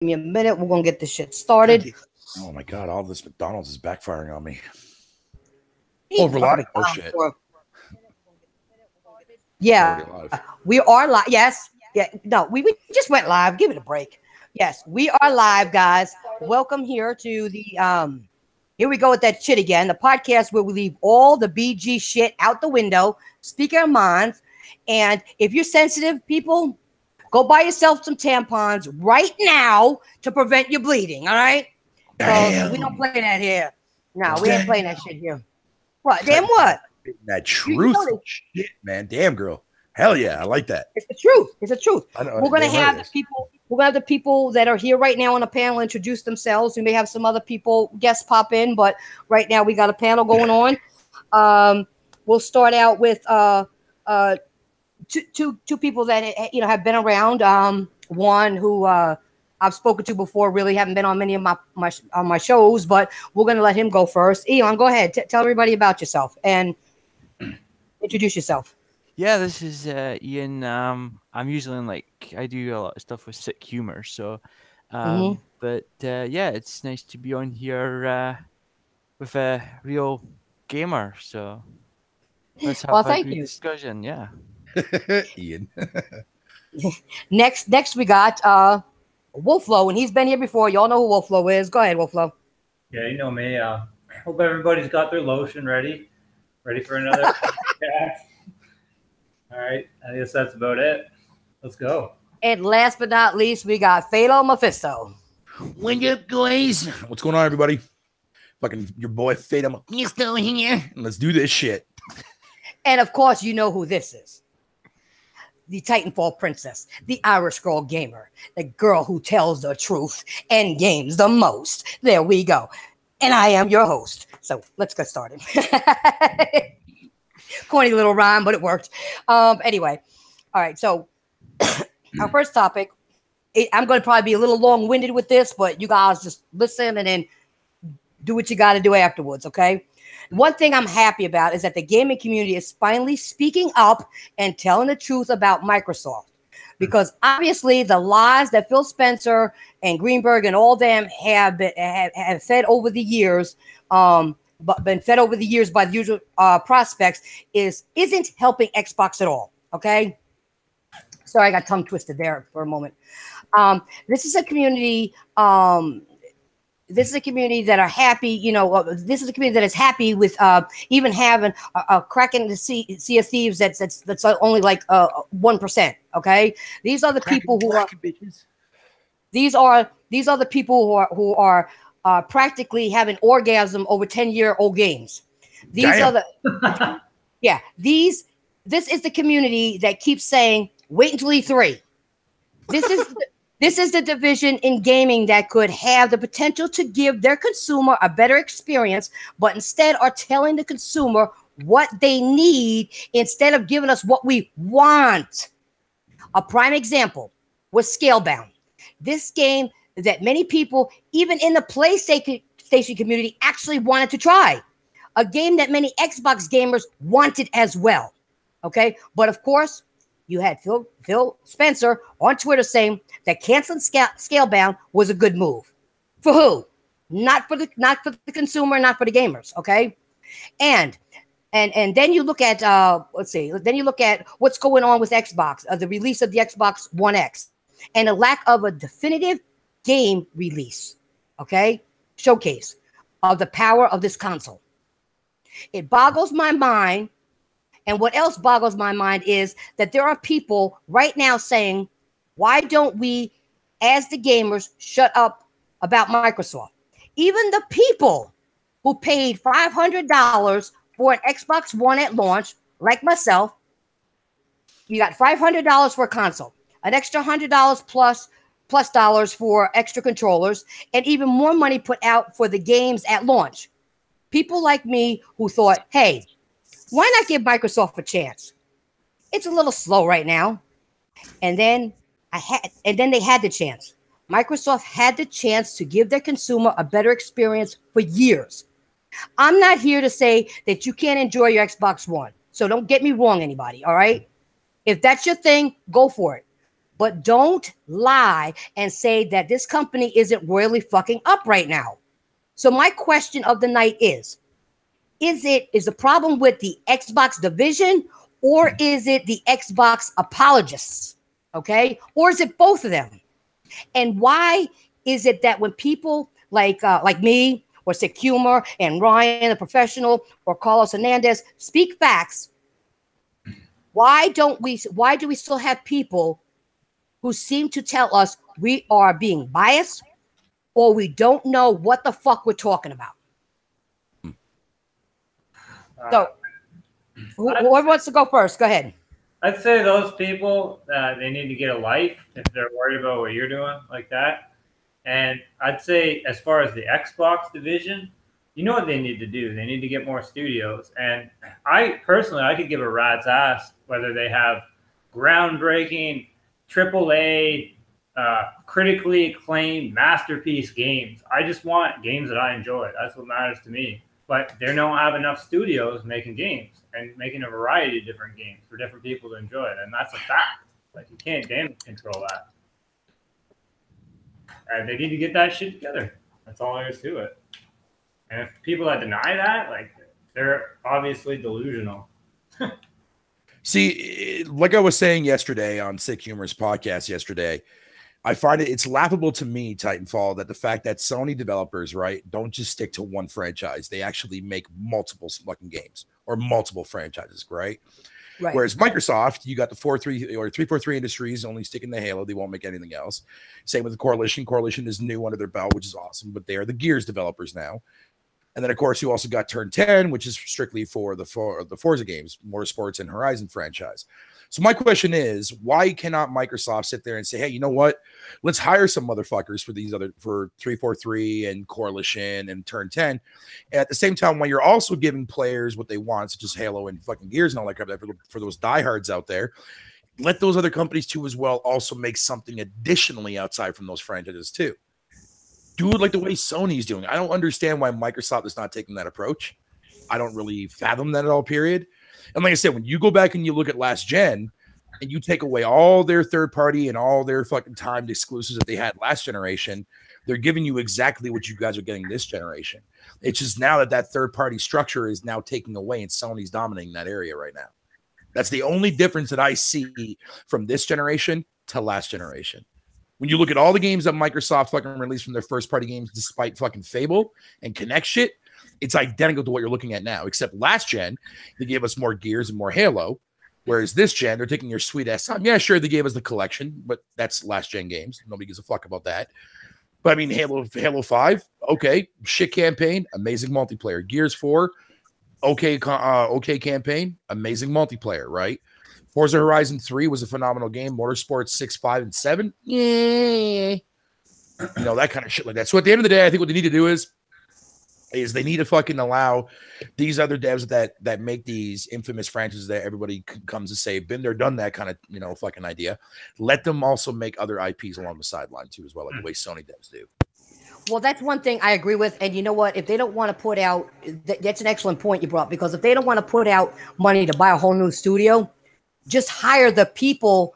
me a minute. We're gonna get this shit started. Oh my god, all this McDonald's is backfiring on me. Oh, shit. Yeah, we are live. Yes. Yeah. No, we just went live. Give it a break. Yes, we are live, guys. Welcome here to the here we go with that shit again. The podcast where we leave all the BG shit out the window, speak our minds. And if you're sensitive, people, go buy yourself some tampons right now to prevent your bleeding. All right. So we don't play that here. No, we ain't playing that shit here. What? Damn what? That truth shit, man. Damn, girl. Hell yeah, I like that. It's the truth. It's the truth. We're gonna have the people. We're gonna have the people that are here right now on the panel introduce themselves. We may have some other people guests pop in, but right now we got a panel going on. We'll start out with two people that have been around. One who I've spoken to before, really haven't been on many of my shows, but we're gonna let him go first. Eon, go ahead. Tell everybody about yourself and introduce yourself. Yeah, this is Ian. I'm usually I do a lot of stuff with sick humor, so but yeah, it's nice to be on here with a real gamer. So let's have a good discussion. Yeah, Ian. Next we got Wolflo, and he's been here before. Y'all know who Wolflo is. Go ahead, Wolflo. Yeah, you know me. Hope everybody's got their lotion ready for another podcast. All right, I guess that's about it. Let's go. And last but not least, we got Fatal Mephisto. What up, guys? What's going on, everybody? Fucking your boy Fatal Mephisto here. Let's do this shit. And of course, you know who this is. The Titanfall Princess, the Irish girl gamer, the girl who tells the truth and games the most. There we go. And I am your host. So let's get started. Corny little rhyme, but it worked. Anyway, all right. So our first topic, I'm going to probably be a little long-winded with this, but you guys just listen and then do what you got to do afterwards, okay? One thing I'm happy about is that the gaming community is finally speaking up and telling the truth about Microsoft. Because obviously the lies that Phil Spencer and Greenberg and all them have fed over the years, but been fed over the years by the usual prospects, isn't helping Xbox at all. Okay. Sorry, I got tongue twisted there for a moment. This is a community. This is a community that are happy. This is a community that is happy with even having a crack in the sea of thieves. That's only like 1%. Okay. These are the people who are bitches. These are the people who are practically having orgasm over 10-year-old games. These are the this is the community that keeps saying wait until E3. This is the division in gaming that could have the potential to give their consumer a better experience, but instead are telling the consumer what they need instead of giving us what we want. A prime example was Scalebound. This game that many people, even in the PlayStation community, actually wanted to try. A game that many Xbox gamers wanted as well. Okay, but of course, you had Phil Spencer on Twitter saying that canceling Scalebound was a good move. For who? Not for the consumer, not for the gamers. Okay, and then you look at Then you look at what's going on with Xbox, the release of the Xbox One X, and a lack of a definitive game release. Okay, showcase of the power of this console. It boggles my mind. And what else boggles my mind is that there are people right now saying, why don't we, as the gamers, shut up about Microsoft? Even the people who paid $500 for an Xbox One at launch, like myself, you got $500 for a console, an extra $100 plus dollars for extra controllers, and even more money put out for the games at launch. People like me who thought, hey, why not give Microsoft a chance? It's a little slow right now. And then they had the chance. Microsoft had the chance to give their consumer a better experience for years. I'm not here to say that you can't enjoy your Xbox One. So don't get me wrong, anybody, all right? If that's your thing, go for it. but don't lie and say that this company isn't royally fucking up right now. So my question of the night is the problem with the Xbox division, or is it the Xbox apologists? Okay. Or is it both of them? And why is it that when people like me or Sick Humor and Ryan, the professional, or Carlos Hernandez speak facts, why do we still have people who seem to tell us we are being biased or we don't know what the fuck we're talking about? So whoever wants to go first, go ahead. I'd say those people, they need to get a life if they're worried about what you're doing like that. And I'd say as far as the Xbox division, you know what they need to do? They need to get more studios. And I could give a rat's ass whether they have groundbreaking, AAA, critically acclaimed masterpiece games. I just want games that I enjoy. That's what matters to me. But they don't have enough studios making games and making a variety of different games for different people to enjoy it. And that's a fact. Like, you can't damage control that. And they need to get that shit together. That's all there is to it. And if people that deny that, like, they're obviously delusional. See, like I was saying yesterday on Sick Humor's podcast yesterday, I find it's laughable to me, Titanfall, that the fact that Sony developers, right, don't just stick to one franchise. They actually make multiple fucking games or multiple franchises, right? Right. Whereas Microsoft, you got the 343 Industries only sticking to Halo. They won't make anything else. Same with the Coalition. Coalition is new under their belt, which is awesome, but they are the Gears developers now. And then, of course, you also got Turn 10, which is strictly for the Forza games, Motorsports and Horizon franchise. So my question is, why cannot Microsoft sit there and say, hey, you know what? Let's hire some motherfuckers for 343 and Coalition and Turn 10. And at the same time, while you're also giving players what they want, such as Halo and fucking Gears and all that kind of stuff, for those diehards out there, let those other companies too as well also make something additionally outside from those franchises too. Do it like the way Sony's doing. I don't understand why Microsoft is not taking that approach. I don't really fathom that at all, period. And like I said, when you go back and you look at last gen and you take away all their third party and all their fucking timed exclusives that they had last generation, they're giving you exactly what you guys are getting this generation. It's just now that third party structure is now taking away and Sony's dominating that area right now. That's the only difference that I see from this generation to last generation. When you look at all the games that Microsoft fucking released from their first party games, despite fucking Fable and Kinect shit, it's identical to what you're looking at now, except last gen, they gave us more Gears and more Halo, whereas this gen, they're taking your sweet ass time. Yeah, sure, they gave us the collection, but that's last gen games. Nobody gives a fuck about that. But I mean, Halo 5, okay, shit campaign, amazing multiplayer. Gears 4, okay campaign, amazing multiplayer, right? Forza Horizon 3 was a phenomenal game. Motorsports 6, 5, and 7, yeah, you know, that kind of shit like that. So at the end of the day, I think what they need to do is they need to fucking allow these other devs that make these infamous franchises that everybody comes to say, been there, done that kind of, you know, fucking idea. Let them also make other IPs along the sideline too, as well, like the way Sony devs do. Well, that's one thing I agree with. And you know what? If they don't want to put out, that's an excellent point you brought, because if they don't want to put out money to buy a whole new studio, just hire the people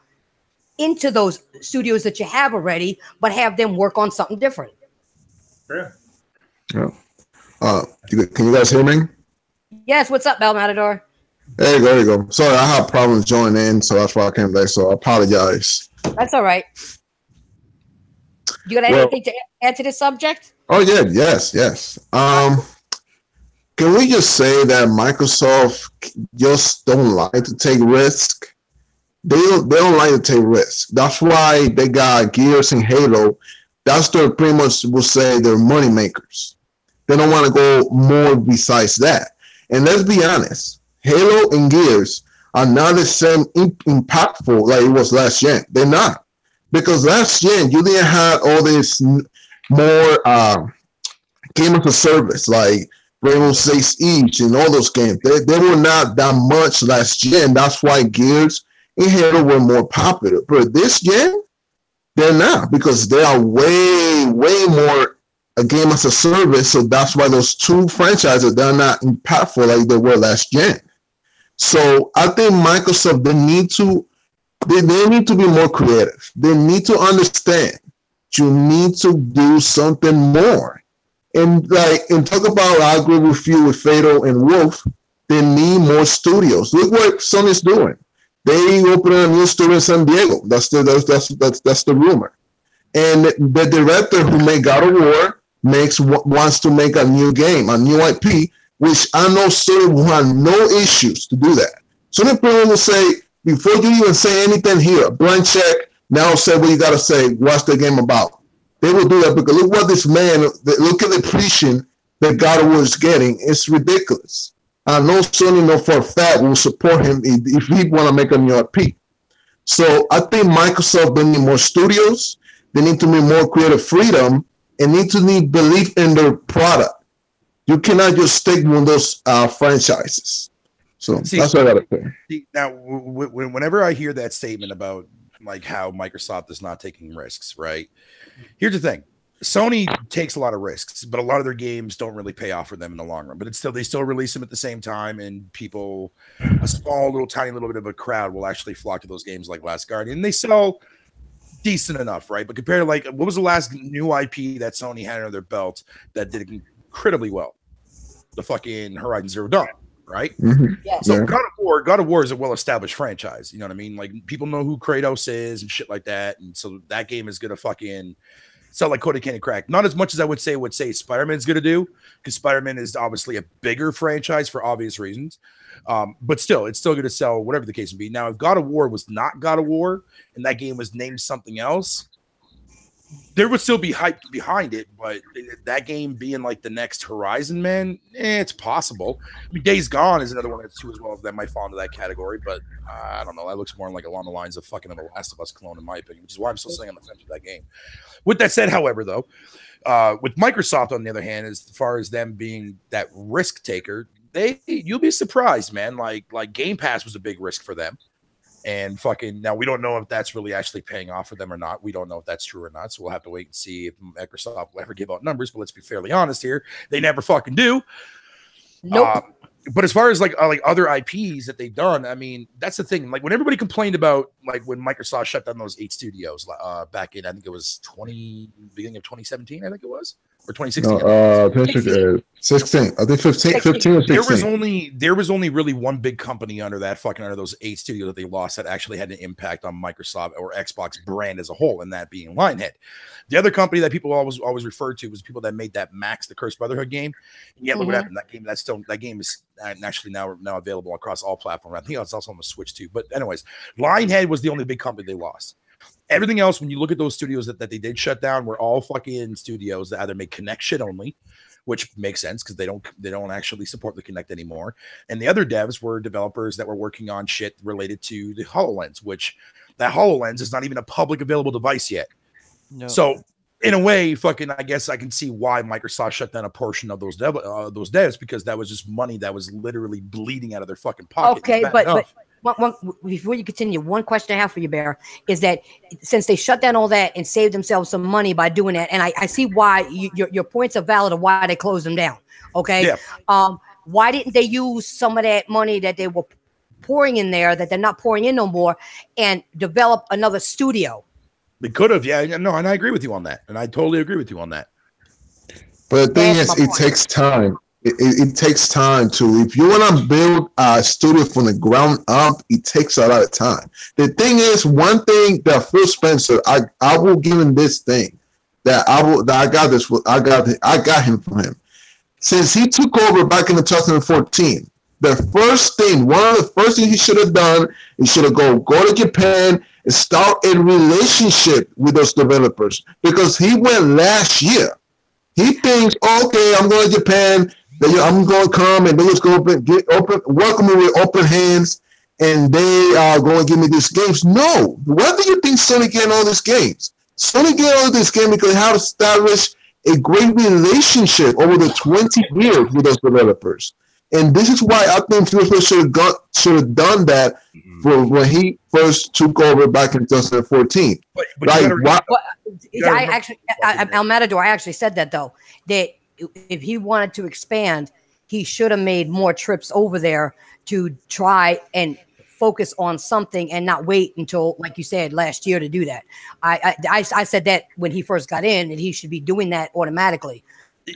into those studios that you have already, but have them work on something different. Sure. Yeah. Can you guys hear me? Yes. What's up, Bel Matador? There you go. Sorry, I had problems joining in, so that's why I came late. So I apologize. That's all right. You got anything to add to this subject? Oh yeah, yes. Can we just say that Microsoft just don't like to take risks? They don't like to take risks. That's why they got Gears and Halo. That's their pretty much will say they're money makers. They don't want to go more besides that. And let's be honest, Halo and Gears are not the same impactful like it was last gen. They're not. Because last gen, you didn't have all this more game as a service, like Rainbow Six Siege and all those games. They were not that much last gen. That's why Gears and Halo were more popular. But this gen, they're not, because they are way more a game as a service. So that's why those two franchises, they're not impactful like they were last gen. So I think Microsoft, they need to They need to be more creative. They need to understand you need to do something more. And talk about, I agree with you with Fatal and Wolf. They need more studios. Look what Sony's doing. They opened a new studio in San Diego. That's the rumor. And the director who made God of War wants to make a new game, a new IP, which I know Sony will have no issues to do that. Sony probably will say, before you even say anything here, blank check, now say what you got to say, what's the game about. They will do that because look what this man, look at the preaching that God of War is getting. It's ridiculous. I know Sony, no for a fact, will support him if he want to make a new IP. So I think Microsoft, they need more studios. They need to be more creative freedom and need belief in their product. You cannot just stick with those franchises. So that's what I got to say. Now, whenever I hear that statement about like how Microsoft is not taking risks, right? Here's the thing. Sony takes a lot of risks, but a lot of their games don't really pay off for them in the long run. But they still release them at the same time, and people, a small little tiny little bit of a crowd will actually flock to those games like Last Guardian. They sell decent enough, right? But compared to like what was the last new IP that Sony had under their belt that did incredibly well? The fucking Horizon Zero Dawn, right? Mm-hmm. Yeah. So God of War is a well-established franchise. You know what I mean? Like people know who Kratos is and shit like that, and so that game is gonna fucking sell like Cody Candy Crack. Not as much as I would say Spider-Man's gonna do, because Spider-Man is obviously a bigger franchise for obvious reasons. But still, it's still gonna sell whatever the case may be. Now, if God of War was not God of War and that game was named something else, there would still be hype behind it, but that game being like the next Horizon, man, it's possible. I mean, Days Gone is another one that's too as well that might fall into that category, but I don't know. That looks more like along the lines of fucking The Last of Us clone, in my opinion, which is why I'm still saying on the fence with that game. With that said, however, though, with Microsoft on the other hand, as far as them being that risk taker, you'll be surprised, man. Like Game Pass was a big risk for them. And fucking now we don't know if that's really actually paying off for them or not. We don't know if that's true or not. So we'll have to wait and see if Microsoft will ever give out numbers. But let's be fairly honest here. They never fucking do. Nope. But as far as like other IPs that they've done, I mean, that's the thing. Like when everybody complained about like when Microsoft shut down those 8 studios back in, I think it was beginning of 2017, I think it was. Or 2016. No, 16. I think 15 or 16. There was only really one big company under those 8 studios that they lost that actually had an impact on Microsoft or Xbox brand as a whole, and that being Lionhead. The other company that people always referred to was people that made that Max the Cursed Brotherhood game. And yet look what happened. That game is actually now available across all platforms. I think it's also on the Switch too. But anyways, Lionhead was the only big company they lost. Everything else, when you look at those studios that they did shut down, were all fucking studios that either make Kinect shit only, which makes sense because they don't actually support the Kinect anymore. And the other devs were developers that were working on shit related to the HoloLens, which that HoloLens is not even a public available device yet. No. So in a way, fucking, I guess I can see why Microsoft shut down a portion of those devs, because that was just money that was literally bleeding out of their fucking pocket. Okay, but before you continue, one question I have for you, Bear, is that since they shut down all that and saved themselves some money by doing that, and I see why your points are valid of why they closed them down. Okay, yeah. Why didn't they use some of that money that they were pouring in there that they're not pouring in no more and develop another studio? They could have, yeah. No, and I agree with you on that, and I totally agree with you on that. But the thing is, it takes time. It takes time to, if you want to build a studio from the ground up, it takes a lot of time. The thing is, one thing that Phil Spencer, I will give him this thing I got him from him. Since he took over back in 2014, one of the first things he should have done, he should have go to Japan and start a relationship with those developers, because he went last year. He thinks, okay, I'm going to Japan. I'm going to come and they're just going to welcome me with open hands, and they are going to give me these games. No. Why do you think Sony getting all these games? Sony getting all these games because they have established a great relationship over the 20 years with those developers. And this is why I think Phil should have done that for when he first took over back in 2014. Al Matador, I actually said that, though, that if he wanted to expand, he should have made more trips over there to try and focus on something and not wait until, like you said, last year to do that. I said that when he first got in, and he should be doing that automatically.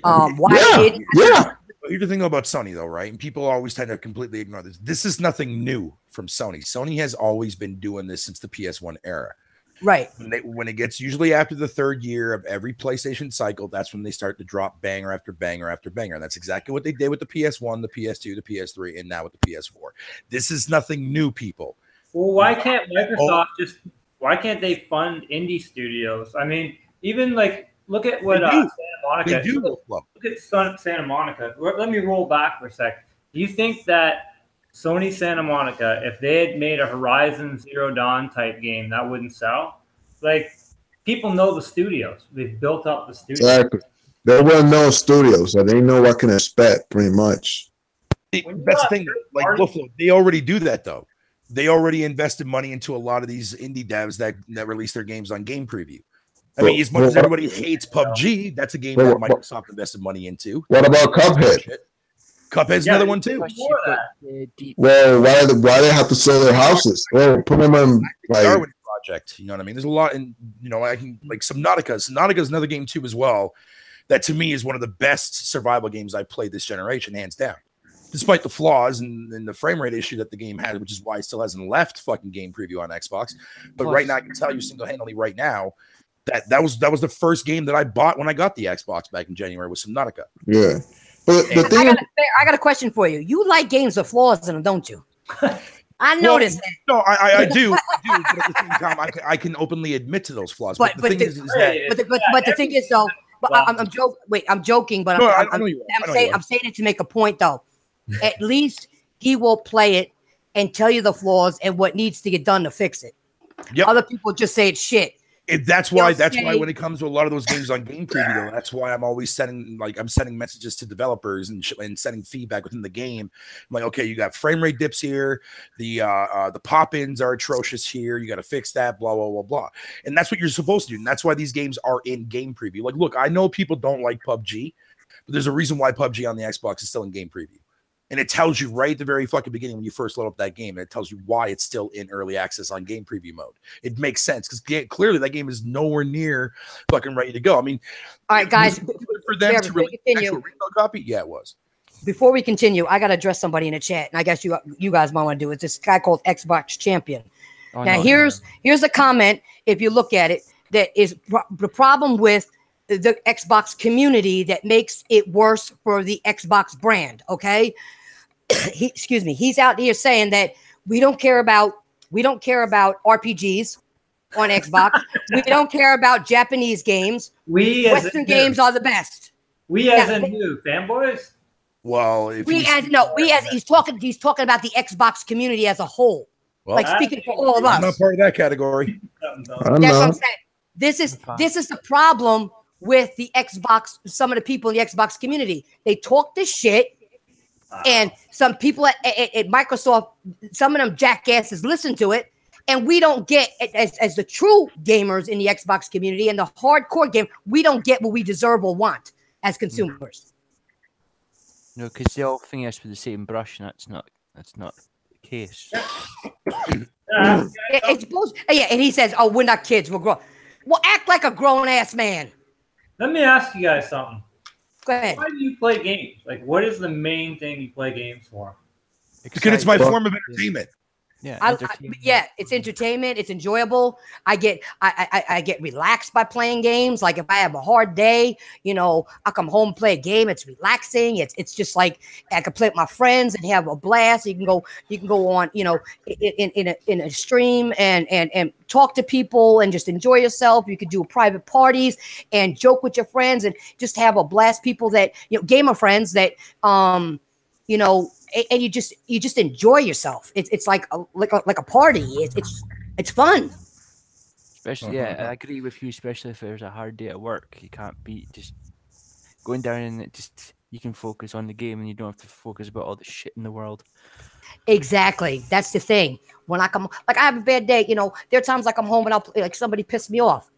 Why didn't? Yeah. Here's the thing about Sony, though, right? And people always tend to completely ignore this. This is nothing new from Sony. Sony has always been doing this since the PS1 era. Right. When it gets usually after the third year of every PlayStation cycle, that's when they start to drop banger after banger after banger. And that's exactly what they did with the PS1, the PS2, the PS3, and now with the PS4. This is nothing new, people. Well, why can't Microsoft why can't they fund indie studios? I mean, even like, look at what Santa Monica. They do. Look at Santa Monica. Let me roll back for a sec. Do you think that Sony Santa Monica, if they had made a Horizon Zero Dawn type game, that wouldn't sell? Like, people know the studios. They've built up the studios. Exactly. They will know studios, so they know what can expect pretty much. That's the thing. Like Buffalo, they already do that, though. They already invested money into a lot of these indie devs that release their games on Game Preview. I mean, as much as everybody hates PUBG, that's a game that Microsoft invested money into. What about Cuphead? Cuphead's another one too. Well, why they have to sell their houses? Well, put them on like Darwin project. You know what I mean? There's a lot, and I can like Subnautica. Subnautica is another game too as well. That to me is one of the best survival games I've played this generation, hands down. Despite the flaws and the frame rate issue that the game had, which is why it still hasn't left fucking Game Preview on Xbox. But right now, I can tell you single-handedly right now that was the first game that I bought when I got the Xbox back in January with Subnautica. Yeah. But the thing I got a question for you. You like games with flaws in them, don't you? I noticed that. No, I do. But at the same time, I can openly admit to those flaws. But the thing is the thing is though. But I'm joking. But I'm saying it to make a point though. At least he will play it and tell you the flaws and what needs to get done to fix it. Yep. Other people just say it's shit. That's why when it comes to a lot of those games on Game Preview, though, that's why I'm always sending messages to developers and sending feedback within the game. I'm like, okay, you got frame rate dips here, the pop-ins are atrocious here, you got to fix that, blah blah blah blah, and that's what you're supposed to do, and that's why these games are in Game Preview. Like, look, I know people don't like PUBG, but there's a reason why PUBG on the Xbox is still in Game Preview. And it tells you right at the very fucking beginning when you first load up that game, and it tells you why it's still in early access on Game Preview mode. It makes sense because clearly that game is nowhere near fucking ready to go. I mean, all right, guys, for them to release an actual retail copy, yeah, it was. Before we continue, I got to address somebody in the chat, and I guess you guys might want to do it. This guy called Xbox Champion. Here's a comment. If you look at it, that is the problem with the Xbox community that makes it worse for the Xbox brand. Okay. He's out here saying that we don't care about RPGs on Xbox. We don't care about Japanese games. Western games are the best. As in who? Fanboys? Well, he's talking about the Xbox community as a whole. Well, speaking for all of us. I'm not part of that category. That's what I'm saying. This is the problem with the Xbox, some of the people in the Xbox community. They talk this shit. And some people at Microsoft, some of them jackasses listen to it, and we don't get, as the true gamers in the Xbox community and the hardcore game, we don't get what we deserve or want as consumers. No, because they all think us with the same brush, and that's not the case. It's bullshit. Yeah, and he says, "Oh, we're not kids, we're grown." Well, act like a grown ass man. Let me ask you guys something. Go ahead. Why do you play games? Like, what is the main thing you play games for? Because it's my form of entertainment. Yeah, it's entertainment. It's enjoyable. I get relaxed by playing games. Like if I have a hard day, I come home and play a game. It's relaxing. It's just like I can play with my friends and have a blast. You can go on, in a stream and talk to people and just enjoy yourself. You could do private parties and joke with your friends and just have a blast. People that gamer friends that and you just enjoy yourself. It's like a party. It's fun. Especially, I agree with you. Especially if there's a hard day at work, you can't be just going down and you can focus on the game and you don't have to focus about all the shit in the world. Exactly. That's the thing. When I have a bad day. There are times I come home and somebody pissed me off.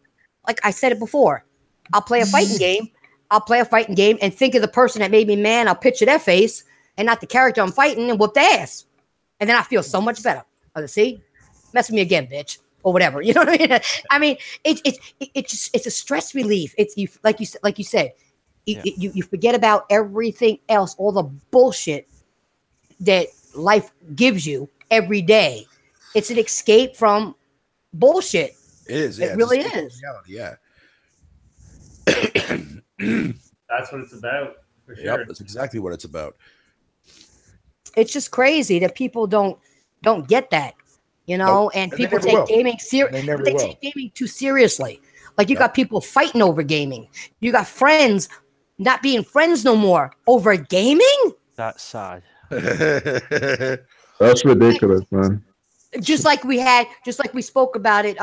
Like I said it before, I'll play a fighting game. And think of the person that made me mad. I'll picture their face. And not the character I'm fighting and whoop their ass. And then I feel so much better. See, mess with me again, bitch, or whatever. You know what I mean? I mean, it's a stress relief. It's you like you said, you forget about everything else, all the bullshit that life gives you every day. It's an escape from bullshit. It is. Yeah, it really is. Reality, yeah. That's what it's about. For sure. Yep, that's exactly what it's about. It's just crazy that people don't get that, you know, Nope. and And people they never take will. gaming they take gaming too seriously. Like you got people fighting over gaming. You got friends not being friends no more over gaming. That's sad. That's ridiculous, man. Just like we spoke about it.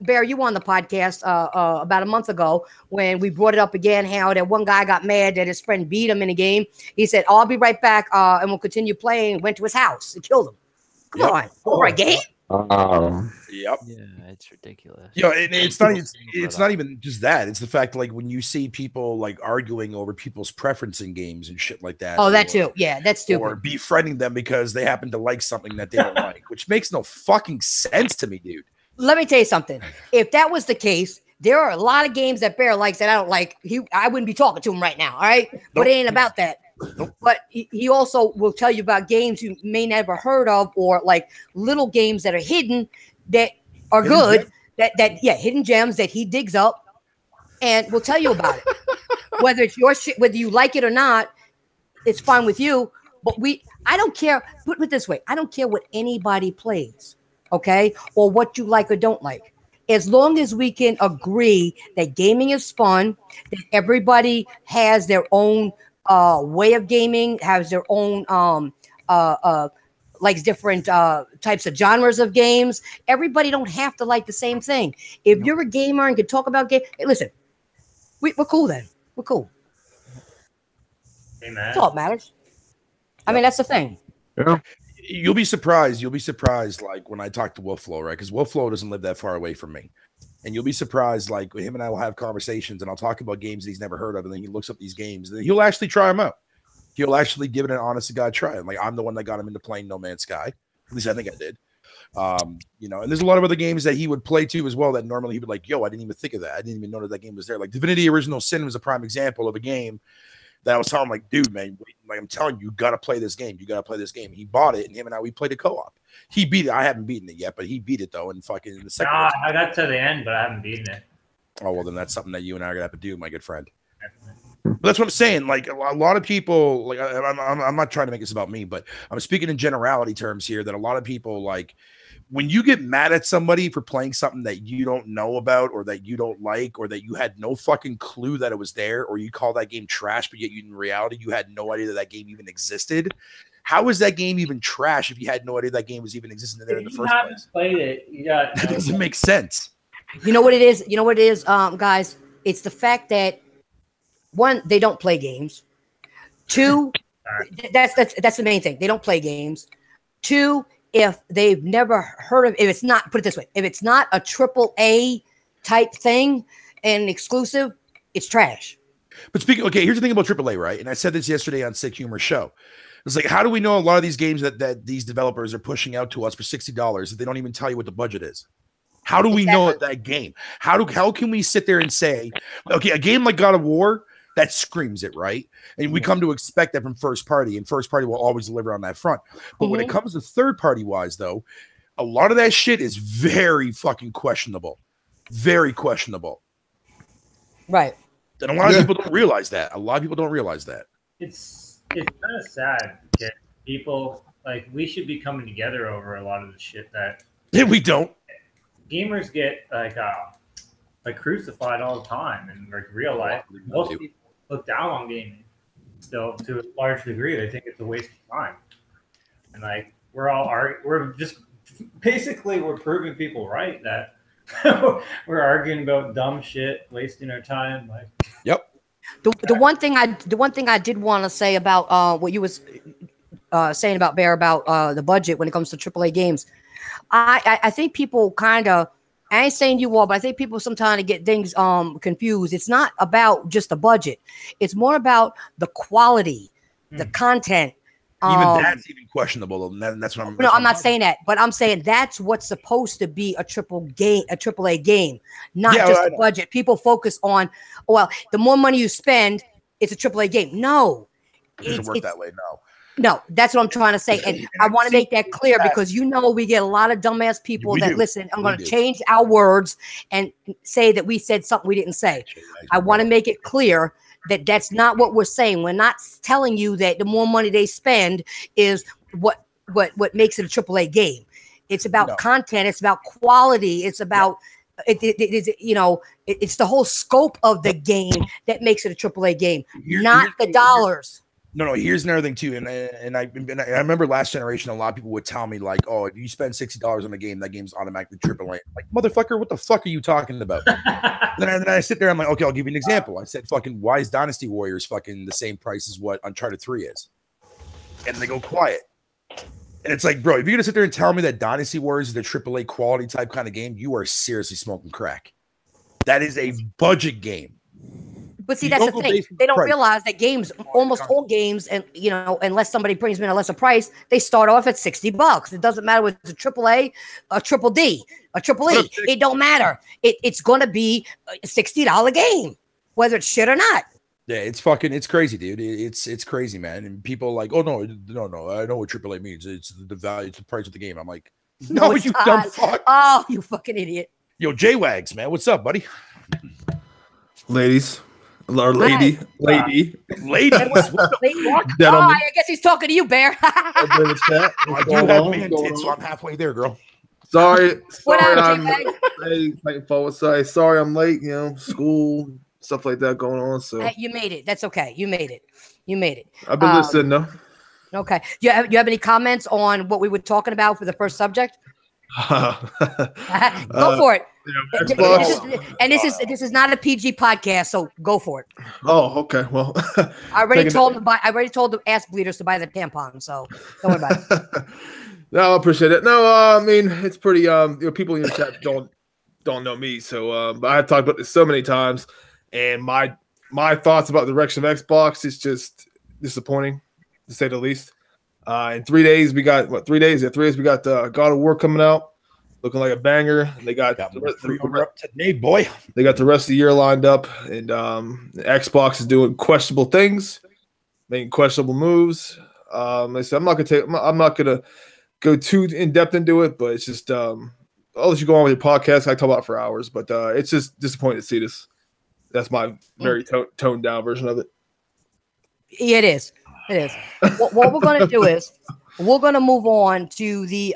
Bear, you were on the podcast about a month ago when we brought it up again, how that one guy got mad that his friend beat him in a game. He said, I'll be right back, and we'll continue playing. Went to his house and killed him. Come on, over a game? Yep. Yeah, it's ridiculous. You know, it's not even just that. It's the fact, like, when you see people like arguing over people's preference in games and shit like that. Oh, that too. Yeah, that's stupid. Or befriending them because they happen to like something that they don't like, which makes no fucking sense to me, dude. Let me tell you something. If that was the case, there are a lot of games that Bear likes that I don't like. I wouldn't be talking to him right now. All right. Nope. But it ain't about that. Nope. But he also will tell you about games you may never heard of, or like little games that are hidden that are good. Hidden gems that he digs up and will tell you about it. Whether it's your shit, whether you like it or not, it's fine with you. But I don't care. Put it this way. I don't care what anybody plays. Okay. Or what you like or don't like. As long as we can agree that gaming is fun, that everybody has their own way of gaming, has their own likes different types of genres of games. Everybody don't have to like the same thing. If you're a gamer and can talk about game, hey, listen, we're cool then. We're cool. Amen. That's all that matters. I mean, that's the thing. Yeah. You'll be surprised. Like when I talk to Wolfflow, right? Because Wolfflow doesn't live that far away from me. And you'll be surprised, like him and I will have conversations and I'll talk about games that he's never heard of. And then he looks up these games and he'll actually try them out. He'll actually give it an honest to God try. And like, I'm the one that got him into playing No Man's Sky. At least I think I did. You know, and there's a lot of other games that he would play too as well that normally he would like, yo, I didn't even think of that. I didn't even know that game was there. Like Divinity Original Sin was a prime example of a game that I was telling him, like, dude, man, like I'm telling you, you got to play this game. You got to play this game. He bought it, and him and I, we played a co-op. He beat it. I haven't beaten it yet, but he beat it, though, and fucking in the second. I got to the end, but I haven't beaten it. Oh, well, then that's something that you and I are going to have to do, my good friend. But that's what I'm saying. Like, a lot of people, like, I'm not trying to make this about me, but I'm speaking in generality terms here, that a lot of people, like, when you get mad at somebody for playing something that you don't know about or that you don't like or that you had no fucking clue that it was there, or you call that game trash, but yet in reality you had no idea that game even existed. How is that game even trash if you had no idea that game was even existing there in the first place? If you haven't played it, you got that doesn't make sense. You know what it is? You know what it is, guys? It's the fact that, one, they don't play games. Two, that's the main thing. They don't play games. Two, if they've never heard of, if it's not, put it this way, if it's not a AAA type thing and exclusive, it's trash. But okay, here's the thing about AAA, right? And I said this yesterday on Sick Humor Show. It's like, how do we know a lot of these games that these developers are pushing out to us for $60 if they don't even tell you what the budget is? How do we know that game? How can we sit there and say, okay, a game like God of War, that screams it, right? And we come to expect that from first party, and first party will always deliver on that front. But when it comes to third party wise, though, a lot of that shit is very fucking questionable. Very questionable. Right. And a lot of people don't realize that. It's kind of sad because people, like, we should be coming together over a lot of the shit that we don't. Gamers get like crucified all the time in like real life. Most people look down on gaming still to a large degree. They think it's a waste of time. And like we're just basically we're proving people right that we're arguing about dumb shit, wasting our time. Like, yep. The one thing I did want to say about what you was saying about Bear about the budget when it comes to AAA games, I think people kind of, I ain't saying you all, but I think people sometimes get things confused. It's not about just the budget. It's more about the quality, the content, Even that's even questionable. And that's what I'm. No, I'm not saying that, but I'm saying that's what's supposed to be a AAA game, not just a budget. People focus on, well, the more money you spend, it's a AAA game. No, it doesn't work that way. No, that's what I'm trying to say. And I want to make that clear because we get a lot of dumbass people that listen. I'm going to change our words and say that we said something we didn't say. I want to make it clear that that's not what we're saying. We're not telling you that the more money they spend is what makes it a AAA game. It's about content. It's about quality. It's about it's the whole scope of the game that makes it a AAA game, not the dollars. No. Here's another thing too, and I remember last generation, a lot of people would tell me like, "Oh, if you spend $60 on a game, that game's automatically AAA." Like, motherfucker, what the fuck are you talking about? then I sit there, I'm like, okay, I'll give you an example. I said, "Fucking, why is Dynasty Warriors fucking the same price as what Uncharted 3 is?" And they go quiet, and it's like, bro, if you're gonna sit there and tell me that Dynasty Warriors is the AAA quality type kind of game, you are seriously smoking crack. That is a budget game. But see, that's the thing. They don't realize that games, almost all games, and unless somebody brings me in a lesser price, they start off at $60. It doesn't matter whether it's a AAA, a Triple D, a Triple E. It don't matter. It's going to be a $60 game, whether it's shit or not. Yeah, it's crazy, dude. It's crazy, man. And people are like, oh no, I know what AAA means. It's the value, it's the price of the game. I'm like, no, you dumb fuck. Oh, you fucking idiot. Yo, J-Wags, man, what's up, buddy? Ladies. Or lady. Lady. I guess he's talking to you, Bear. I do have man tits, so I'm halfway there, girl. Sorry, I'm late. School, stuff like that going on. So you made it. That's okay. You made it. I've been listening, though. Okay. Do you have any comments on what we were talking about for the first subject? Go for it. This is not a PG podcast, so go for it. Oh, okay. Well, I already told the ass bleeders to buy the tampon, so don't worry about it. No, I appreciate it. No, I mean it's pretty. People in your chat don't know me, so but I've talked about this so many times, and my thoughts about the direction of Xbox is just disappointing, to say the least. In 3 days, we got 3 days? Yeah, 3 days. We got God of War coming out, looking like a banger. They got today, boy. They got the rest of the year lined up, and Xbox is doing questionable things, making questionable moves. Like I said, I'm not gonna go too in depth into it, but it's just I'll let you go on with your podcast. I talk about it for hours, but it's just disappointing to see this. That's my very toned down version of it. Yeah, it is. What we're going to do is we're going to move on to the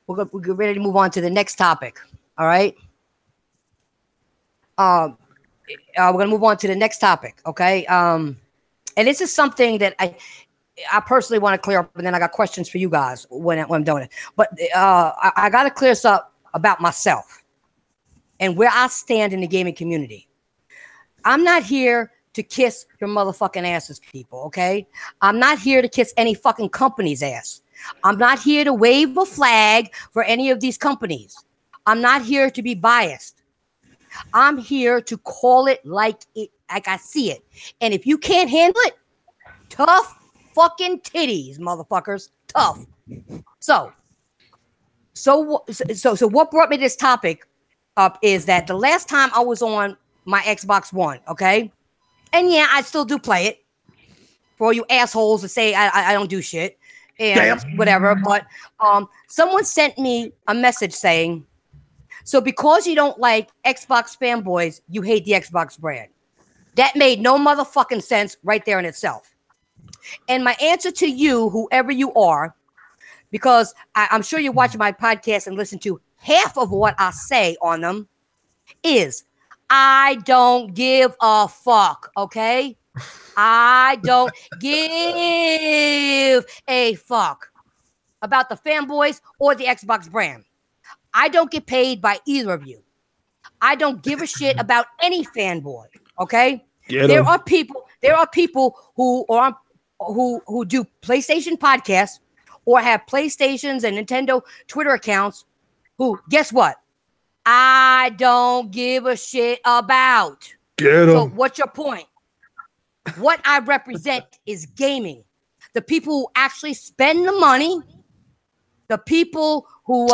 we're ready to move on to the next topic. All right. We're going to move on to the next topic. Okay. And this is something that I personally want to clear up, and then I got questions for you guys when I'm doing it. But I got to clear this up about myself and where I stand in the gaming community. I'm not here to kiss your motherfucking asses, people, okay? I'm not here to kiss any fucking company's ass. I'm not here to wave a flag for any of these companies. I'm not here to be biased. I'm here to call it like I see it. And if you can't handle it, tough fucking titties, motherfuckers. Tough. So what brought me this topic up is that the last time I was on my Xbox One, okay? And yeah, I still do play it. For all you assholes that say I don't do shit and whatever. But someone sent me a message saying, so because you don't like Xbox fanboys, you hate the Xbox brand. That made no motherfucking sense right there in itself. And my answer to you, whoever you are, because I'm sure you're watching my podcast and listen to half of what I say on them, is I don't give a fuck, okay? I don't give a fuck about the fanboys or the Xbox brand. I don't get paid by either of you. I don't give a shit about any fanboy, okay? There are people who do PlayStation podcasts or have PlayStations and Nintendo Twitter accounts who, guess what? I don't give a shit about. Get 'em. So what's your point? What I represent is gaming. the people who actually spend the money, the people who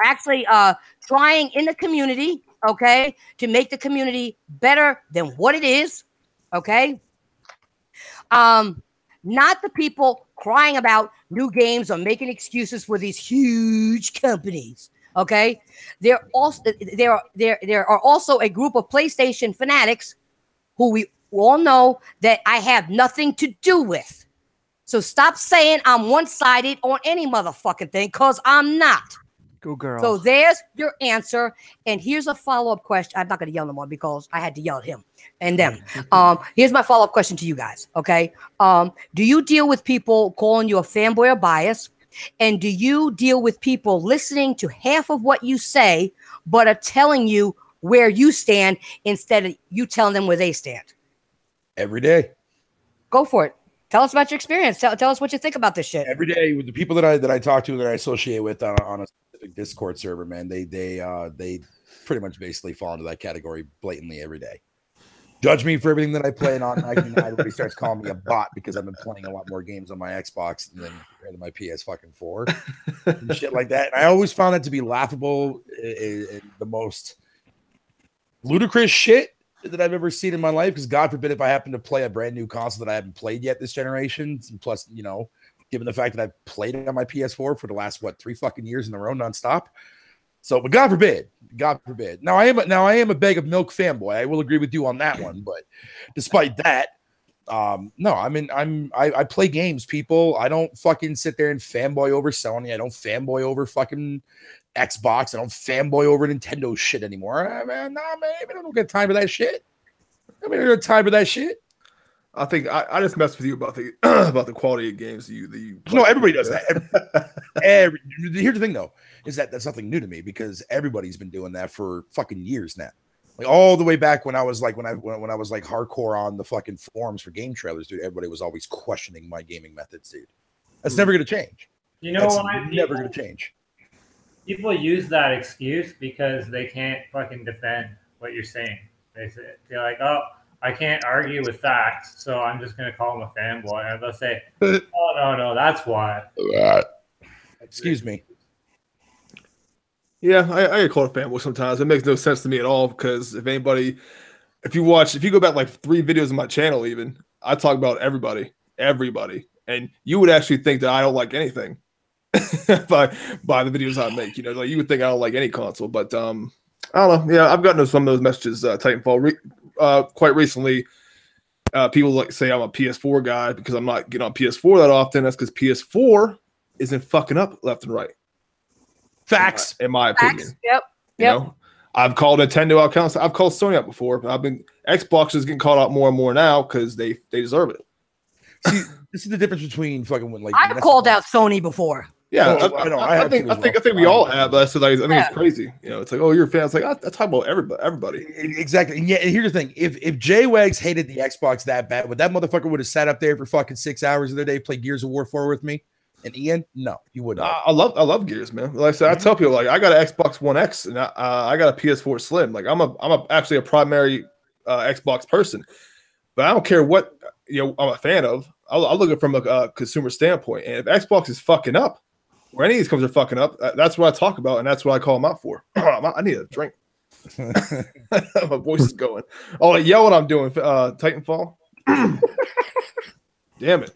actually trying in the community, okay, to make the community better than what it is, okay? Not the people crying about new games or making excuses for these huge companies. Okay, there are also a group of PlayStation fanatics who we all know that I have nothing to do with. So stop saying I'm one-sided on any motherfucking thing, because I'm not. Go girl. So there's your answer. And here's a follow-up question. I'm not going to yell no more because I had to yell at him and them. Here's my follow-up question to you guys. Okay. Do you deal with people calling you a fanboy or bias? And do you deal with people listening to half of what you say, but are telling you where you stand instead of you telling them where they stand? Every day. Go for it. Tell us about your experience. Tell us what you think about this shit. Every day with the people that I talk to, that I associate with on a specific Discord server, man, they pretty much basically fall into that category blatantly every day. Judge me for everything that I play, and on everybody starts calling me a bot because I've been playing a lot more games on my Xbox than compared to my PS4 and shit like that. And I always found that to be laughable, and the most ludicrous shit that I've ever seen in my life, because God forbid if I happen to play a brand new console that I haven't played yet this generation, and plus, you know, given the fact that I've played it on my PS4 for the last 3 fucking years in a row nonstop. So, but God forbid. Now I am a bag of milk fanboy. I will agree with you on that one. But despite that, no, I play games, people. I don't fucking sit there and fanboy over Sony. I don't fanboy over fucking Xbox. I don't fanboy over Nintendo shit anymore. Man, I don't get time for that shit. I don't get time for that shit. I think I just messed with you about the about the quality of games that you play. No, everybody does that. Here's the thing, though, is that that's nothing new to me, because everybody's been doing that for fucking years now. Like all the way back when I was like when I was like hardcore on the fucking forums for game trailers, dude. Everybody was always questioning my gaming methods, dude. That's never gonna change. You know why? Never gonna change. People use that excuse because they can't fucking defend what you're saying. They're like, oh, I can't argue with facts, so I'm just going to call him a fanboy. And they'll say, oh, no, that's why. Excuse me. Yeah, I get called a fanboy sometimes. It makes no sense to me at all, because if you go back like 3 videos on my channel even, I talk about everybody, and you would actually think that I don't like anything by the videos I make. You know, like you would think I don't like any console, but I don't know. Yeah, I've gotten some of those messages, Titanfall. Quite recently, people like say I'm a PS4 guy because I'm not getting on PS4 that often. That's because PS4 isn't fucking up left and right. Facts, in my opinion. Yep. You know, I've called Nintendo out countless. I've called Sony out before. But Xbox is getting called out more and more now because they deserve it. See, this is the difference between fucking when, like, I've called out Sony before. Yeah, I think we all have. But I think it's crazy. You know, it's like, oh, you're a fan. It's like I talk about everybody. Exactly. And yeah, and here's the thing: if J-Wags hated the Xbox that bad, would that motherfucker would have sat up there for fucking 6 hours of the day, play Gears of War 4 with me? And Ian, no, you wouldn't. I love Gears, man. Like I said, I tell people, like, I got an Xbox One X and I got a PS4 Slim. Like I'm actually a primary Xbox person, but I don't care what I'm a fan of. I'll look at it from a consumer standpoint. And if Xbox is fucking up, or any of these companies are fucking up, that's what I talk about, and that's what I call them out for. I need a drink. My voice is going. Oh, yell what I'm doing. Titanfall. Damn it.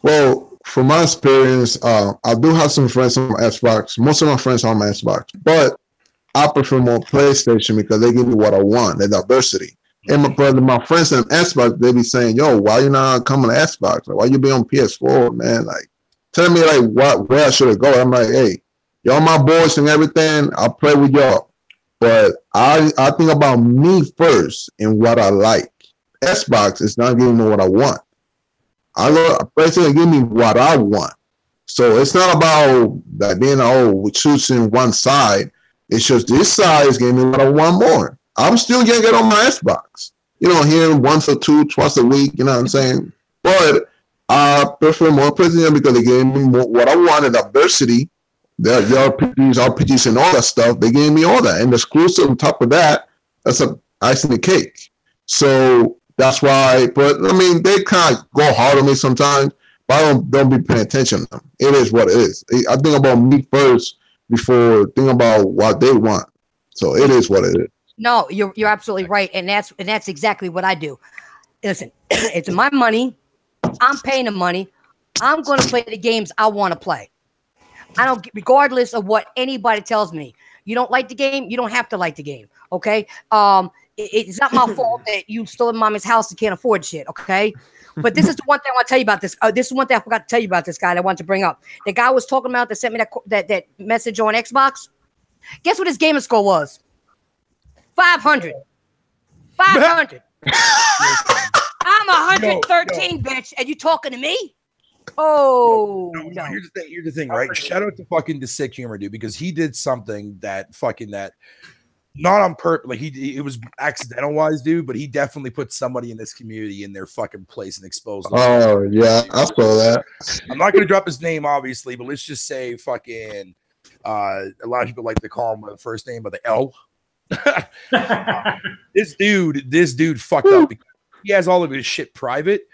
Well, from my experience, I do have some friends on my Xbox. Most of my friends are on my Xbox, but I prefer more PlayStation because they give me what I want, the diversity. And my friends on Xbox, they be saying, "Yo, why you not coming to Xbox? Like, why you be on PS4, man? Like, tell me like where I should go." I'm like, "Hey, y'all my boys and everything. I'll play with y'all, but I think about me first and what I like. Xbox is not giving me what I want. I love PlayStation give me what I want. So it's not about that being we're choosing one side. It's just this side is giving me what I want more. I'm still gonna get on my Xbox, here once or twice a week. You know what I'm saying? But I prefer more PlayStation because they gave me more what I wanted, diversity, the RPGs and all that stuff. They gave me all that, and the exclusive on top of that, that's a icing the cake. So that's why. But I mean, they kind of go hard on me sometimes. but I don't be paying attention to them. It is what it is. I think about me first before thinking about what they want. So it is what it is. No, you're absolutely right, and that's exactly what I do. Listen, it's my money. I'm paying the money. I'm going to play the games I want to play. I don't, regardless of what anybody tells me. You don't like the game, you don't have to like the game. Okay. It's not my fault that you still in mommy's house and can't afford shit. Okay. But this is the one thing I want to tell you about this. This is one thing I forgot to tell you about this guy that I want to bring up. The guy was talking about that sent me that message on Xbox. Guess what his gamer score was? 500. 500. I'm 113, bitch, and you talking to me? Oh no. Here's the thing, right? Shout out to fucking the Sick Humor dude, because he did something that not on purpose, like it was accidental wise, dude, but he definitely put somebody in this community in their fucking place and exposed them. Oh yeah, I saw that. I'm not gonna drop his name, obviously, but let's just say fucking a lot of people like to call him by the first name, but the L. This dude fucked up because he has all of his shit private.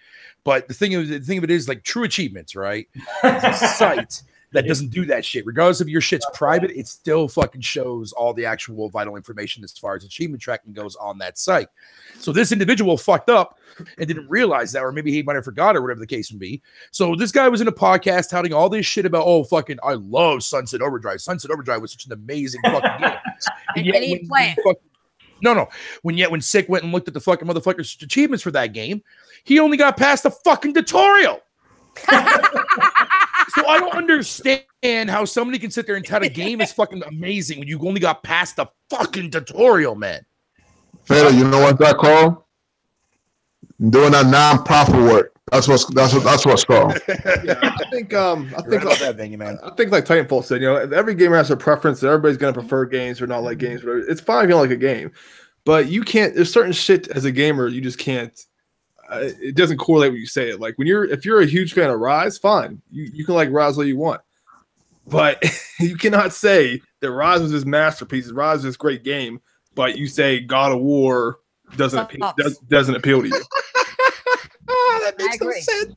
But the thing of it is, like, True Achievements, right? It's a site that doesn't do that shit. Regardless of your shit's private, it still fucking shows all the actual vital information as far as achievement tracking goes on that site. So this individual fucked up and didn't realize that, or maybe he might have forgot, or whatever the case would be. So this guy was in a podcast touting all this shit about, oh, fucking, I love Sunset Overdrive. Sunset Overdrive was such an amazing fucking game. And yet he played. No. When Sick went and looked at the fucking motherfucker's achievements for that game, he only got past the fucking tutorial. So I don't understand how somebody can sit there and tell a game is fucking amazing when you only got past the fucking tutorial, man. Feder, you know what that called? Doing that non-profit work. That's what's called. Yeah, I think like that thing, man. I think like Titanfall said, every gamer has a preference. Everybody's gonna prefer games or not like games. Whatever. It's fine if you don't like a game, but you can't. There's certain shit as a gamer you just can't. It doesn't correlate when you say it. Like if you're a huge fan of Rise, fine. You can like Rise all you want, but you cannot say that Rise was this masterpiece. Rise was this great game, but you say God of War doesn't appeal to you. Oh, that makes no sense.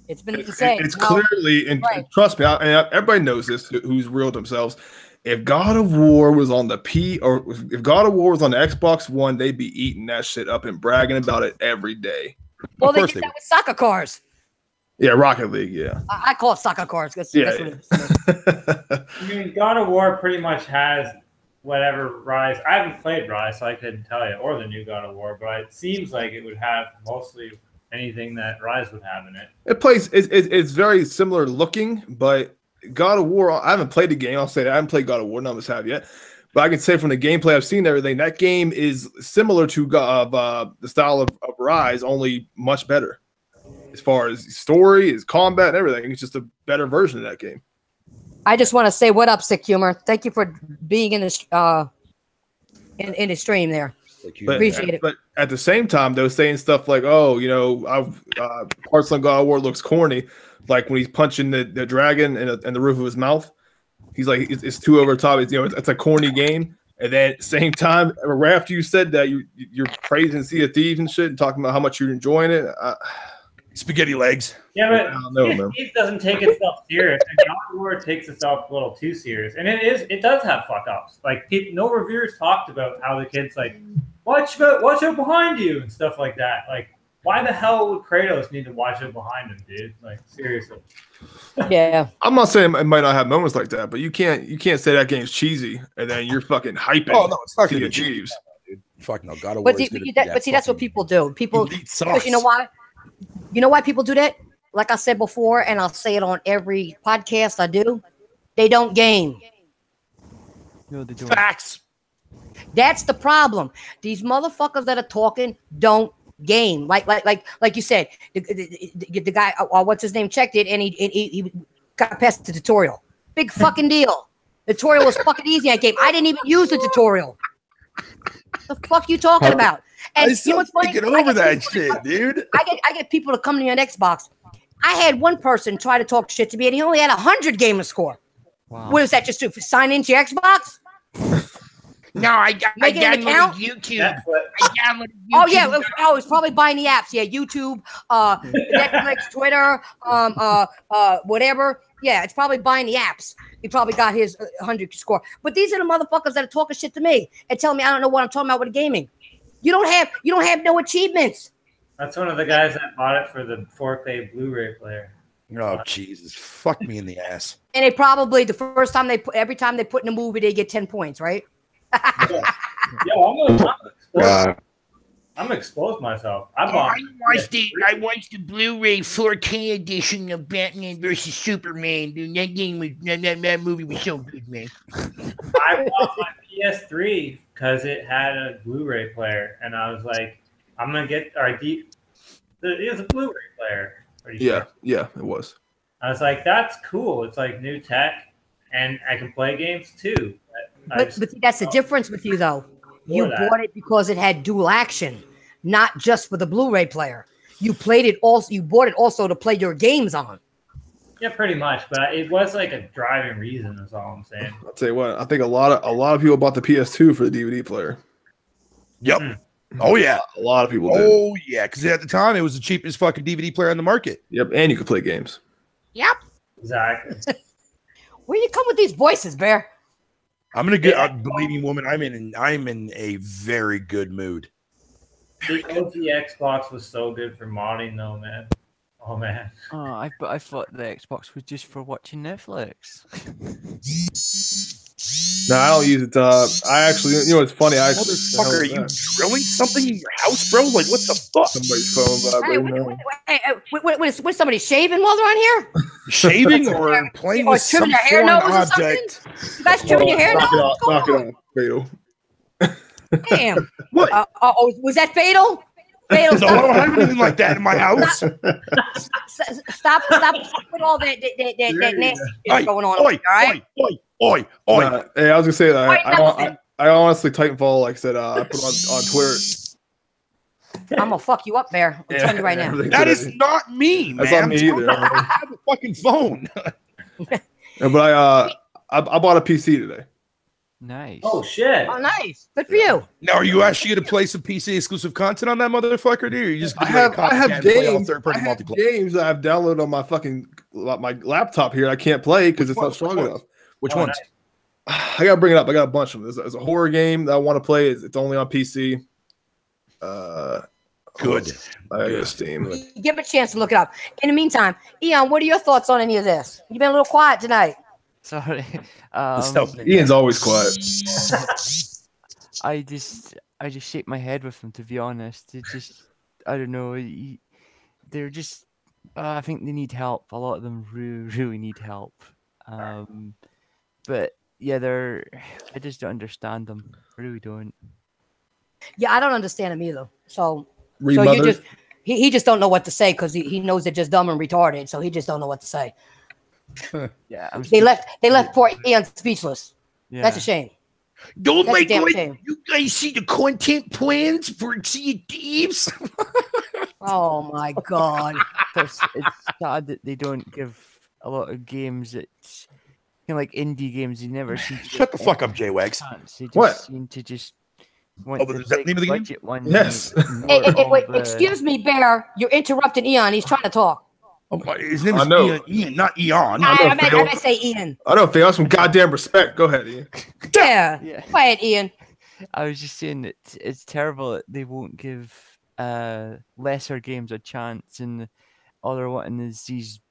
It's been insane. It's clearly, and trust me, and everybody knows this who's real to themselves. If God of War was on the if God of War was on the Xbox One, they'd be eating that shit up and bragging about it every day. Well, they did that with soccer cars. Yeah, Rocket League. Yeah, I call it soccer cars. That's what it is. I mean, God of War pretty much has whatever Rise. I haven't played Rise, so I couldn't tell you, or the new God of War, but it seems like it would have mostly anything that Rise would have in it. It's very similar looking, but God of War, I haven't played the game. I'll say that I haven't played God of War, none of us have yet. But I can say from the gameplay I've seen and everything, that game is similar to the style of Rise, only much better. As far as story, as combat, and everything. It's just a better version of that game. I just want to say, what up, Sick Humor? Thank you for being in the in the stream there. Appreciate it. But at the same time, though, saying stuff like, "Oh, Hearthstone God of War looks corny," like when he's punching the dragon in the roof of his mouth, he's like, "It's too over the top." It's a corny game. And then at the same time, right after you said that, you're praising Sea of Thieves and shit, and talking about how much you're enjoying it. Spaghetti legs. Yeah, but Steve doesn't take itself serious, and God of War takes itself a little too serious, and it does have fuck ups. Like no reviewers talked about how the kid's like, watch out behind you and stuff like that. Like, why the hell would Kratos need to watch out behind him, dude? Like, seriously. Yeah. I'm not saying it might not have moments like that, but you can't say that game's cheesy and then you're fucking hyping. Oh no, it's not Sea gonna of be cheesy. Thieves. Fuck no, God of War. But see, that's what people do. People, because you know why? You know why people do that? Like I said before, and I'll say it on every podcast I do. They don't game. No, they don't. Facts. That's the problem. These motherfuckers that are talking don't game. Like you said, the guy, what's his name, checked it, and he got past the tutorial. Big fucking deal. The tutorial was fucking easy. I didn't even use the tutorial. The fuck you talking about? And I still get over that shit, dude. I get people to come to me on Xbox. I had one person try to talk shit to me, and he only had 100 gamer score. Wow. What is that? Just to sign into your Xbox? No, I Make it an account? downloaded YouTube. That's what. I downloaded YouTube. Oh yeah, it's probably buying the apps. Yeah, YouTube, Netflix, Twitter, whatever. Yeah, it's probably buying the apps. He probably got his 100 score. But these are the motherfuckers that are talking shit to me and telling me I don't know what I'm talking about with the gaming. You don't have no achievements. That's one of the guys that bought it for the 4K Blu-ray player. Oh Jesus, fuck me in the ass. And they probably every time they put in a movie they get 10 points, right? Yo, I'm exposed myself. I watched the Blu-ray 4K edition of Batman versus Superman. Dude, that movie was so good, man. I bought my PS3 because it had a Blu-ray player, and I was like, I'm gonna get it was a Blu-ray player. Yeah, it was. I was like, that's cool. It's like new tech, and I can play games too. But see, that's the difference with you, though. You bought it because it had dual action, not just for the Blu-ray player. You played it also. You bought it also to play your games on. Yeah, pretty much. But it was like a driving reason. Is all I'm saying. I'll tell you what. I think a lot of people bought the PS2 for the DVD player. Yep. Oh yeah, a lot of people did. Oh yeah, because at the time it was the cheapest fucking DVD player on the market. Yep, and you could play games. Yep. Exactly. Where you come with these voices, Bear? I'm gonna get. Believe me, woman, I'm in a very good mood. The OG Xbox was so good for modding, though, man. Oh man. Oh, I thought the Xbox was just for watching Netflix. No, I don't use it. I actually, you know, it's funny. Motherfucker, are you drilling something in your house, bro? Like, what the fuck? Somebody's phone vibrating. Wait, somebody shaving while they're on here? Shaving or playing with some your hair foreign nose object? You guys trimming your hair knock nose? knock it off, Fatal. Damn. What? Was that fatal? Fatal. No, I don't have anything like that in my house. Stop with all that nasty shit going on. Oi, all right? Oi. Hey, I was gonna say that. I honestly, Titanfall, like I said, I put on Twitter. I'm gonna fuck you up, Bear. I'm telling you right now. That is not me, man. That's not me either. I have a fucking phone. But I bought a PC today. Nice. Oh shit. Oh, nice. Good for you. Now, are you actually going to play some PC exclusive content on that motherfucker, dude? Or are you just I have games. I have games that I've downloaded on my laptop here. I can't play because it's not strong enough. Which ones? I gotta bring it up. I got a bunch of them. There's a horror game that I want to play. It's only on PC. Good. I got Steam. Give it a chance to look it up. In the meantime, Eon, what are your thoughts on any of this? You've been a little quiet tonight. Sorry. Ian's always quiet. I just shake my head with them, to be honest. I don't know. They're just. I think they need help. A lot of them really need help. But yeah, I just don't understand them. I really don't. Yeah, I don't understand him either. So Remothered? he just don't know what to say because he knows they're just dumb and retarded. So he just don't know what to say. Yeah, they left poor Ian speechless. Yeah. That's a shame. Don't That's a make damn like shame. you guys see the content plans for Sea of Thieves. Oh my god! It's sad that they don't give a lot of games that, like indie games. You never seem to Shut the fuck up, J-Wags. They just What? seem to just. Oh, but is that the name of the game? One Yes. Wait, excuse me, Bear. You're interrupting Eon. He's trying to talk. Oh, his name is Ian, not Eon. I meant to say Ian. I don't think that's some goddamn respect. Go ahead, Ian. Yeah. Yeah. Go ahead, Ian. I was just saying that it's terrible that they won't give lesser games a chance, and all they're wanting is these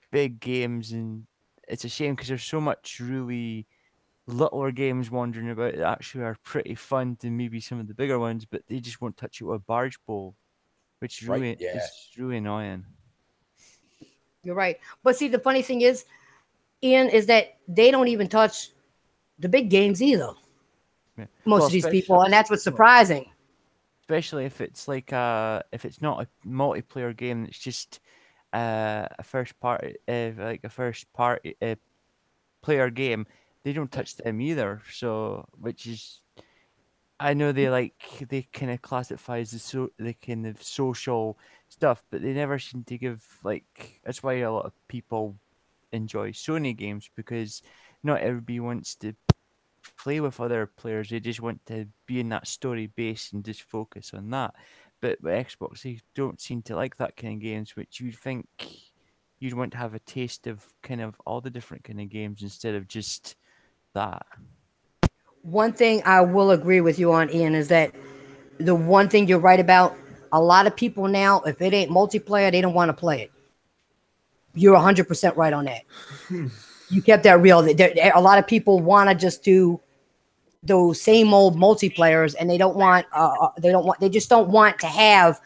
big games, and it's a shame because there's so much really littler games wandering about that actually are pretty fun than maybe some of the bigger ones, but they just won't touch it with a barge pole, which is really is really annoying. You're right. But see, the funny thing is, Ian, is that they don't even touch the big games either. Yeah. Most of these people, and that's what's surprising. Especially if it's like if it's not a multiplayer game, it's just a first party player game. They don't touch them either. So, which is, I know they kind of classify as the kind of social stuff, but they never seem to give that's why a lot of people enjoy Sony games, because not everybody wants to play with other players. They just want to be in that story base and just focus on that. But with Xbox, they don't seem to like that kind of games, which you'd think you'd want to have a taste of kind of all the different kind of games instead of just that. One thing I will agree with you on, Ian, is that the one thing you're right about, a lot of people now, if it ain't multiplayer, they don't want to play it. You're 100% right on that. You kept that real. A lot of people want to just do those same old multiplayers, and they just don't want to have,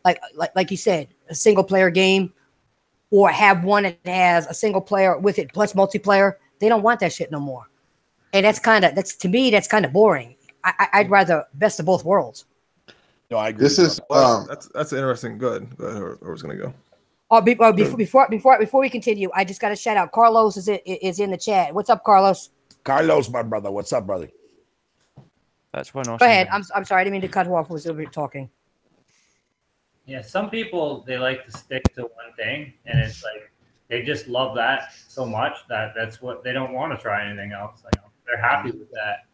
like you said, a single player game, or have one that has a single player with it plus multiplayer. They don't want that shit no more. And to me, that's kind of boring. I'd rather best of both worlds. No, I agree. This is that's interesting. Good. Who's gonna go? Before we continue, I just got to shout out Carlos is in the chat. What's up, Carlos? Carlos, my brother. What's up, brother? That's one awesome. Go ahead. I'm sorry. I didn't mean to cut you off. I was over here talking. Yeah, some people, they like to stick to one thing, and it's like they just love that so much that's what they don't want to try anything else. Like, they're happy with that.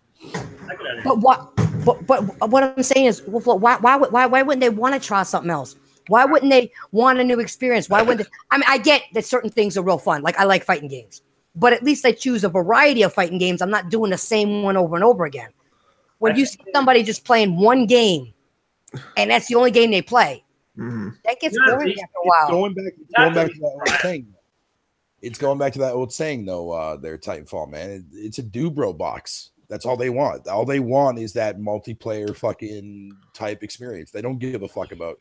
But what I'm saying is, why wouldn't they want to try something else? Why wouldn't they want a new experience? Why wouldn't they? I mean, I get that certain things are real fun. Like, I like fighting games, but at least I choose a variety of fighting games. I'm not doing the same one over and over again. When you see somebody just playing one game, and that's the only game they play, that gets boring after a while. Going back to that old saying. It's going back to that old saying, though, there, Titanfall, man. It's a Dubro box. That's all they want. All they want is that multiplayer fucking type experience. They don't give a fuck about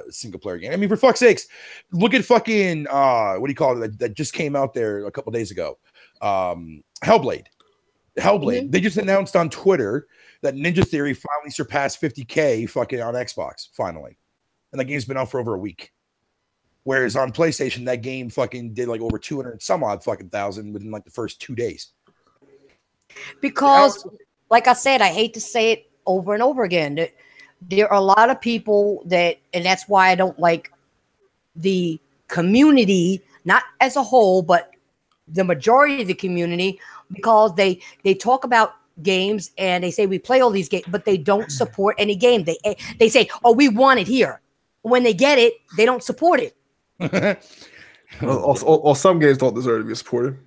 single player game. I mean, for fuck's sakes, look at fucking what do you call it? That just came out there a couple days ago. Hellblade. Mm-hmm. They just announced on Twitter that Ninja Theory finally surpassed 50K fucking on Xbox, finally. And that game's been out for over a week. Whereas on PlayStation, that game fucking did like over 200 some odd fucking thousand within like the first 2 days. Because, like I said, I hate to say it over and over again, there are a lot of people and that's why I don't like the community, not as a whole, but the majority of the community, because they talk about games and they say we play all these games, but they don't support any game. They say, oh, we want it here. When they get it, they don't support it. Well, some games don't deserve to be supported.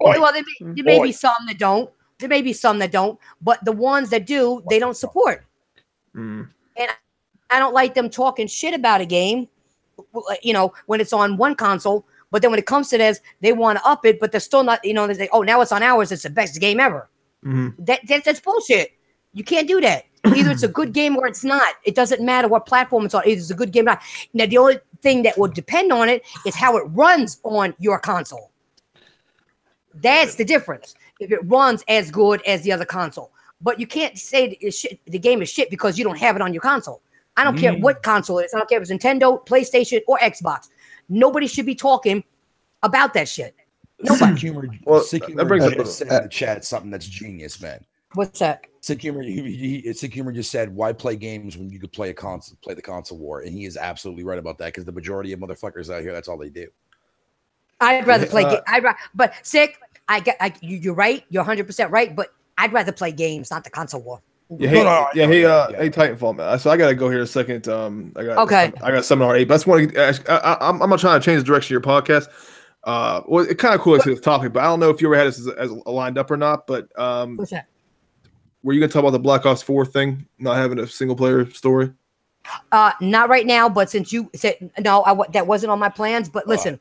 Well, there may be some that don't. There may be some that don't, but the ones that do, they don't support. And I don't like them talking shit about a game, when it's on one console, but then when it comes to this, they want to up it, but they're still not, they say, oh, now it's on ours, it's the best game ever. That's bullshit. You can't do that. Either it's a good game or it's not. It doesn't matter what platform it's on. Either it's a good game or not. Now, the only thing that will depend on it is how it runs on your console. That's the difference. If it runs as good as the other console. But you can't say the game is shit because you don't have it on your console. I don't care what console it is. I don't care if it's Nintendo, PlayStation, or Xbox. Nobody should be talking about that shit. Nobody. Sick Humor said in the chat something that's genius, man. What's that? Sick Humor just said, why play games when you could play the console war? And he is absolutely right about that, because the majority of motherfuckers out here, that's all they do. I'd rather play but Sick, you're right. You're 100% right, but I'd rather play games, not the console war. Hey, Titanfall, man. So I gotta go here in a second. I got seminar 8, but I just want to. I'm not trying to change the direction of your podcast. Well, it kind of cool to this topic, but I don't know if you ever had this as lined up or not. But what's that? Were you gonna talk about the Black Ops 4 thing, not having a single player story? Not right now, but since you said no, that wasn't on my plans. But listen,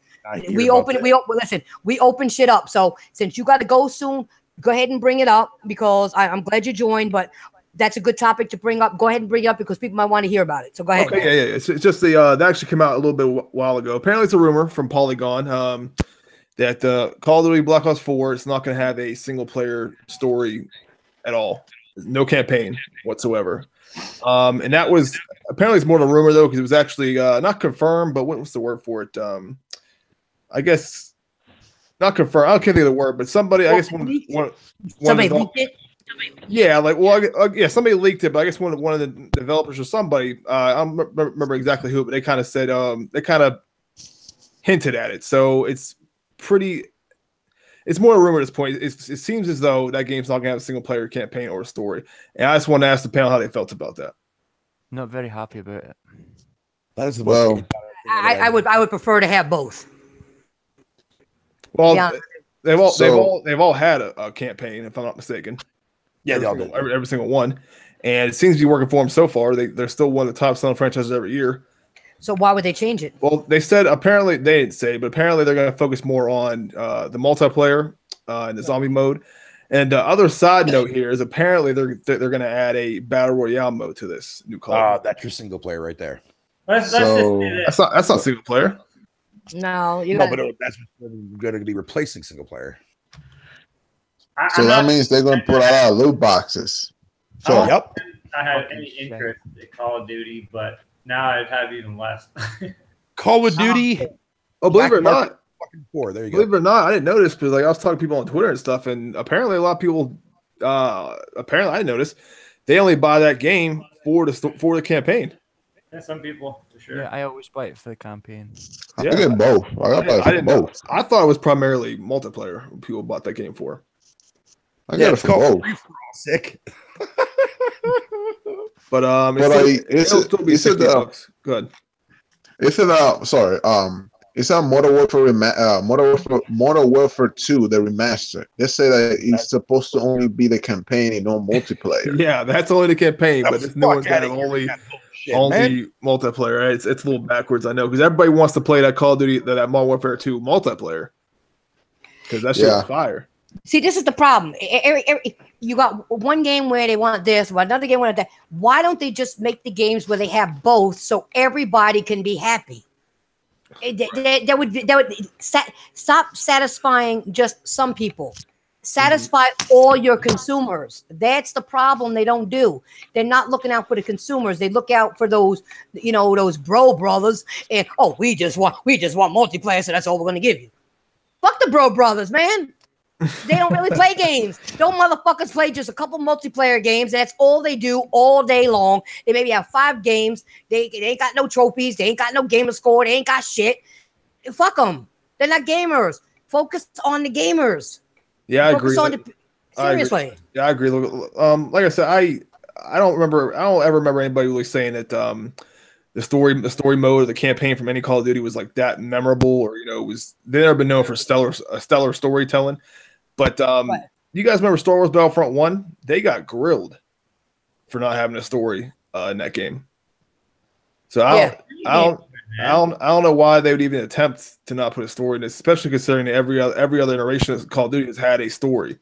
we open shit up. So since you got to go soon, go ahead and bring it up, because I'm glad you joined. But that's a good topic to bring up. Go ahead and bring it up because people might want to hear about it. So go ahead. Okay, yeah. It's just that actually came out a little bit while ago. Apparently, it's a rumor from Polygon that Call of Duty Black Ops 4 is not going to have a single player story at all. No campaign whatsoever. And that was apparently it's more than a rumor though, because it was actually not confirmed, but what's the word for it? I guess not confirmed. I can't think of the word, but somebody, I guess somebody leaked it. Yeah, somebody leaked it, but I guess one of the developers or somebody, I don't remember exactly who, but they kind of said they kind of hinted at it. So it's pretty. it's more a rumor at this point. It seems as though that game's not going to have a single player campaign or a story. And I just want to ask the panel how they felt about that. Not very happy about it. That is the Well, most. I would prefer to have both. Well, Yeah. they've all had a campaign, if I'm not mistaken. Yeah, they all did. Every single one, and it seems to be working for them so far. They're still one of the top selling franchises every year. So why would they change it? Well, they said apparently they didn't say, but apparently they're going to focus more on the multiplayer and the zombie mode. And the other side note here is apparently they're going to add a battle royale mode to this new Call. That's your single player right there. Let's just say this. That's not single player. No, No, but that's going to be replacing single player. So that means they're going to put out loot boxes. So Yep. I had any interest in Call of Duty, but now I'd have even less. Call of Duty. Oh, believe it or not, Fucking 4. There you believe go. it or not, I didn't notice because like I was talking to people on Twitter and stuff, and apparently a lot of people, apparently I noticed they only buy that game for the campaign. Yeah, some people for sure. Yeah, I always buy it for the campaign. I get both. I got I didn't know. both. I thought it was primarily multiplayer. People bought that game for. I got it for both. Sick. But it'll still be $60. Good. Is it sorry, it's on Modern Warfare Modern Warfare 2, the remaster. They say that it's supposed to only be the campaign and no multiplayer. Yeah, that's only the campaign, but this new one's got only multiplayer. Right? It's a little backwards, I know, because everybody wants to play that Call of Duty, that Modern Warfare 2 multiplayer, because that shit's fire. See, this is the problem. You got one game where they want this, another game where that. Why don't they just make the games where they have both so everybody can be happy? That would stop satisfying just some people. Satisfy all your consumers. That's the problem. They don't do. They're not looking out for the consumers. They look out for those, those bro brothers. And we just want multiplayer, so that's all we're gonna give you. Fuck the bro brothers, man. They don't really play games. Those motherfuckers play just a couple multiplayer games. That's all they do all day long. They maybe have 5 games. They ain't got no trophies. They ain't got no gamer score. They ain't got shit. Fuck them. They're not gamers. Focus on the gamers. Yeah, I agree. Seriously. I agree. Like I said, I don't ever remember anybody really saying that the story mode of the campaign from any Call of Duty was like that memorable, or they've never been known for stellar storytelling. But you guys remember Star Wars Battlefront 1? They got grilled for not having a story in that game. So I don't know why they would even attempt to not put a story in this, especially considering that every other iteration of Call of Duty has had a story.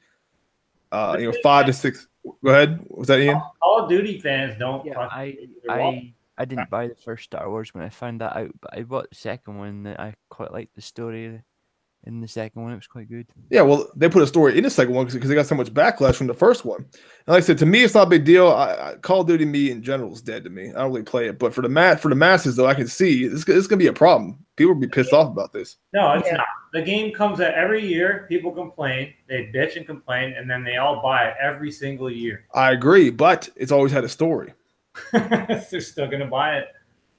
5 to 6. Go ahead. Was that Ian? Call of Duty fans don't. Yeah, I didn't buy the first Star Wars when I found that out, but I bought the second one. That I quite liked the story in the second one. It was quite good. Yeah, well, they put a story in the second one because they got so much backlash from the first one. And like I said, to me, it's not a big deal. Call of Duty, me in general, is dead to me. I don't really play it, but for the masses, though, I can see it's gonna be a problem. People will be pissed off about this. No, it's not. The game comes out every year. People complain, they bitch and complain, and then they all buy it every single year. I agree, but it's always had a story. They're still gonna buy it.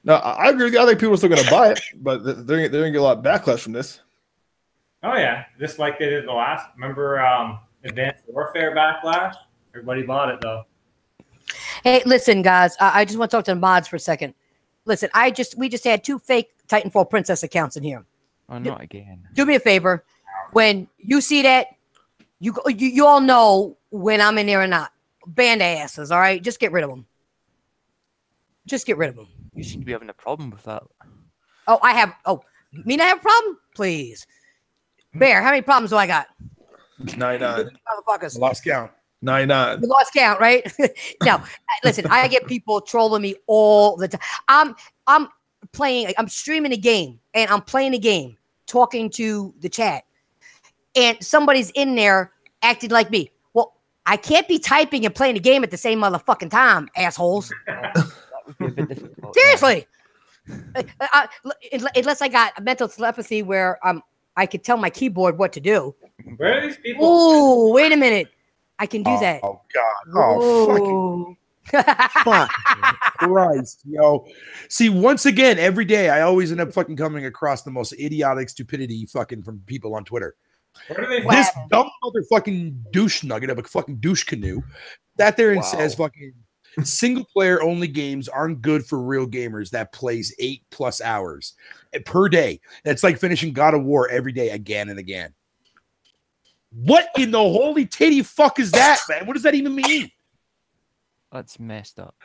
No, I agree with you. I think people are still gonna buy it, but they're gonna get a lot of backlash from this. Oh yeah, just like they did the last. Remember Advanced Warfare backlash? Everybody bought it though. Hey, listen, guys. I just want to talk to the mods for a second. Listen, we just had 2 fake Titanfall Princess accounts in here. Oh, not again. Do me a favor. When you see that, you all know when I'm in there or not. Band asses, all right? Just get rid of them. Just get rid of them. You seem to be having a problem with that. Oh, I have. Oh, me not have a problem? Please. Bear, how many problems do I got? 99. Motherfuckers. Lost count. 99. You lost count, right? No, listen, I get people trolling me all the time. I'm streaming a game, and I'm playing a game, talking to the chat, and somebody's in there acting like me. Well, I can't be typing and playing a game at the same motherfucking time, assholes. Seriously. Unless I got a mental telepathy where I could tell my keyboard what to do. Where are these people? Oh, wait a minute. I can do that. Oh God! Oh fuck Christ, yo! See, once again, every day I always end up fucking coming across the most idiotic stupidity fucking from people on Twitter. Where do they What This happened? dumb motherfucking douche nugget of a fucking douche canoe sat there and says fucking single player only games aren't good for real gamers that plays 8+ hours per day. That's like finishing God of War every day again and again. What in the holy titty fuck is that, man? What does that even mean? That's messed up.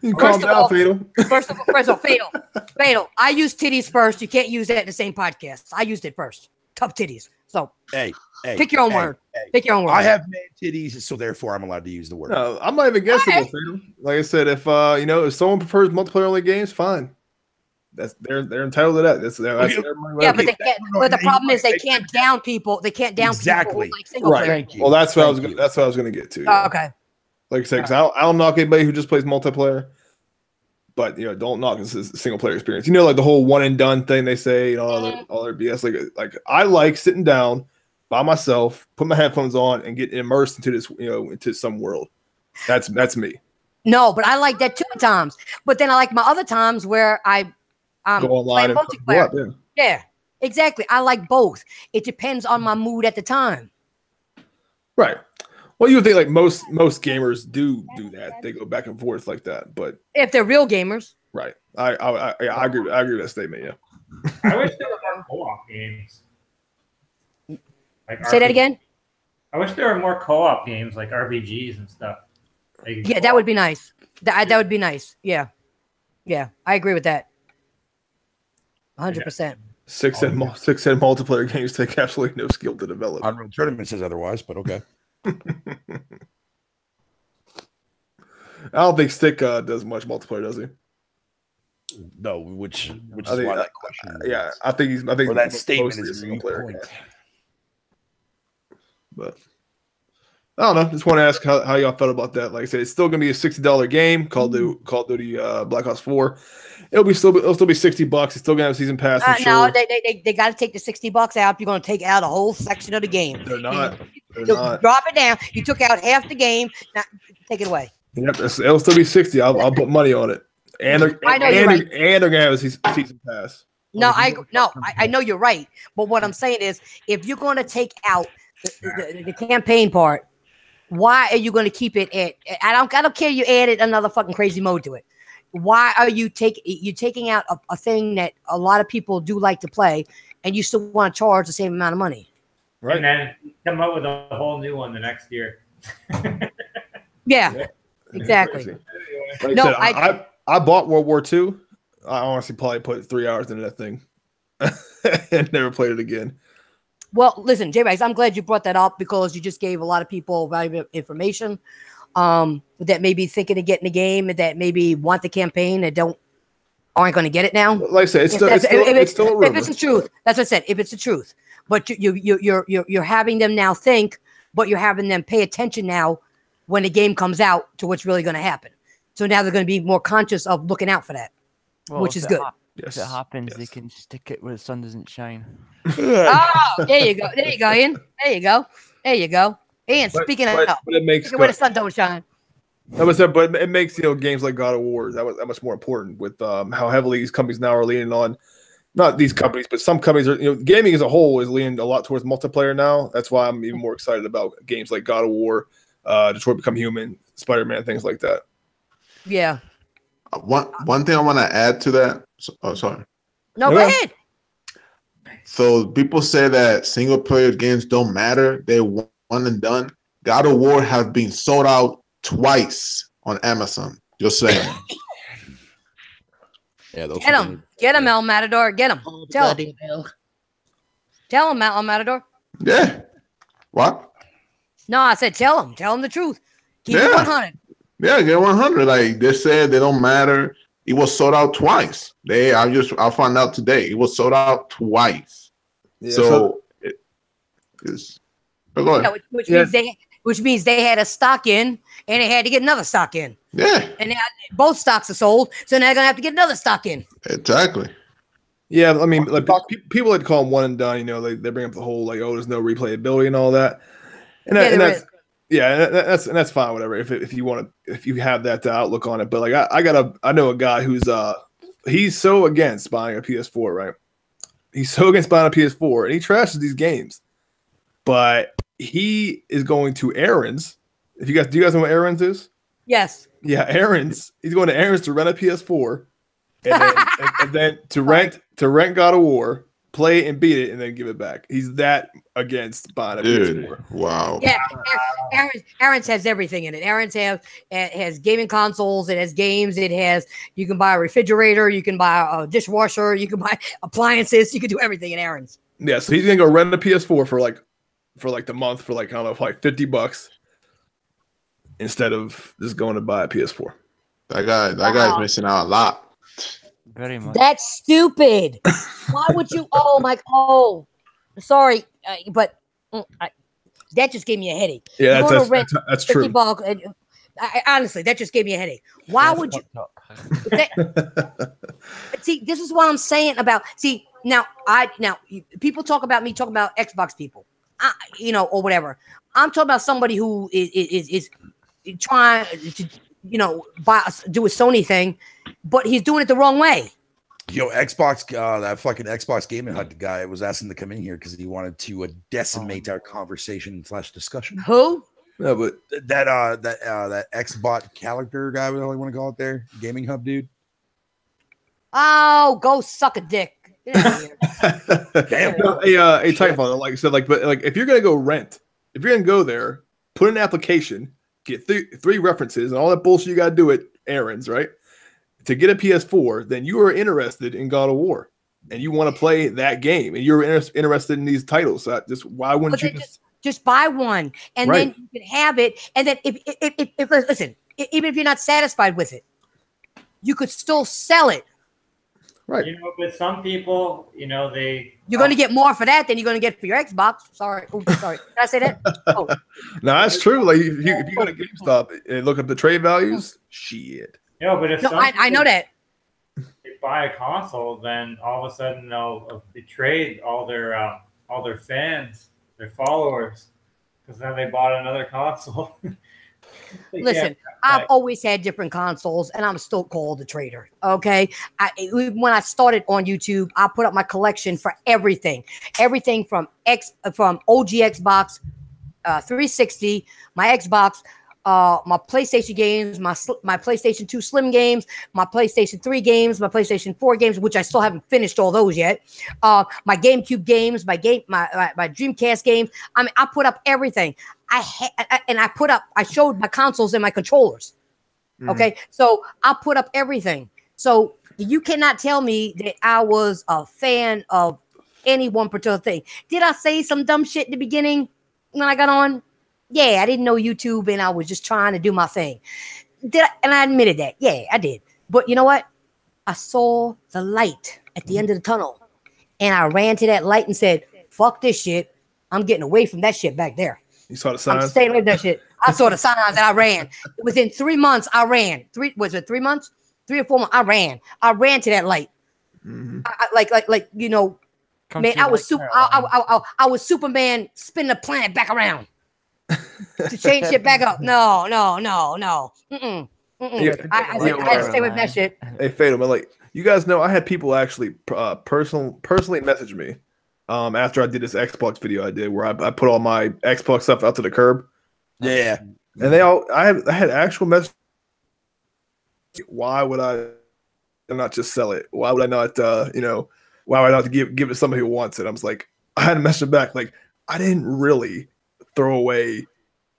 You calm down, Fatal. First of all, Fatal. I use titties first. You can't use that in the same podcast. I used it first. Tough titties. So Hey, pick your own word. Pick your own word. I have man titties, so therefore I'm allowed to use the word. No, I'm not even against it, Fatal. Like I said, if if someone prefers multiplayer only games, fine. They're entitled to that. That's yeah, but they can't. But the problem is they can't down people. They can't down people who like single player. Right. Well, that's what I was. That's what I was going to get to. Oh, okay. Like I said, because I don't knock anybody who just plays multiplayer, but don't knock this single player experience. Like the whole one and done thing they say, all their BS. Like I like sitting down by myself, put my headphones on, and get immersed into this, into some world. That's me. No, but I like that too at times. But then I like my other times where I go online and multiplayer. Go up, Yeah, exactly. I like both. It depends on my mood at the time. Right. Well, you would think like most gamers do that. They go back and forth like that. But if they're real gamers, right? I agree. I agree with that statement. Yeah. I wish there were more co-op games. Say that again. I wish there were more co-op games like RPGs and stuff. Yeah, that would be nice. That would be nice. Yeah, I agree with that. 100%. Six head multiplayer games take absolutely no skill to develop. Unreal Tournament says otherwise, but okay. I don't think Stick does much multiplayer, does he? No, which is why that question. Yeah, I think that statement is a single player. point. But I don't know. Just want to ask how y'all felt about that. Like I said, it's still going to be a $60 game. Call of Duty Black Ops 4. It'll still be $60. It's still going to have a season pass. No, they got to take the $60 out. You're going to take out a whole section of the game. They're not. Drop it down. You took out half the game. Now, take it away. Yep, it'll still be $60. I'll put money on it. And they're going to have a season pass. No, I know you're right. But what I'm saying is, if you're going to take out the campaign part, why are you going to keep it at? I don't care. You added another fucking crazy mode to it. Why are you taking out a thing that a lot of people do like to play, and you still want to charge the same amount of money? Right. And then come up with a whole new one the next year. Yeah, exactly. Like no, I bought World War II. I honestly probably put 3 hours into that thing and never played it again. Well, listen, J-Bags, I'm glad you brought that up because you just gave a lot of people valuable information that may be thinking of getting the game and that maybe want the campaign and aren't going to get it now. Like I said, it's still a rumor. If it's the truth, that's what I said. If it's the truth, but you're having them now think, but you're having them pay attention now when the game comes out to what's really going to happen. So now they're going to be more conscious of looking out for that, which is good. If it happens, they can stick it where the sun doesn't shine. Oh, there you go. There you go, Ian. There you go. There you go. Ian, speaking of it makes where the sun don't shine. But it makes games like God of War that much more important with how heavily these companies now are leaning on. Not these companies, but some companies are. Gaming as a whole is leaning a lot towards multiplayer now. That's why I'm even more excited about games like God of War, Detroit Become Human, Spider-Man, things like that. Yeah. One thing I want to add to that. Sorry. No, go ahead. So people say that single player games don't matter. They one and done. God of War have been sold out twice on Amazon. Just saying. Yeah, get him, El Matador. Get him. Tell him, El Matador. Yeah. What? No, I said tell him the truth. Keep it 100. Yeah, get 100. Like they said, they don't matter. It was sold out twice. I found out today. It was sold out twice. Yeah, so it's. Go ahead. Yeah, which means they had a stock in, and they had to get another stock in. Yeah. And now both stocks are sold, so now they're gonna have to get another stock in. Exactly. Yeah, I mean, like people that call them one and done. They bring up the whole there's no replayability and all that, and that's fine, whatever. If you have that outlook on it, but I know a guy who's he's so against buying a PS4, right? He's so against buying a PS4, and he trashes these games. but he is going to Aaron's. Do you guys know what Aaron's is? Yes. Yeah, Aaron's. He's going to Aaron's to rent a PS4, and then to rent God of War, play it and beat it, and then give it back. He's that against buying a PS4. Wow. Yeah, Aaron's has everything in it. Aaron's has gaming consoles. It has games. You can buy a refrigerator. You can buy a dishwasher. You can buy appliances. You can do everything in Aaron's. Yeah, so he's gonna go rent a PS4 for the month for like, I don't know, for like $50 instead of just going to buy a PS4. That guy's missing out a lot. Very much. That's stupid. Why would you? Oh my! Oh, sorry, but that just gave me a headache. Yeah, that's true. Honestly, that just gave me a headache. Why would you? See, this is what I'm saying about. See, now people talk about me talking about Xbox people, or whatever. I'm talking about somebody who is trying to, do a Sony thing, but he's doing it the wrong way. Yo, Xbox, that fucking Xbox Gaming Hut guy was asking to come in here because he wanted to decimate our conversation / discussion. Who? No, but that Xbot character guy, what do you want to call it there? Gaming Hub dude. Oh, go suck a dick. Get out of here. Damn. No, a Titanfall, like I said, but if you're gonna go rent, if you're gonna go there, put in an application, get three references, and all that bullshit you gotta do at Aaron's, right? To get a PS4, then you are interested in God of War, and you want to play that game, and you're interested in these titles. So why wouldn't you just buy one, and then you can have it, and then if listen, even if you're not satisfied with it, you could still sell it. Right. But some people, you're going to get more for that than you're going to get for your Xbox. Sorry. Sorry. Did I say that? Oh. No, that's true. Like if you go to GameStop and look up the trade values, shit. But if I know that. They buy a console, then all of a sudden they'll betray all their fans, their followers, because then they bought another console. Listen, I've always had different consoles, and I'm still called a trader. Okay, when I started on YouTube, I put up my collection for everything from OG Xbox 360, my Xbox, my PlayStation games, my PlayStation 2 Slim games, my PlayStation 3 games, my PlayStation 4 games, which I still haven't finished all those yet. My GameCube games, my Dreamcast games. I mean, I put up everything. I showed my consoles and my controllers. Okay, so I put up everything. So you cannot tell me that I was a fan of any one particular thing. Did I say some dumb shit in the beginning when I got on? Yeah, I didn't know YouTube and I was just trying to do my thing. And I admitted that. Yeah, I did. But you know what? I saw the light at the end of the tunnel, and I ran to that light and said, "Fuck this shit. I'm getting away from that shit back there." You saw the signs? I'm staying away from that shit. I saw the signs and I ran. Within 3 months, I ran. 3 months? 3 or 4 months, I ran. I ran to that light. Mm-hmm. Man, I was Superman spinning the planet back around to change shit back up. No. Mm-mm. I stay with that shit. Hey, Fatal, but you guys know, I had people actually personally message me after I did this Xbox video I did where I put all my Xbox stuff out to the curb. Yeah. And I had actual messages. Why would I not just sell it? Why would I not, why would I not give it to somebody who wants it? I was like, I had to message back. Like, I didn't really throw away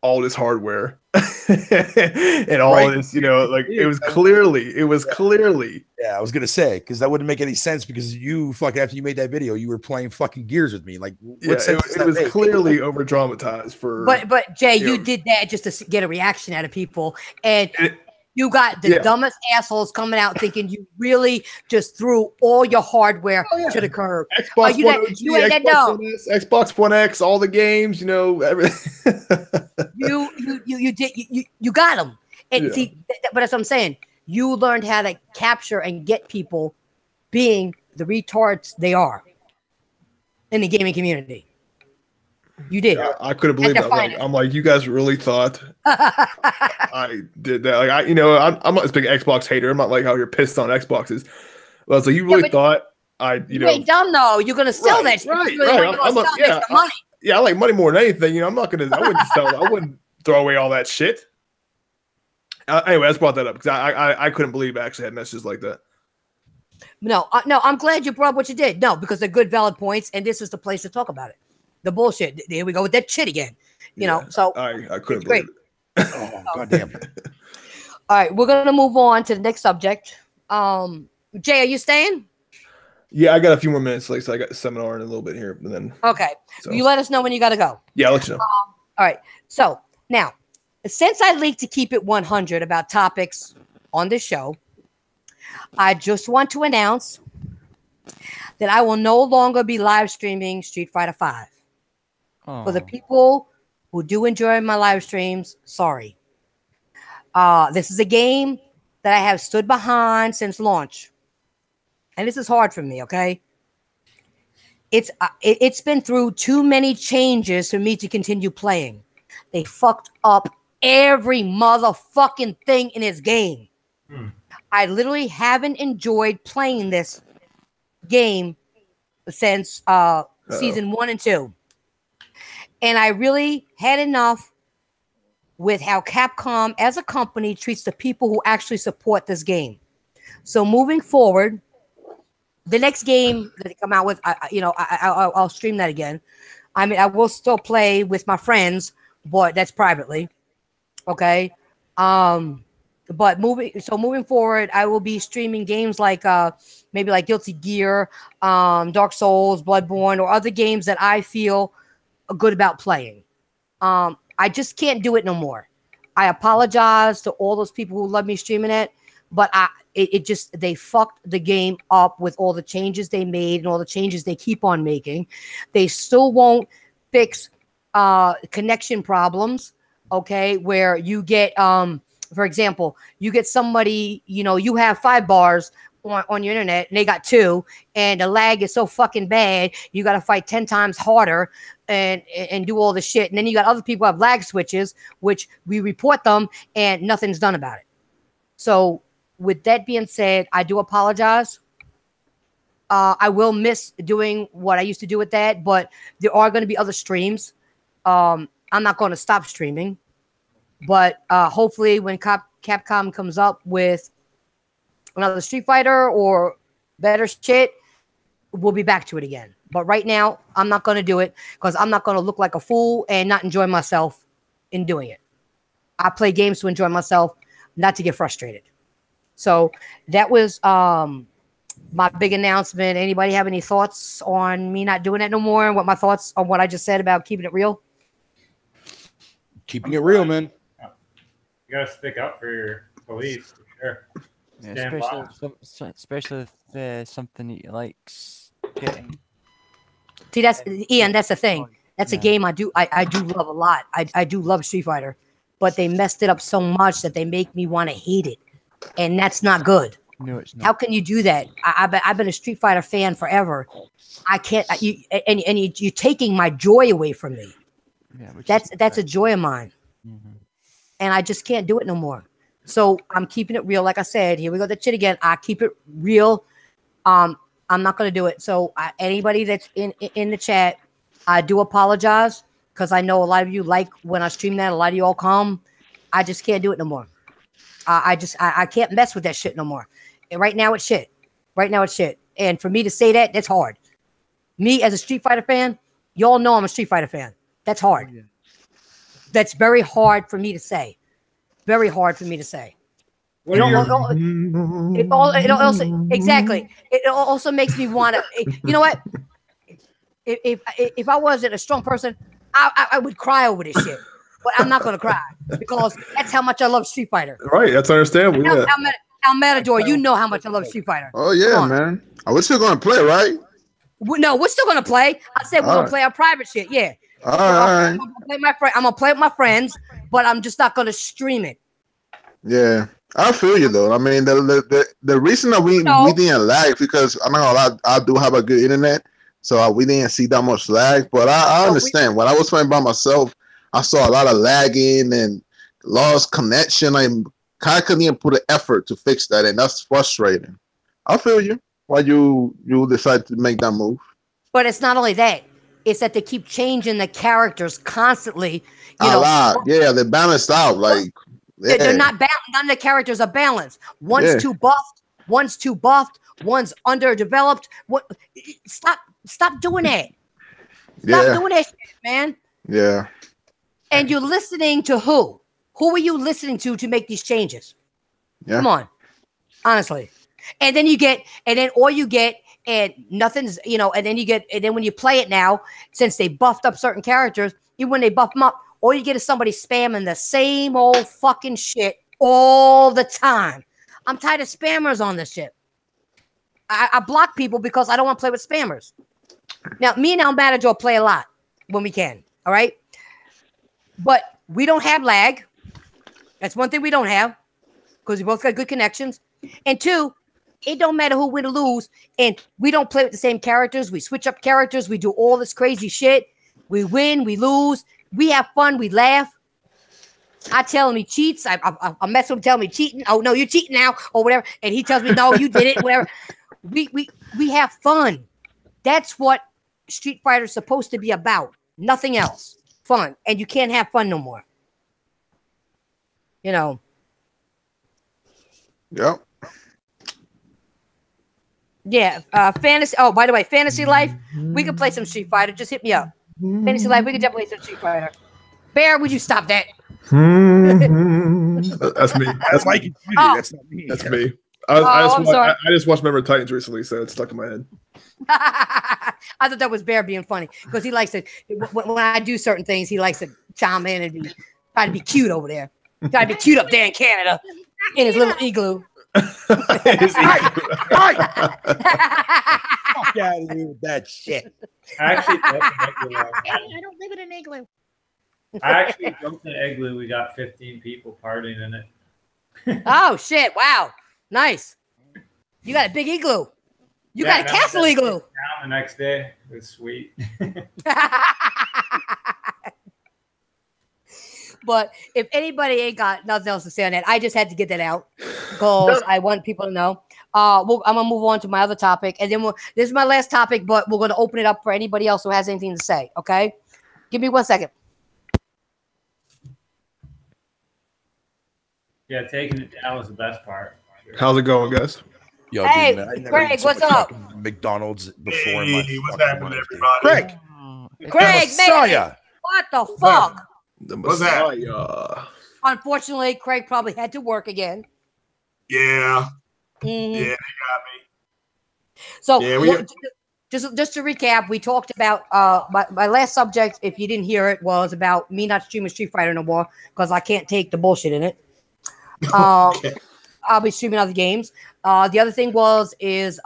all this hardware and all this, it was clearly. Yeah, I was gonna say, because that wouldn't make any sense, because you fucking, after you made that video, you were playing fucking Gears with me. Like, it was clearly over dramatized for. But Jay, you did that just to get a reaction out of people, and you got the dumbest assholes coming out thinking you really just threw all your hardware to the curb. Xbox One OG, Xbox One X, all the games, everything. you got them. And see, but that's what I'm saying. You learned how to capture and get people being the retards they are in the gaming community. You did. Yeah, I couldn't believe that. I'm like, you guys really thought I did that? Like, I'm not this big Xbox hater. I'm not like how you're pissed on Xboxes. But I was like, you really thought you ain't dumb though. You're gonna sell that shit. Right. Yeah, I like money more than anything. You know, I wouldn't throw away all that shit. Anyway, I just brought that up because I couldn't believe I actually had messages like that. No, I'm glad you brought up what you did. No, because they're good, valid points, and this is the place to talk about it. The bullshit. Here we go with that shit again. You know, so I couldn't believe it. Oh, goddamn. All right, we're gonna move on to the next subject. Jay, are you staying? Yeah, I got a few more minutes. Like, so I got a seminar in a little bit here, and then Okay. So. You let us know when you got to go. Yeah, I'll let you know. All right. So now, since I leaked to keep it 100 about topics on this show, I just want to announce that I will no longer be live streaming Street Fighter V. For the people who do enjoy my live streams, sorry. This is a game that I have stood behind since launch. And this is hard for me, okay? It's been through too many changes for me to continue playing. They fucked up every motherfucking thing in this game. I literally haven't enjoyed playing this game since season 1 and 2. And I really had enough with how Capcom as a company treats the people who actually support this game. So moving forward, the next game that they come out with, I'll stream that again. I mean, I will still play with my friends, but that's privately. Okay. But moving forward, I will be streaming games like maybe like Guilty Gear, Dark Souls, Bloodborne, or other games that I feel good about playing. I just can't do it no more. I apologize to all those people who love me streaming it, but they fucked the game up with all the changes they made and all the changes they keep on making. They still won't fix connection problems. Okay, where you get for example, you get somebody, you have 5 bars on your internet and they got 2, and the lag is so fucking bad, you got to fight 10 times harder and do all the shit. And then you got other people who have lag switches, which we report them and nothing's done about it. So with that being said, I do apologize. I will miss doing what I used to do with that, but there are going to be other streams. I'm not going to stop streaming, but hopefully when Capcom comes up with another Street Fighter or better shit, we'll be back to it again. But right now, I'm not going to do it because I'm not going to look like a fool and not enjoy myself in doing it. I play games to enjoy myself, not to get frustrated. So that was my big announcement. Anybody have any thoughts on me not doing that no more? And what my thoughts on what I just said about keeping it real? Keeping it real, man. You gotta stick up for your beliefs, for sure. Yeah, especially if something that you likes getting. See, that's Ian. That's the thing. That's a game I do love a lot. I do love Street Fighter, but they messed it up so much that they make me want to hate it, and that's not good. No, it's not. How can you do that? I've been a Street Fighter fan forever. I can't. You're taking my joy away from me. Yeah, that's a joy of mine, and I just can't do it no more. So I'm keeping it real. Like I said, here we go, that shit again. I keep it real. I'm not going to do it. So anybody that's in the chat, I do apologize because I know a lot of you like when I stream that. A lot of you all come. I just can't do it no more. I can't mess with that shit no more. And right now it's shit. And for me to say that, that's hard. Me as a Street Fighter fan, y'all know I'm a Street Fighter fan. That's hard. Yeah. That's very hard for me to say. Very hard for me to say. It also makes me want to. You know what? If I wasn't a strong person, I would cry over this shit. But I'm not gonna cry because that's how much I love Street Fighter. Right, that's understandable. Yeah. Al Matador, you know how much I love Street Fighter. Oh yeah, man. We're still gonna play, right? No, we're still gonna play. I said we're gonna play our private shit. Yeah. All right. I'm gonna play with my friends, but I'm just not gonna stream it. Yeah, I feel you though. I mean, the reason that we didn't lag because I'm not gonna lie, I do have a good internet, so we didn't see that much lag. But I understand when I was playing by myself, I saw a lot of lagging and lost connection. I couldn't even put an effort to fix that, and that's frustrating. I feel you. Why you decided to make that move? But it's not only that. is that they keep changing the characters constantly. You A know, lot. Yeah, they balanced out. Like, yeah. they're not balanced. None of the characters are balanced. One's Yeah. too buffed. One's too buffed. One's underdeveloped. What? Stop doing that. Stop doing that shit, man. Yeah. And you're listening to who? Who are you listening to make these changes? Yeah. Come on, honestly. And then all you get, and nothing's, you know. And then when you play it now, since they buffed up certain characters, even when they buff them up, all you get is somebody spamming the same old fucking shit all the time. I'm tired of spammers on this shit. I block people because I don't want to play with spammers. Now, me and El Matador play a lot when we can, all right? But we don't have lag. That's one thing we don't have because we both got good connections. And two, it don't matter who win or lose, and we don't play with the same characters. We switch up characters. We do all this crazy shit. We win, we lose. We have fun. We laugh. I tell him he cheats. I mess with him, tell me cheating. Oh, no, you're cheating now or whatever. And he tells me, no, you did it, whatever. We have fun. That's what Street Fighter is supposed to be about. Nothing else. Fun. And you can't have fun no more. You know. Yep. Yeah. Fantasy. Oh, by the way, Fantasy Life. We can play some Street Fighter. Just hit me up. Fantasy Life. We can definitely play some Street Fighter. Bear, would you stop that? That's me. That's Mike. That's not me. That's me. I'm sorry. I just watched Remember Titans recently, so it's stuck in my head. I thought that was Bear being funny because he likes to, when I do certain things, he likes to chime in and try to be cute over there. Try to be cute up there in Canada in his little igloo. Fuck out of here with that shit. I actually I don't live in an igloo. I actually jumped in an igloo. We got 15 people partying in it. Oh shit! Wow, nice. You got a big igloo. You got a castle igloo. The next day, it was sweet. But if anybody ain't got nothing else to say on that, I just had to get that out because I want people to know. I'm gonna move on to my other topic, and then this is my last topic, but we're gonna open it up for anybody else who has anything to say. Okay, give me 1 second. Yeah, taking it down was the best part. How's it going, guys? Yo, Hey, dude, man, I never Craig, eaten so what's much up? fucking McDonald's before Hey, in my what's fucking happening, life, dude. everybody? Craig, Craig, Messiah. man, what the fuck? The What's that? Messiah. Unfortunately, Craig probably had to work again. Yeah, Mhm. yeah, they got me. So Yeah, just to recap, we talked about my last subject. If you didn't hear it, was about me not streaming Street Fighter no more because I can't take the bullshit in it. Okay. I'll be streaming other games. The other thing is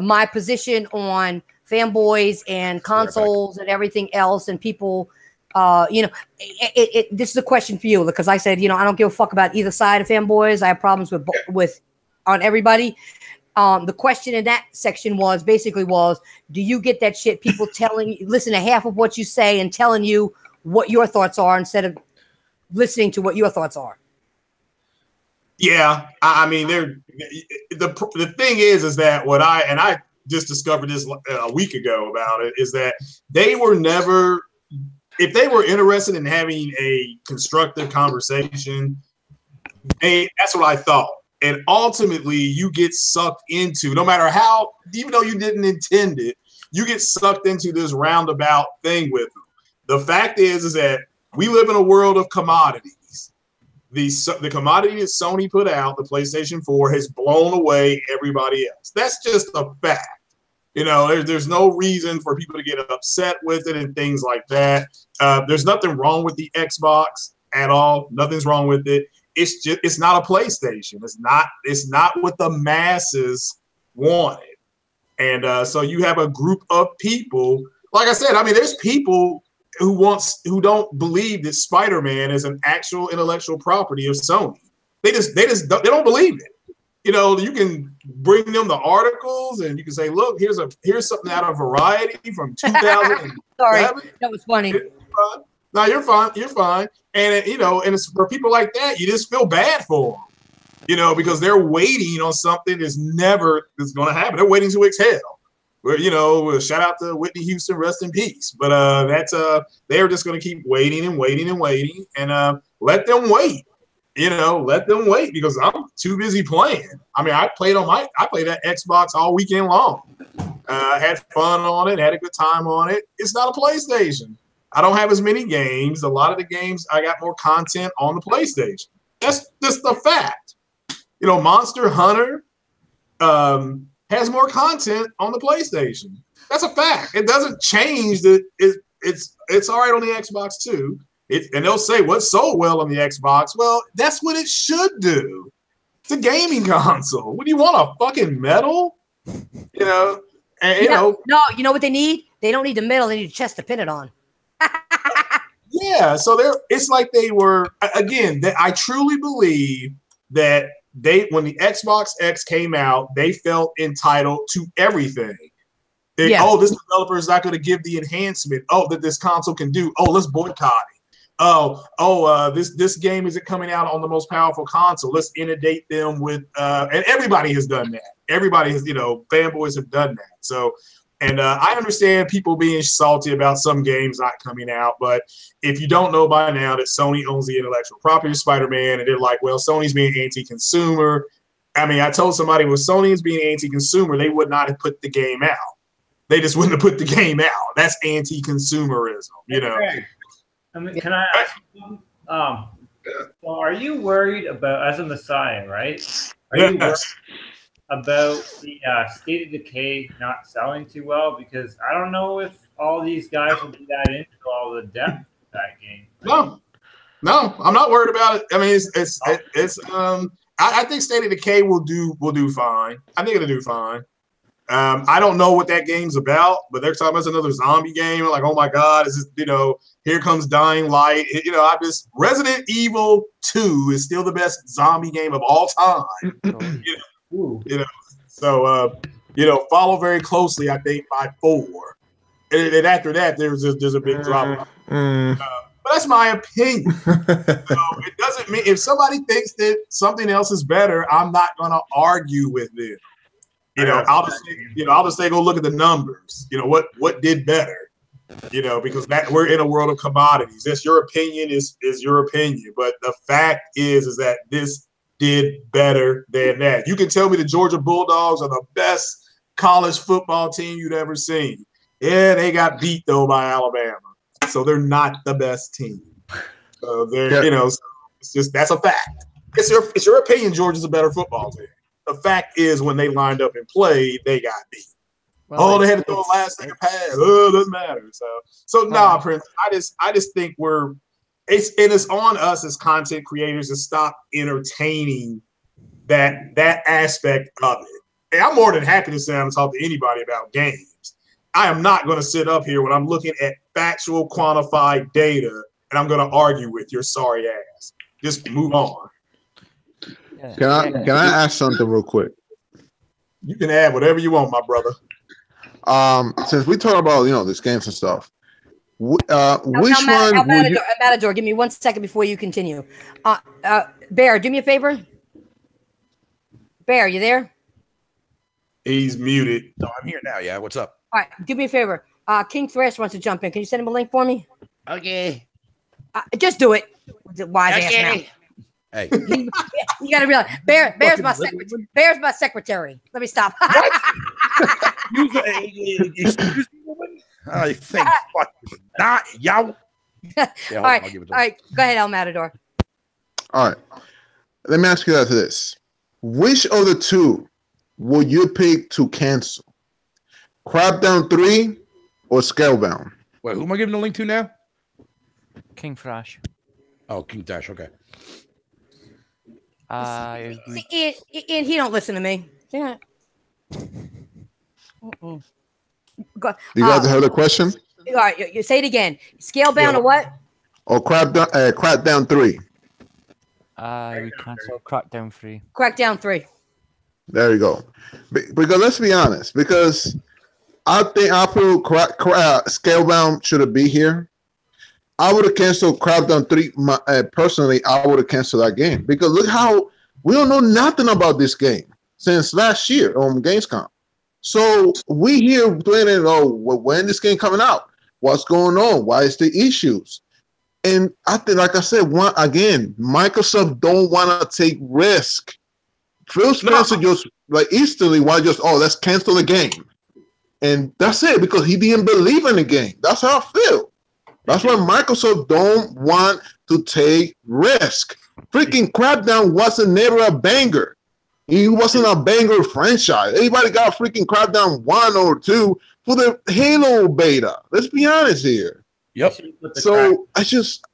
my position on fanboys and consoles and everything else, and people. This is a question for you because I said, I don't give a fuck about either side of fanboys. I have problems with on everybody. The question in that section was, do you get that shit? People listen to half of what you say and telling you what your thoughts are instead of listening to what your thoughts are. Yeah, I mean, the thing is that I just discovered this a week ago about it, is that they were never, if they were interested in having a constructive conversation, that's what I thought. And ultimately, you get sucked into, no matter how, even though you didn't intend it, you get sucked into this roundabout thing with them. The fact is that we live in a world of commodities. The commodity that Sony put out, the PlayStation 4, has blown away everybody else. That's just a fact. There's no reason for people to get upset with it and things like that. There's nothing wrong with the Xbox at all. Nothing's wrong with it. It's not a PlayStation. It's not what the masses wanted. And so you have a group of people. Like I said, I mean, there's people who don't believe that Spider-Man is an actual intellectual property of Sony. They don't believe it. You can bring them the articles and you can say, look, here's something out of Variety from 2000. Sorry, that was funny. No, you're fine. You're fine. And and it's for people like that, you just feel bad for them, because they're waiting on something that's going to happen. They're waiting to exhale. shout out to Whitney Houston, rest in peace. But they're just going to keep waiting and waiting and waiting, and let them wait. Let them wait because I'm too busy playing. I mean, I played that Xbox all weekend long. Had fun on it, had a good time on it. It's not a PlayStation. I don't have as many games. A lot of the games, I got more content on the PlayStation. That's just a fact. Monster Hunter has more content on the PlayStation. That's a fact. It doesn't change that it's all right on the Xbox too. And they'll say what sold well on the Xbox. Well, that's what it should do. It's a gaming console. What do you want, a fucking medal? No, you know what they need? They don't need the medal. They need a chest to pin it on. Yeah, so it's like they were again. I truly believe that when the Xbox X came out, they felt entitled to everything. This developer is not going to give the enhancement. That this console can do. Let's boycott it. This game isn't coming out on the most powerful console. Let's inundate them with. And everybody has done that. Everybody has, fanboys have done that. So. And I understand people being salty about some games not coming out, but if you don't know by now that Sony owns the intellectual property of Spider-Man, and they're like, well, Sony's being anti-consumer. I mean, I told somebody, well, Sony is being anti-consumer, they would not have put the game out. They just wouldn't have put the game out. That's anti-consumerism, Okay. I mean, can I ask you, well, are you worried about, as a Messiah, right? Are you worried about the State of Decay not selling too well? Because I don't know if all these guys will be that into all the depth of that game. No, I'm not worried about it. I mean, I think State of Decay will do fine. I think it'll do fine. I don't know what that game's about, but they're talking about another zombie game. I'm like, oh my God, is this, here comes Dying Light. Resident Evil 2 is still the best zombie game of all time. So follow very closely. I think by 4, and after that, there's a big drop. But that's my opinion. It doesn't mean if somebody thinks that something else is better, I'm not going to argue with them. I'll just say go look at the numbers. What did better? Because we're in a world of commodities. That's your opinion is your opinion, but the fact is that this did better than that. You can tell me the Georgia Bulldogs are the best college football team you'd ever seen. Yeah, they got beat though by Alabama, so they're not the best team. So it's just that's a fact. It's your opinion. Georgia's a better football team. The fact is, when they lined up and played, they got beat. Well, they had to throw a last second pass. It doesn't matter. So Prince. I just think it's on us as content creators to stop entertaining that aspect of it. And I'm more than happy to sit down and talk to anybody about games. I am not going to sit up here when I'm looking at factual, quantified data and I'm going to argue with your sorry ass. Just move on. Can I ask something real quick? You can add whatever you want, my brother. Since we talk about these games and stuff, which one? Matador, give me 1 second before you continue. Bear, do me a favor. Bear, you there? He's muted. No, I'm here now. Yeah, what's up? All right, do me a favor. King Thresh wants to jump in. Can you send him a link for me? Okay. Just do it. Wise ass man. Hey, you gotta realize Bear's my secretary. Bear's my secretary. Let me stop. Excuse me, woman. I think not y'all. All right, go ahead, El Matador. All right, let me ask you after this: which of the two would you pick to cancel? Crackdown 3 or Scalebound? Wait, who am I giving the link to now? King Thrash. Oh, King Thrash. Okay. Ian, he don't listen to me. Yeah. You guys heard the question? All right, you say it again. Scalebound or what? Or Crackdown 3? We cancel Crackdown 3. Crackdown 3. There you go. Because let's be honest, because I think I feel Scalebound should be here. I would have canceled Crackdown 3. Personally, I would have canceled that game because look how we don't know nothing about this game since last year on Gamescom. So we here planning, when this game coming out? What's going on? Why is the issues? And I think, like I said, Microsoft don't want to take risk. Phil Spencer just instantly let's cancel the game. And that's it, because he didn't believe in the game. That's how I feel. That's why Microsoft don't want to take risk. Freaking Crackdown wasn't never a banger. He wasn't a banger franchise. Everybody got freaking Crackdown 1 or 2 for the Halo beta. Let's be honest here. Yep. So it's just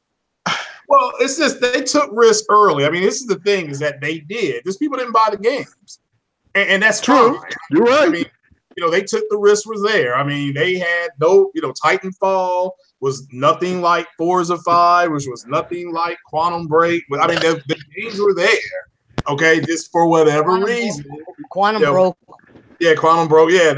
they took risk early. I mean, this is the thing is that they did. Just people didn't buy the games, and that's true. Fine. You're right. I mean, they took the risk was there. I mean, they had no, Titanfall was nothing like Forza 5, which was nothing like Quantum Break. But I mean, the games were there. Okay, just for whatever reason. Quantum broke. Yeah, Quantum broke. Yeah,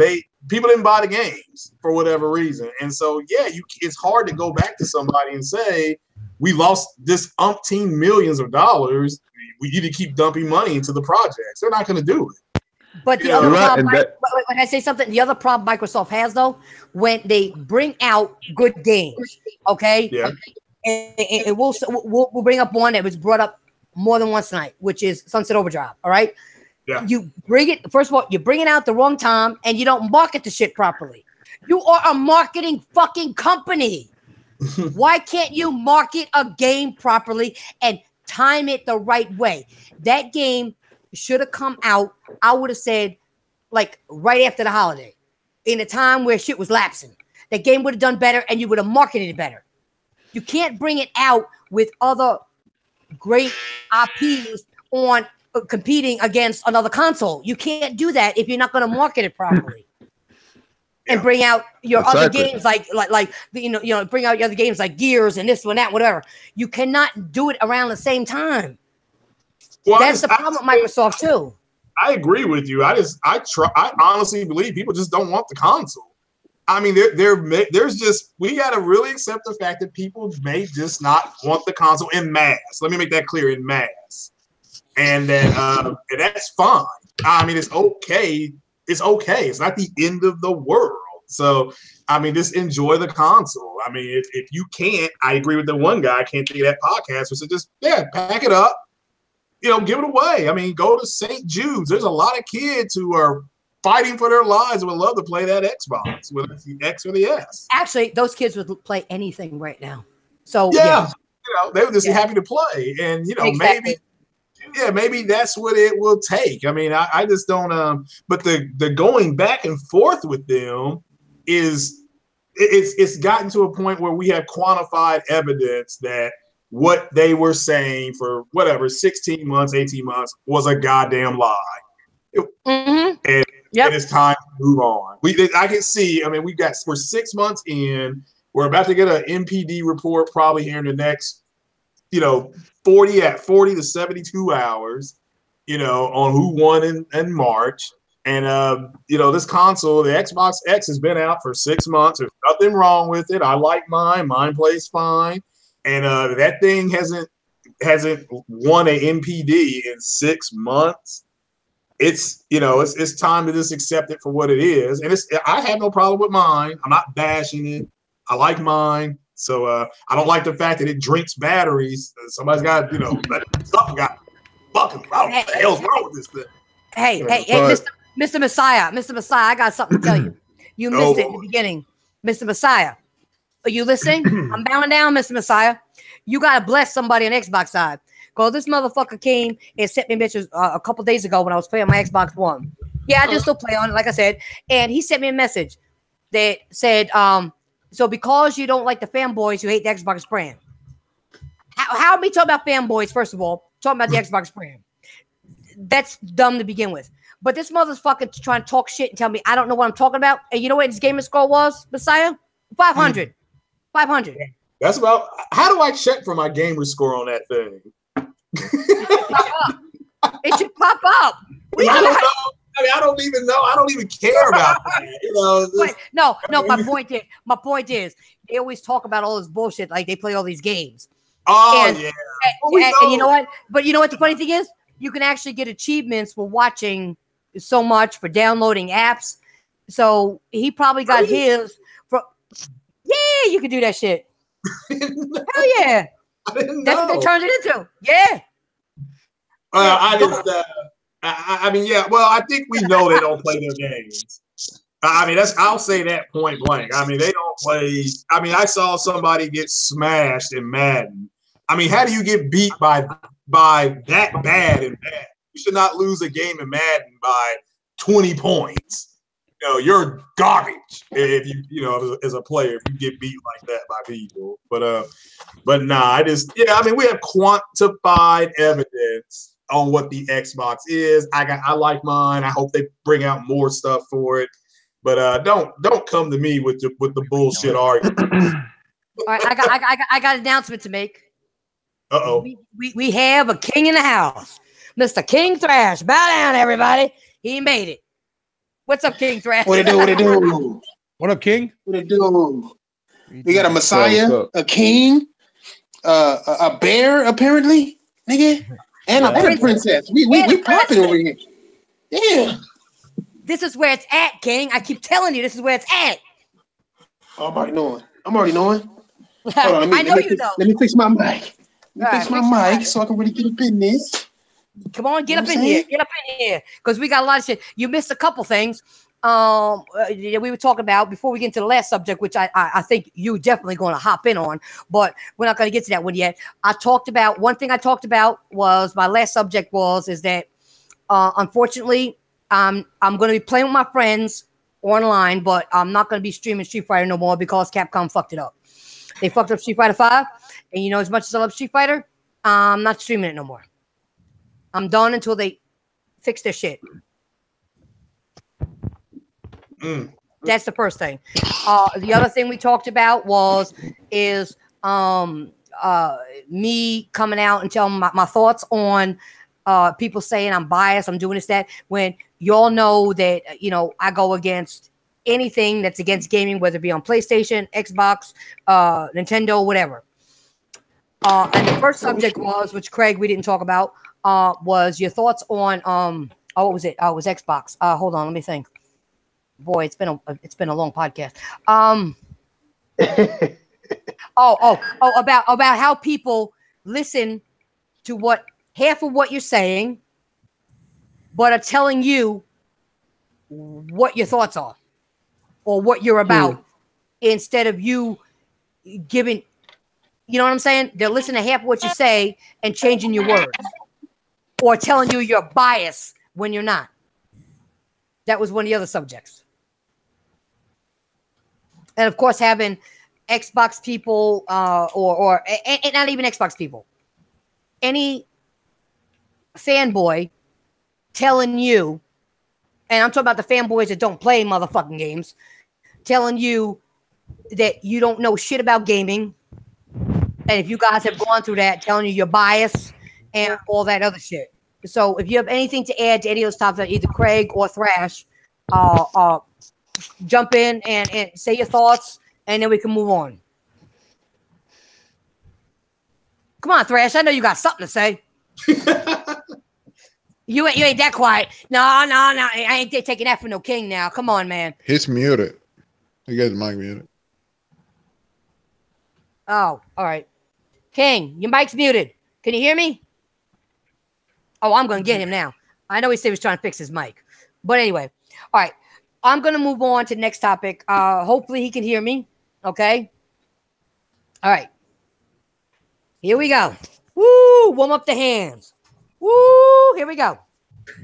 people didn't buy the games for whatever reason, and so it's hard to go back to somebody and say we lost this umpteen millions of dollars. We need to keep dumping money into the projects. They're not going to do it. But the other problem, when I say something, the other problem Microsoft has though, when they bring out good games, okay, and we'll bring up one that was brought up more than once tonight, which is Sunset Overdrive. All right. Yeah. You bring it, first of all, you bring it out the wrong time and you don't market the shit properly. You are a marketing fucking company. Why can't you market a game properly and time it the right way? That game should have come out, I would have said, like right after the holiday, in a time where shit was lapsing. That game would have done better and you would have marketed it better. You can't bring it out with other great IPs on competing against another console. You can't do that if you're not going to market it properly. And bring out your other games like bring out your other games like Gears and this one, that, whatever. You cannot do it around the same time. Well, that's the problem with Microsoft too. I agree with you. I honestly believe people just don't want the console. I mean, there's just, we got to really accept the fact that people may just not want the console in mass. Let me make that clear, in mass. And that and that's fine. I mean, it's okay. It's okay. It's not the end of the world. So, I mean, just enjoy the console. I mean, if you can't, I agree with the one guy, I can't think of that podcast, which said just, pack it up, give it away. I mean, go to St. Jude's. There's a lot of kids who are fighting for their lives and would love to play that Xbox, whether it's the X or the S. Actually, those kids would play anything right now. So, they would just be happy to play. And, exactly. Maybe that's what it will take. I mean, I just don't. But the going back and forth with them is it's gotten to a point where we have quantified evidence that what they were saying for 16 months, 18 months was a goddamn lie. And it's time to move on. I can see. I mean, we're 6 months in. We're about to get an MPD report probably here in the next, 40 to 72 hours, on who won in March. And, this console, the Xbox X, has been out for 6 months. There's nothing wrong with it. I like mine. Mine plays fine. And that thing hasn't won an MPD in 6 months. It's, it's time to just accept it for what it is. And I have no problem with mine. I'm not bashing it. I like mine. So I don't like the fact that it drinks batteries. Somebody's got, something got fucking. I don't know what the hell's wrong with this thing. Hey, Mr. Messiah, I got something to tell you. You missed it in the beginning, Mr. Messiah. Are you listening? I'm bowing down, Mr. Messiah. You gotta bless somebody on Xbox side. Cause this motherfucker came and sent me messages a couple days ago when I was playing my Xbox One. Yeah, I do still play on it, like I said. And he sent me a message that said, so because you don't like the fanboys who hate the Xbox brand, how are we talking about fanboys, first of all, talking about the Xbox brand? That's dumb to begin with. But this motherfucker trying to talk shit and tell me I don't know what I'm talking about. And you know what his gamer score was, Messiah? 500. 500. That's about, how do I check for my gamer score on that thing? It should pop up. I don't know. I mean, I don't even know. I don't even care about that. No. My point is, they always talk about all this bullshit like they play all these games. And you know what? But you know what the funny thing is? You can actually get achievements for watching so much, for downloading apps. So he probably got his from. Yeah, you can do that shit. Hell yeah. I didn't That's what they know. turned it into. Yeah. I mean, yeah. Well, I think we know they don't play their games. I mean, I'll say that point blank. I mean, they don't play. I mean, I saw somebody get smashed in Madden. I mean, how do you get beat by that bad in Madden? You should not lose a game in Madden by 20 points. You know, you're garbage if as a player, if you get beat like that by people. But nah, I mean, we have quantified evidence on what the Xbox is. I like mine. I hope they bring out more stuff for it. But don't come to me with the bullshit argument. All right, I got an announcement to make. Uh-oh. We have a king in the house, Mr. King Thrash. Bow down, everybody. He made it. What's up, King Thrash? What it do? What it do? What up, King? What it do? We got a Messiah, a king, a bear, apparently, nigga, and a princess. We popping over here. Yeah. This is where it's at, King. I keep telling you, this is where it's at. I'm already knowing. Hold on, I know you know. Let me fix my mic. Fix my mic so I can really get up in this. Come on, get up in here. Get up in here. Because we got a lot of shit. You missed a couple things we were talking about before we get into the last subject, which I think you're definitely going to hop in on, but we're not going to get to that one yet. One thing I talked about was my last subject is that unfortunately I'm going to be playing with my friends online, but I'm not going to be streaming Street Fighter no more because Capcom fucked it up. They fucked up Street Fighter 5, and as much as I love Street Fighter, I'm not streaming it no more. I'm done until they fix their shit. That's the first thing. The other thing we talked about is me coming out and telling my thoughts on people saying I'm biased, I'm doing this, that, when y'all know that, I go against anything that's against gaming, whether it be on PlayStation, Xbox, Nintendo, whatever. And the first subject which Craig, we didn't talk about, was your thoughts on, what was it? Oh, it was Xbox. Hold on, let me think. Boy, it's been a long podcast. About how people listen to half of what you're saying, but are telling you what your thoughts are or what you're about, instead of you giving, you know what I'm saying? They're listening to half of what you say and changing your words, or telling you you're biased when you're not. That was one of the other subjects. And of course, having Xbox people, or not even Xbox people, any fanboy telling you, and I'm talking about the fanboys that don't play motherfucking games, telling you that you don't know shit about gaming, and if you guys have gone through that, telling you you're biased and all that other shit. So if you have anything to add to any of those topics, either Craig or Thrash, jump in and say your thoughts, and then we can move on. Come on, Thrash. I know you got something to say. You ain't that quiet. No. I ain't taking that for no king now. Come on, man. He's muted. You got the mic muted. Oh, all right. King, your mic's muted. Can you hear me? Oh, I'm going to get him now. I know he said he was trying to fix his mic. But anyway, all right. I'm going to move on to the next topic. Hopefully he can hear me. Okay. All right. Here we go. Woo! Warm up the hands. Woo! Here we go.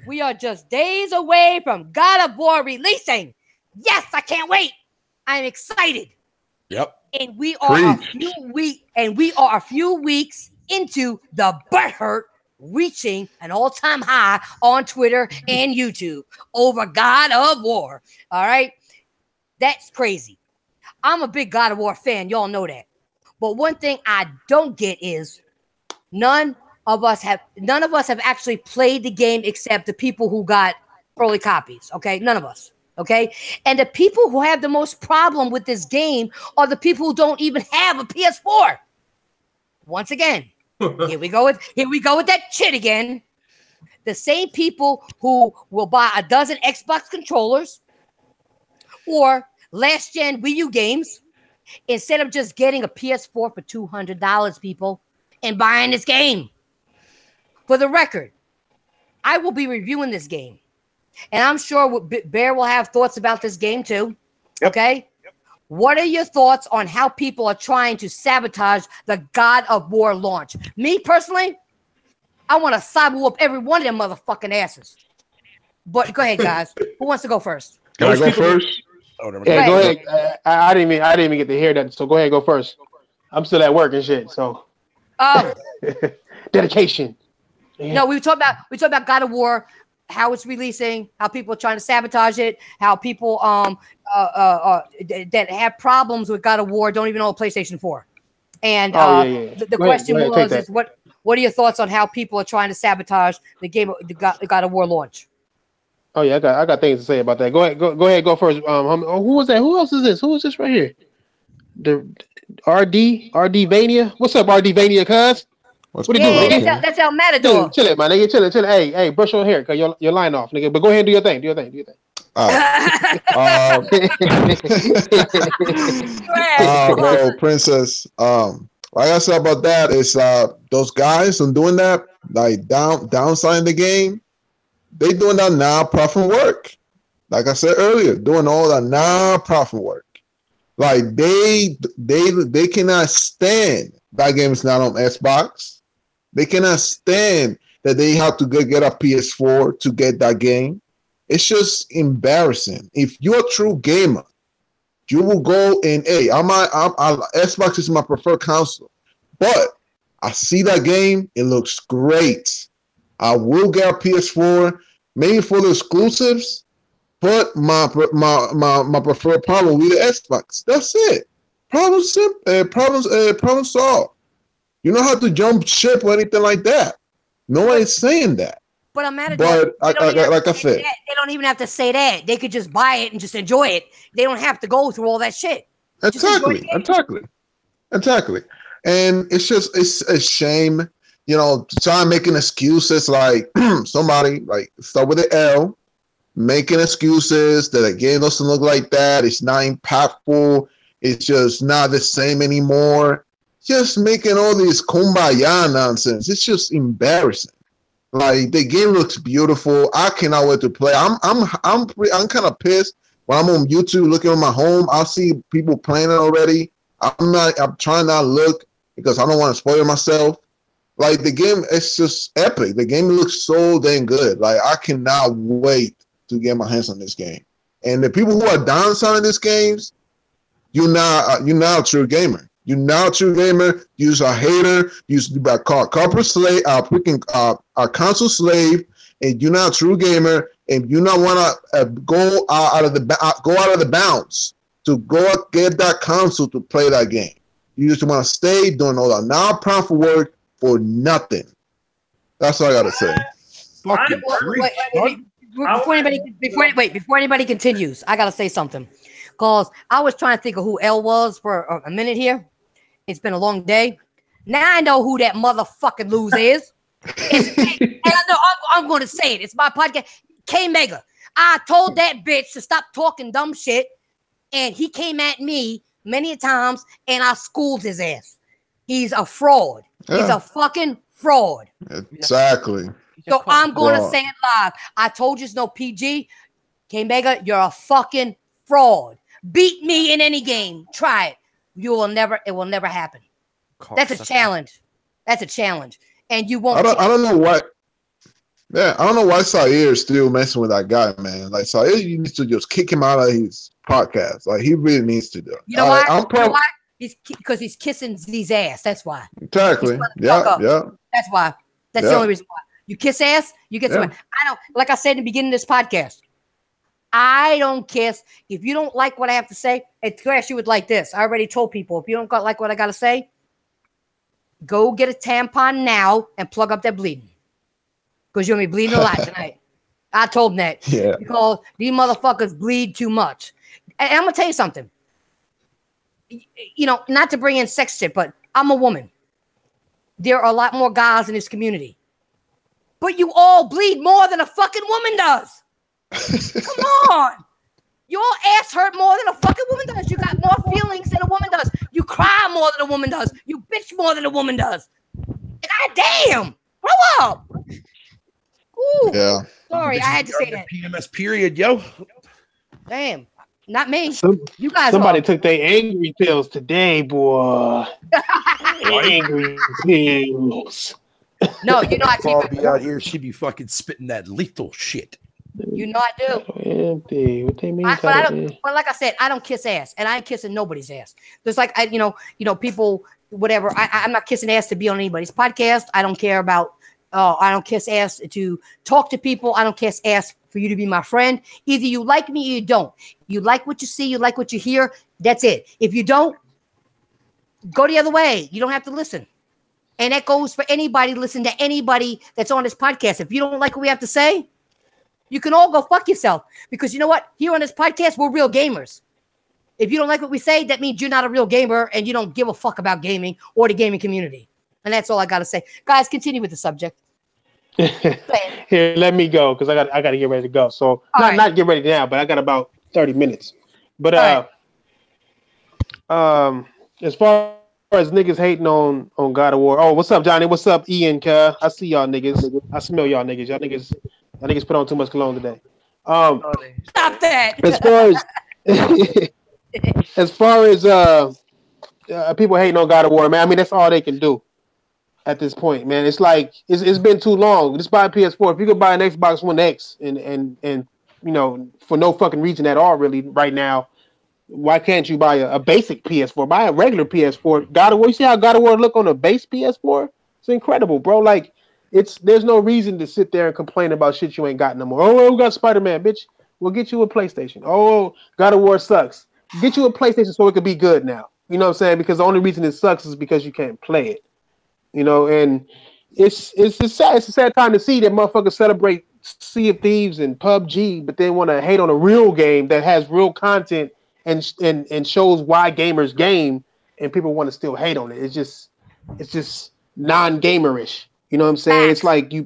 We are just days away from God of War releasing. Yes, I can't wait. I'm excited. Yep. And we are a few weeks into the butthurt reaching an all-time high on Twitter and YouTube over God of War. All right. That's crazy. I'm a big God of War fan. Y'all know that. But one thing I don't get is none of us have actually played the game except the people who got early copies. Okay. None of us. Okay. And the people who have the most problem with this game are the people who don't even have a PS4. Once again, here we go with that shit again. The same people who will buy a dozen Xbox controllers or last gen Wii U games, instead of just getting a PS4 for $200, people, and buying this game. For the record, I will be reviewing this game, and I'm sure Bear will have thoughts about this game too. Yep. Okay? Yep. What are your thoughts on how people are trying to sabotage the God of War launch? Me, personally, I want to cyber whoop every one of them motherfucking asses. But go ahead, guys. Who wants to go first? Can I go first? Yeah, go ahead. I didn't even get to hear that. So go ahead, go first. I'm still at work and shit. So dedication. Yeah. No, we talk about God of War, how it's releasing, how people are trying to sabotage it, how people that have problems with God of War don't even know a PlayStation 4. And the question is what are your thoughts on how people are trying to sabotage the game, the God of War launch? Oh yeah, I got things to say about that. Go ahead, go first. Who was that? Who else is this? Who is this right here? The RD Vania. What's up, RD Vania? Cuz what do you do, nigga? That's El Matador. Chill it, my nigga. Chill it. Hey, brush your hair, cause your line off, nigga. But go ahead, and do your thing. Well, Princess. Like I said about that is those guys and doing that, like downside the game. They doing that non-profit work. Like I said earlier, doing all that non-profit work. Like they cannot stand that game is not on Xbox. They cannot stand that they have to get a PS4 to get that game. It's just embarrassing. If you're a true gamer, you will go and Xbox is my preferred console. But I see that game, it looks great. I will get a PS4, maybe for the exclusives, but my preferred problem will be the Xbox. That's it. Problem solved. You don't have to jump ship or anything like that. Nobody's saying that. But I'm mad at But like I said, they don't even have to say that. They could just buy it and just enjoy it. They don't have to go through all that shit. Exactly. And it's a shame. You know, try making excuses like somebody like start with an L, making excuses that the game doesn't look like that. It's not impactful. It's just not the same anymore. Just making all this kumbaya nonsense. It's just embarrassing. Like the game looks beautiful. I cannot wait to play. I'm kind of pissed when I'm on YouTube looking at my home. I see people playing it already. I'm trying not to look because I don't want to spoil myself. Like the game, it's just epic. The game looks so dang good. Like I cannot wait to get my hands on this game. And the people who are downsizing these games, you're not a true gamer. You're not a true gamer. You're a hater. You're a corporate slave, a console slave, and you're not a true gamer. And you not want to go out of the bounds to go get that console to play that game. You just want to stay doing all that non-profit work for nothing. That's all I gotta say. Before anybody continues, I gotta say something. Cause I was trying to think of who L was for a minute here. It's been a long day. Now I know who that motherfucking loser is. And I know I'm going to say it. It's my podcast. K Mega. I told that bitch to stop talking dumb shit, and he came at me many times, and I schooled his ass. He's a fraud. Yeah. He's a fucking fraud. Exactly. So I'm going to say it live. I told you it's no PG. K Mega, you're a fucking fraud. Beat me in any game. Try it. It will never happen. That's a challenge. And you won't. I don't know why. Yeah, I don't know why Sair is still messing with that guy, man. Like Sair, you need to just kick him out of his podcast. Like he really needs to do it. You know why? Because he's kissing Z's ass. That's why. Exactly. Yeah. That's why. That's the only reason why. You kiss ass, you get somebody. I don't. Like I said in the beginning of this podcast, I don't kiss. If you don't like what I have to say, it's actually with like this. I already told people, if you don't like what I got to say, go get a tampon now and plug up that bleeding. Because you're going to be bleeding a lot tonight. I told them that. Yeah. Because these motherfuckers bleed too much. And I'm going to tell you something. You know, not to bring in sex shit, but I'm a woman. There are a lot more guys in this community. But you all bleed more than a fucking woman does. Come on. Your ass hurt more than a fucking woman does. You got more feelings than a woman does. You cry more than a woman does. You bitch more than a woman does. God damn. Grow up. Ooh. Yeah. Sorry, I had to say that. PMS period, yo. Damn. Not me. You guys Somebody are. took their angry pills today, boy. Angry pills. No, you know I keep Paul it. be out here, she be fucking spitting that lethal shit. You know I do. Empty. What they mean? But like I said, I don't kiss ass, and I ain't kissing nobody's ass. There's like people, whatever. I'm not kissing ass to be on anybody's podcast. I don't care about. I don't kiss ass to talk to people. I don't kiss ass for you to be my friend. Either you like me or you don't. You like what you see. You like what you hear. That's it. If you don't, go the other way. You don't have to listen. And that goes for anybody. Listen to anybody that's on this podcast. If you don't like what we have to say, you can all go fuck yourself. Because you know what? Here on this podcast, we're real gamers. If you don't like what we say, that means you're not a real gamer and you don't give a fuck about gaming or the gaming community. And that's all I got to say. Guys, continue with the subject. Here, let me go because I got to get ready to go. So not get ready now, but I got about 30 minutes. But as far as niggas hating on God of War. Oh, what's up, Johnny? What's up, Ian? I see y'all niggas. I smell y'all niggas. Y'all niggas put on too much cologne today. Stop that. As far as people hating on God of War, man, I mean that's all they can do at this point, man. It's like it's been too long. Just buy a PS4. If you could buy an Xbox One X and you know, for no fucking reason at all, really, right now, why can't you buy a basic PS4? Buy a regular PS4. God of War. You see how God of War look on a base PS4? It's incredible, bro. Like there's no reason to sit there and complain about shit you ain't got no more. Oh, we got Spider-Man, bitch. We'll get you a PlayStation. Oh, God of War sucks. Get you a PlayStation so it could be good now. You know what I'm saying? Because the only reason it sucks is because you can't play it. You know, and it's a sad time to see that motherfuckers celebrate Sea of Thieves and PUBG, but they want to hate on a real game that has real content and shows why gamers game, and people want to still hate on it. It's just non-gamerish. You know what I'm saying? It's like you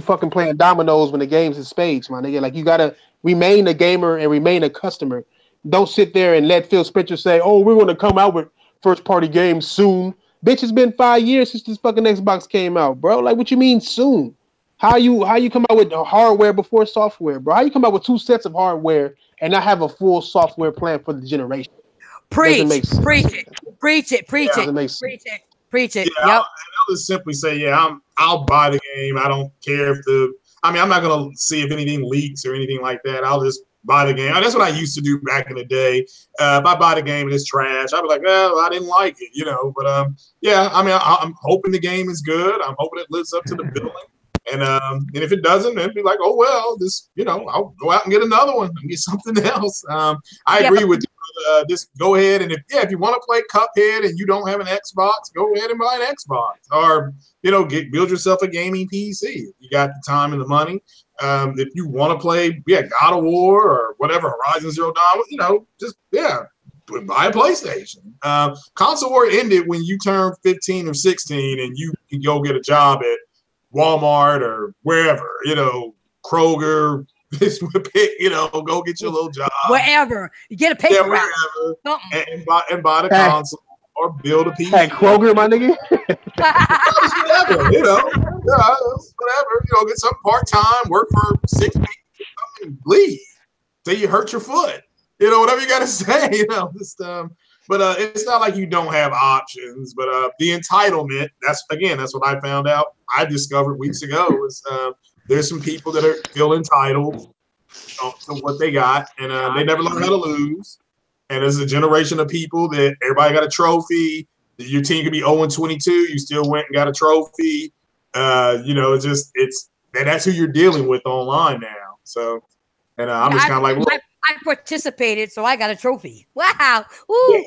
fucking playing dominoes when the game's in spades, my nigga. Like you gotta remain a gamer and remain a customer. Don't sit there and let Phil Spencer say, "Oh, we're gonna come out with first-party games soon." Bitch, it's been 5 years since this fucking Xbox came out, bro. Like, what you mean soon? How you come out with hardware before software, bro? How you come out with 2 sets of hardware and not have a full software plan for the generation? Preach it. Yeah, I'll just simply say, I'll buy the game. I don't care if I'm not gonna see if anything leaks or anything like that. I'll just buy the game. That's what I used to do back in the day. If I buy the game and it's trash, I'd be like, well, I didn't like it, you know. But I'm hoping the game is good. I'm hoping it lives up to the billing. And if it doesn't, then be like, oh well, I'll go out and get another one and get something else. I agree with you. Just go ahead and if you want to play Cuphead and you don't have an Xbox, go ahead and buy an Xbox, or build yourself a gaming PC. You got the time and the money. If you want to play, God of War or whatever, Horizon Zero Dawn, buy a PlayStation. Console war ended when you turn 15 or 16 and you can go get a job at Walmart or wherever, Kroger, go get your little job. Wherever. You get a paper route. And buy the console or build a PC. At Kroger, my nigga. Whatever, whatever. Get some part-time, work for 6 weeks, and leave till you hurt your foot. Whatever you got to say, but it's not like you don't have options. But the entitlement, that's what I found out. I discovered weeks ago was there's some people that feel entitled to what they got, and they never learn how to lose. And there's a generation of people that everybody got a trophy. Your team could be 0-22, you still went and got a trophy. That's who you're dealing with online now. So, and I'm just kind of like, look. I participated, so I got a trophy. Wow. Ooh. Yeah.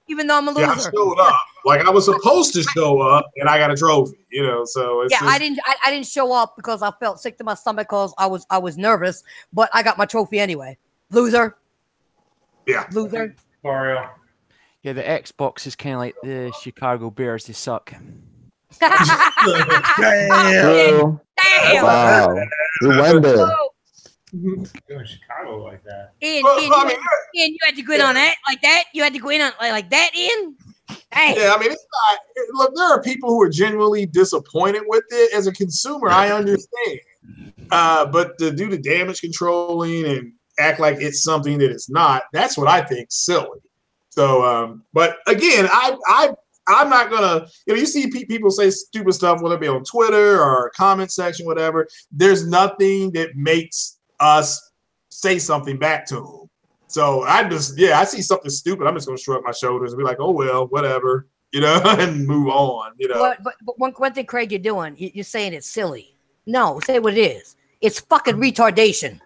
Even though I'm a loser. Yeah, I showed up like I was supposed to show up, and I got a trophy. So it's I didn't show up because I felt sick to my stomach because I was nervous, but I got my trophy anyway. Loser. Yeah. Loser. For real. Yeah, the Xbox is kind of like the Chicago Bears. They suck. Damn. Wow. You went there. Doing Chicago like that. Ian, Well, Ian, I mean, you had to go in on that like that. You had to go in on like that, Ian. Hey. yeah, I mean, it's not. Look, there are people who are genuinely disappointed with it. As a consumer, I understand. But to do the damage controlling and act like it's something that it's not, that's what I think silly. So, but again, I'm not gonna. You see people say stupid stuff, whether it be on Twitter or comment section, whatever. There's nothing that makes us say something back to them. So I see something stupid, I'm just gonna shrug my shoulders and be like, oh well, whatever, and move on. But one thing, Craig, you're doing, you're saying it's silly. No, say what it is. It's fucking retardation.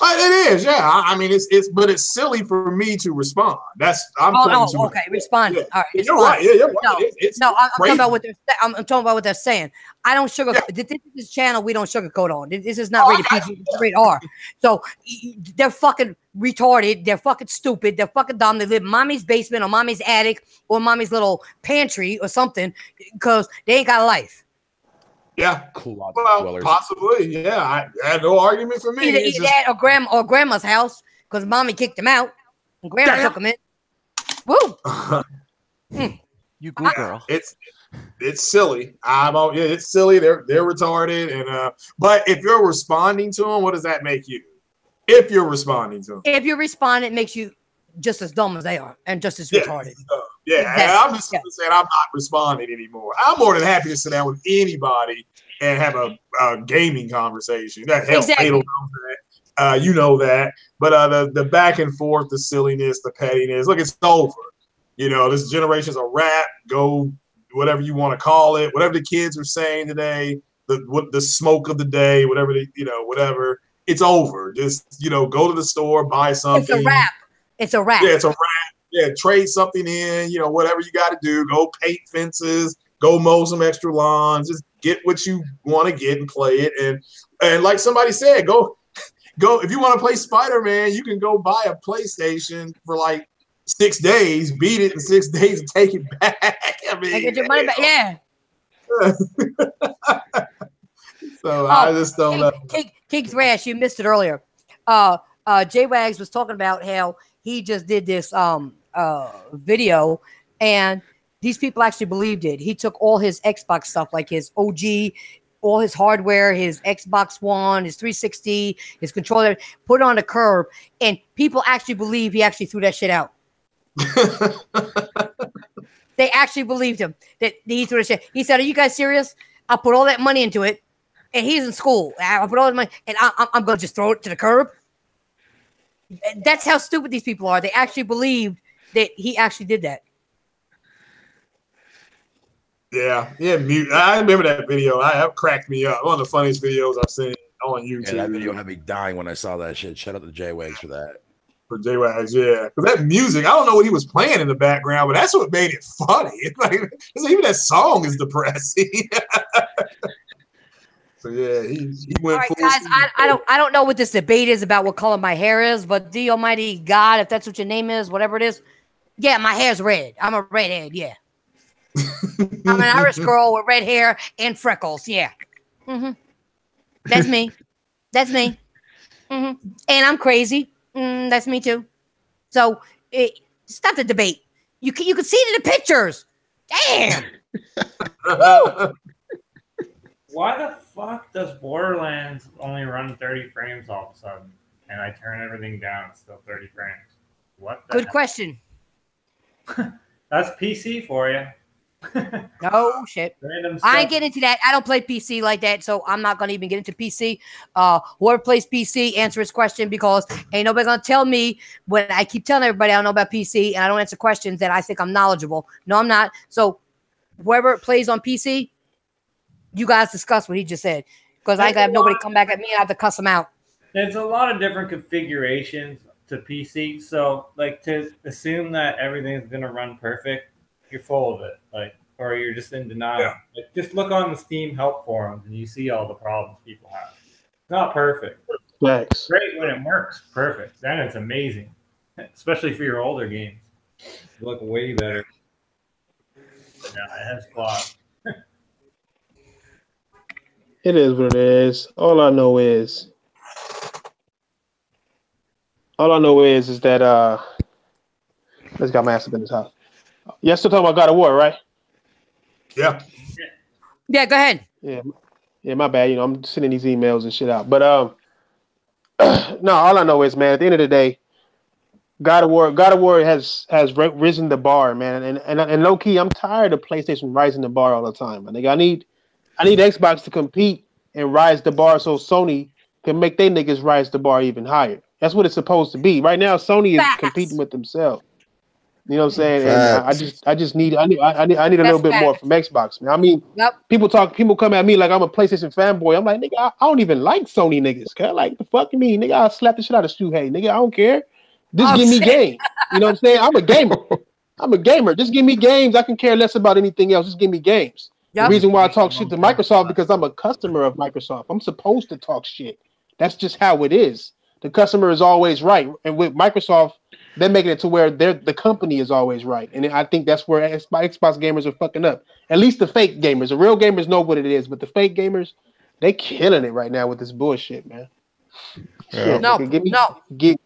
It is, yeah. I mean, it's silly for me to respond. I'm okay, respond. Yeah. All right, you're right. Yeah, you're right. I'm talking about what they're. I'm talking about what they're saying. I don't sugarcoat. Yeah. This channel we don't sugarcoat on. This is not rated PG. It's rated R. So they're fucking retarded. They're fucking stupid. They're fucking dumb. They live in mommy's basement or mommy's attic or mommy's little pantry or something because they ain't got a life. Yeah, well, possibly. Yeah, I had no argument for me. Either that or grandma's house because mommy kicked him out and grandma took him in. Woo! You go, girl. It's silly. It's silly. They're retarded. And but if you're responding to them, what does that make you? If you're responding to them, it makes you just as dumb as they are and just as retarded. Yeah, exactly. I'm just saying I'm not responding anymore. I'm more than happy to sit down with anybody and have a gaming conversation. That helps. Exactly. You know that. But the back and forth, the silliness, the pettiness. Look, it's over. This generation's a wrap. Go whatever you want to call it. Whatever the kids are saying today. The smoke of the day. Whatever whatever. It's over. Just go to the store, buy something. It's a wrap. Yeah, it's a wrap. Yeah, trade something in, whatever you got to do. Go paint fences, go mow some extra lawns, just get what you want to get and play it. And like somebody said, go if you want to play Spider-Man, you can go buy a PlayStation for like 6 days, beat it in 6 days and take it back. I mean, get your money back. Yeah. So I just don't know. King Thrash, you missed it earlier. J-Wags was talking about how he just did this video, and these people actually believed it. He took all his Xbox stuff, like his OG, all his hardware, his Xbox One, his 360, his controller, put it on the curb, and people actually believe he actually threw that shit out. They actually believed him that he threw that shit. He said, "Are you guys serious? I'll put all that money into it, and he's in school. I'll put all the money, and I'm going to just throw it to the curb." That's how stupid these people are. They actually believed that he actually did that. Yeah. I remember that video. That cracked me up. One of the funniest videos I've seen on YouTube. Yeah, that video had me dying when I saw that shit. Shout out to J-Wags for that. For J-Wags, yeah. Because that music, I don't know what he was playing in the background, but that's what made it funny. It's like, even that song is depressing. So yeah, he went. All right, guys, I don't know what this debate is about what color my hair is, but the Almighty God, if that's what your name is, whatever it is, yeah, my hair's red. I'm a redhead, yeah. I'm an Irish girl with red hair and freckles, yeah. That's me. That's me. And I'm crazy. That's me too. So stop the debate. You can see it in the pictures. Damn. Why the fuck does Borderlands only run 30 frames all of a sudden? And I turn everything down, it's still 30 frames. What the Good question. That's PC for you. No shit. I ain't getting into that. I don't play PC like that, so I'm not gonna even get into PC. Whoever plays PC, answer his question, because ain't nobody gonna tell me when I keep telling everybody I don't know about PC and I don't answer questions that I think I'm knowledgeable. No, I'm not. So whoever plays on PC, you guys discuss what he just said, because I ain't gonna have nobody come back at me and I have to cuss them out. There's a lot of different configurations to PC, so like to assume that everything's gonna run perfect, you're full of it, or you're just in denial. Yeah. Like, just look on the Steam help forums and you see all the problems people have. It's not perfect. Thanks. Great when it works, perfect. Then it's amazing, especially for your older games. You look way better. Yeah, it has flaws. It is what it is. All I know is All I know is that let's got my ass up in this house. Yeah, still talking about God of War, right? Yeah. Yeah, go ahead. Yeah, my bad. You know, I'm sending these emails and shit out. But no, all I know is, man, at the end of the day, God of War has risen the bar, man. And low key, I'm tired of PlayStation rising the bar all the time. I think I need Xbox to compete and rise the bar so Sony can make their niggas rise the bar even higher. That's what it's supposed to be. Right now, Sony is competing with themselves. You know what I'm saying? And I just need a little bit more from Xbox, man. I mean, people come at me like I'm a PlayStation fanboy. I'm like, nigga, I don't even like Sony niggas. Cause like the fuck you mean, nigga? I'll slap the shit out of Shuhei, nigga. I don't care. Just give me games. You know what I'm saying? I'm a gamer. I'm a gamer. Just give me games. I can care less about anything else. Just give me games. The reason why I talk shit to Microsoft because I'm a customer of Microsoft. I'm supposed to talk shit. That's just how it is. The customer is always right, and with Microsoft, they're making it to where the company is always right. And I think that's where Xbox gamers are fucking up. At least the fake gamers. The real gamers know what it is, but the fake gamers, they killing it right now with this bullshit, man. Yeah. Shit,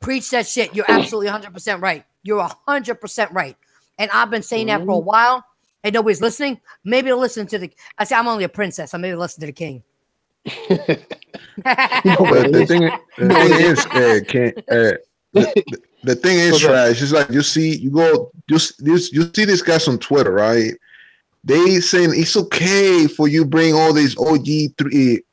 preach that shit. You're absolutely 100% right. You're 100% right. And I've been saying that for a while, and nobody's listening. Maybe they'll listen to I say I'm only a princess. I maybe listen to the king. The thing is, Trash. It's like you see this guys on Twitter, right? They saying it's okay for you bring all these OG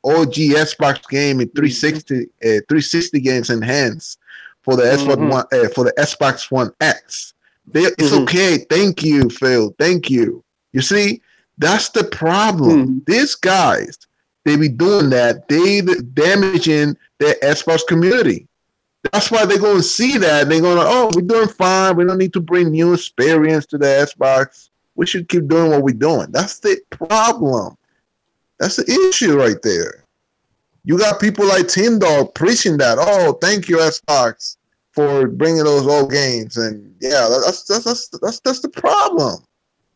Xbox game and 360 games enhanced for the Xbox One X. It's okay. Thank you, Phil. Thank you. You see, that's the problem. These guys, they be doing that. They damaging their Xbox community. That's why they're going to see that. They're going to, we're doing fine. We don't need to bring new experience to the Xbox. We should keep doing what we're doing. That's the problem. That's the issue right there. You got people like Team Dog preaching that. Oh, thank you, Xbox, for bringing those old games. And yeah, that's the problem.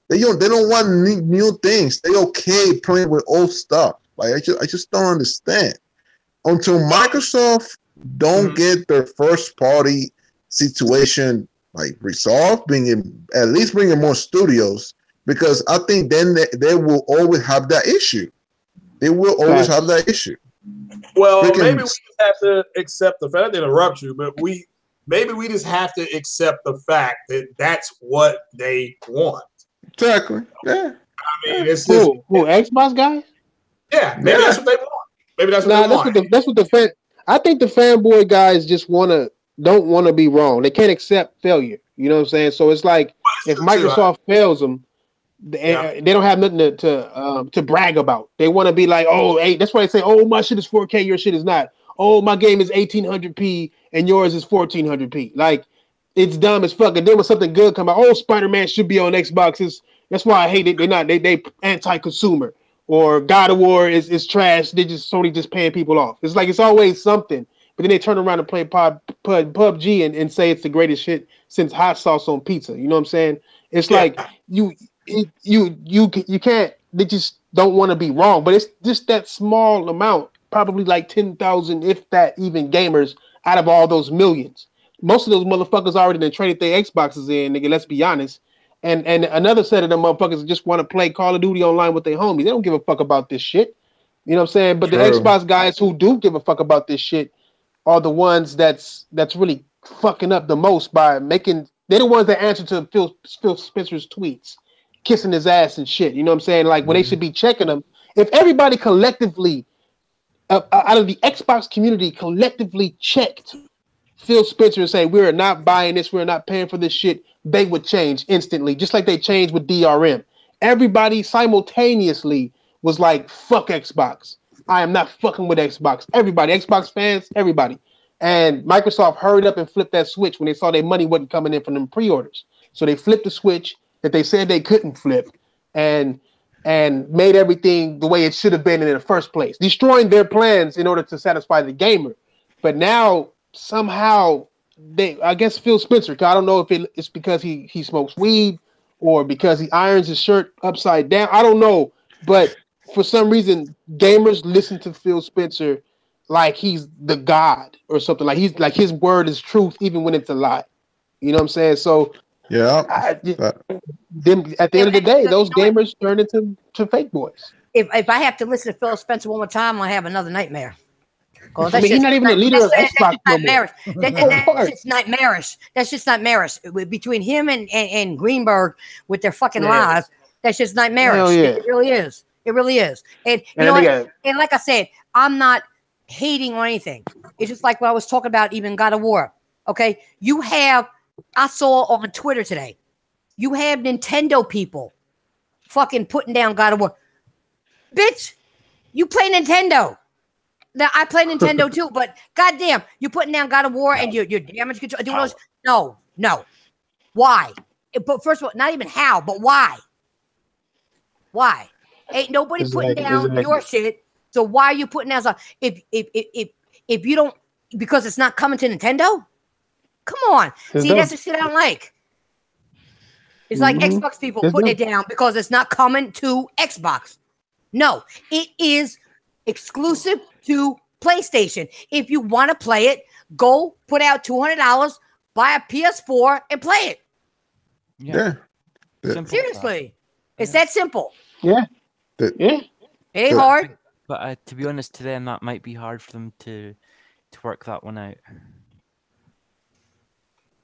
They don't want new things. They okay playing with old stuff. Like I just don't understand. Until Microsoft don't get their first party situation like resolved, at least bringing more studios, because I think then they will always have that issue. They will always have that issue. Well, maybe we just have to accept the fact. I didn't interrupt you, but maybe we just have to accept the fact that that's what they want. Exactly. Yeah. I mean, it's who Xbox guys? Yeah, maybe that's what they want. Maybe that's what they want. That's what the fan. I think the fanboy guys just don't want to be wrong. They can't accept failure. You know what I'm saying? So it's like if Microsoft fails them, they don't have nothing to brag about. They want to be like, oh, hey, that's why they say, oh, my shit is 4K, your shit is not. Oh, my game is 1800p and yours is 1400p. Like, it's dumb as fuck. And then when something good come out, oh, Spider-Man should be on Xboxes. That's why I hate it. They anti-consumer. Or God of War is trash. Sony just paying people off. It's like it's always something. But then they turn around and play PUBG and say it's the greatest shit since hot sauce on pizza. You know what I'm saying? It's like you can't. They just don't want to be wrong. But it's just that small amount, probably like 10,000, if that, even gamers out of all those millions. Most of those motherfuckers already done traded their Xboxes in, nigga. Let's be honest. And another set of them motherfuckers just want to play Call of Duty online with their homies. They don't give a fuck about this shit. You know what I'm saying? But the Xbox guys who do give a fuck about this shit are the ones that's really fucking up the most by making. They're the ones that answer to Phil Spencer's tweets, kissing his ass and shit. You know what I'm saying? Like when they should be checking them. If everybody collectively, out of the Xbox community, collectively checked Phil Spencer and say, we're not buying this, we're not paying for this shit, they would change instantly, just like they changed with DRM. Everybody simultaneously was like, fuck Xbox. I am not fucking with Xbox. Everybody, Xbox fans, everybody. And Microsoft hurried up and flipped that switch when they saw their money wasn't coming in from them pre-orders. So they flipped the switch that they said they couldn't flip and made everything the way it should have been in the first place, destroying their plans in order to satisfy the gamer. But now somehow I guess Phil Spencer, I don't know if it's because he smokes weed or because he irons his shirt upside down. I don't know. But for some reason, gamers listen to Phil Spencer like he's the God or something. Like he's like his word is truth, even when it's a lie. You know what I'm saying? So Yeah. then at the end of the day, those gamers turn into fake boys. If I have to listen to Phil Spencer one more time, I have another nightmare. I mean, he's not even the leader of Xbox no more. That's just nightmarish. That's just nightmarish. Between him and Greenberg with their fucking lies, that's just nightmarish. Hell yeah. It really is. It really is. And you know what? And like I said, I'm not hating on anything. It's just like what I was talking about, even God of War. Okay, I saw on Twitter today, you have Nintendo people fucking putting down God of War. Bitch, you play Nintendo. Now I play Nintendo too, but goddamn, you putting down God of War and your damage control. Doing those? No. Why? But first of all, not even how, but why? Why? Ain't nobody putting down your shit. So why are you putting down stuff? If you don't, because it's not coming to Nintendo. Come on, see, that's the shit I don't like. It's like Xbox people putting it down because it's not coming to Xbox. No, it is exclusive to PlayStation. If you want to play it, go put out $200, buy a PS4, and play it. Yeah. Seriously, it's that simple. Yeah. It ain't hard. But to be honest, to them that might be hard for them to work that one out.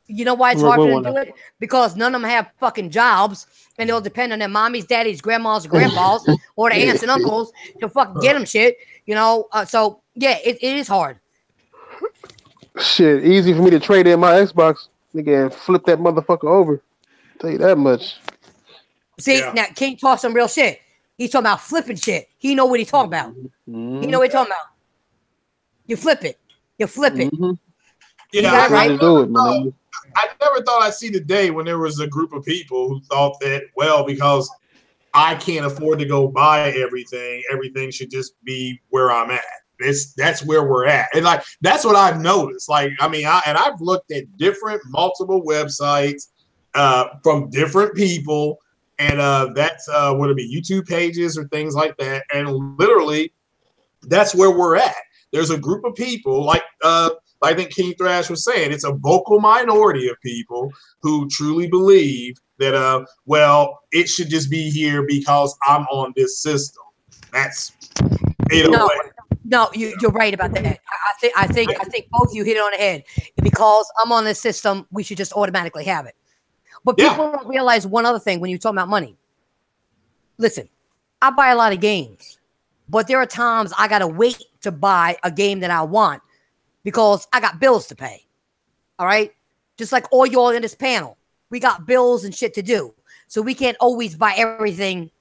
You know why it's hard for them to do it? Because none of them have fucking jobs, and they'll depend on their mommies, daddies, grandmas, grandpas, or their aunts and uncles to fucking get them shit. You know, so yeah, it is hard. Shit, easy for me to trade in my Xbox, nigga, and flip that motherfucker over. Tell you that much. See, now King talks some real shit. He's talking about flipping shit. He know what he's talking about. He know what he's talking about. You flip it. You flip it. Yeah, right. I never thought I'd see the day when there was a group of people who thought that, well, because I can't afford to go buy everything should just be where I'm at. That's where we're at. And like, that's what I've noticed. Like, I mean, I've looked at multiple websites from different people, and that's would it be YouTube pages or things like that. And literally, that's where we're at. There's a group of people like I think King Thrash was saying, it's a vocal minority of people who truly believe that, well, it should just be here because I'm on this system. That's No, you're right about that. I think both of you hit it on the head. Because I'm on this system, we should just automatically have it. But people don't realize one other thing when you talk about money. Listen, I buy a lot of games, but there are times I gotta wait to buy a game that I want because I got bills to pay. All right? Just like all y'all in this panel. We got bills and shit to do. So we can't always buy everything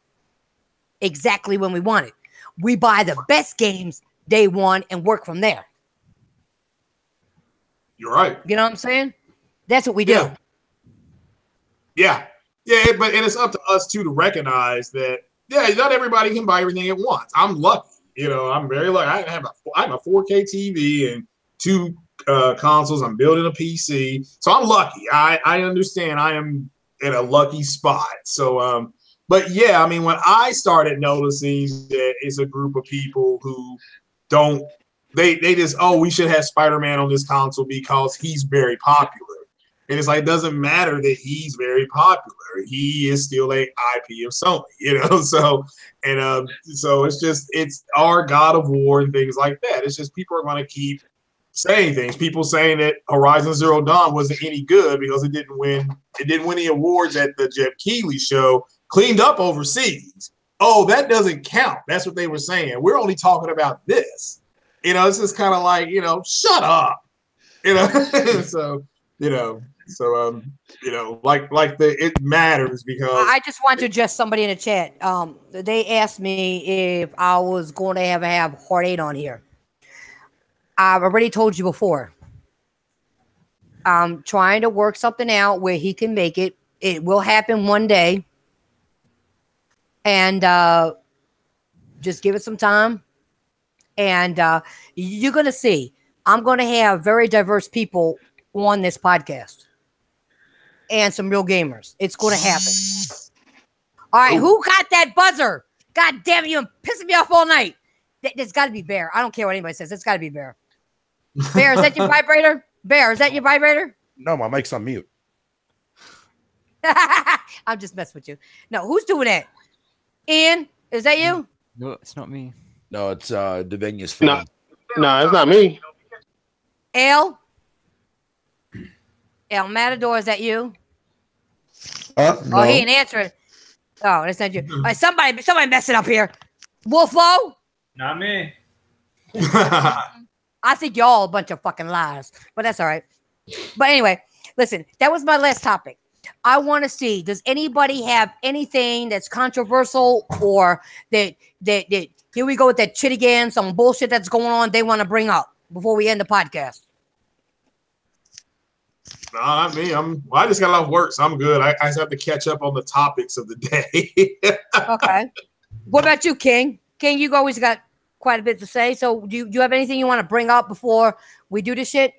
exactly when we want it. We buy the best games day one and work from there. You're right. You know what I'm saying? That's what we do. Yeah, but and it's up to us too to recognize that. Yeah, not everybody can buy everything at once. I'm lucky. You know, I'm very lucky. I have a 4K TV and 2 consoles. I'm building a PC, so I'm lucky. I understand. I am in a lucky spot. So, but yeah, I mean, when I started noticing that it's a group of people who don't, they just, we should have Spider-Man on this console because he's very popular. And it's like, it doesn't matter that he's very popular. He is still a IP of Sony, you know? So it's our God of War and things like that. It's just people are going to keep saying things. People saying that Horizon Zero Dawn wasn't any good because it didn't win any awards at the Jeff Keighley show, cleaned up overseas. Oh, that doesn't count. That's what they were saying. We're only talking about this. You know, it's just kind of like, you know, shut up. You know, it matters because I just want to address somebody in the chat. They asked me if I was going to have Hard 8 on here. I've already told you before. I'm trying to work something out where he can make it. It will happen one day. And just give it some time. And you're going to see. I'm going to have very diverse people on this podcast. And some real gamers. It's going to happen. All right, who got that buzzer? God damn it, you're pissing me off all night. There's got to be Bear. I don't care what anybody says. It's got to be Bear. Bear, is that your vibrator? Bear, is that your vibrator? No, my mic's on mute. I'm just messing with you. No, who's doing that? Ian, is that you? No, it's not me. No, it's Davinia's phone. No, it's not me. El Matador, is that you? No. Oh, he ain't answering. Oh, that's not you. All right, somebody messing up here. Wolflo? Not me. I think you're all a bunch of fucking liars, but that's all right. But anyway, listen, that was my last topic. I want to see, does anybody have anything that's controversial or that here we go with that shit again, some bullshit that's going on they want to bring up before we end the podcast? No, not me. I just got off work, so I'm good. I just have to catch up on the topics of the day. Okay. What about you, King? King, you've always got quite a bit to say. So do you have anything you want to bring up before we do this shit?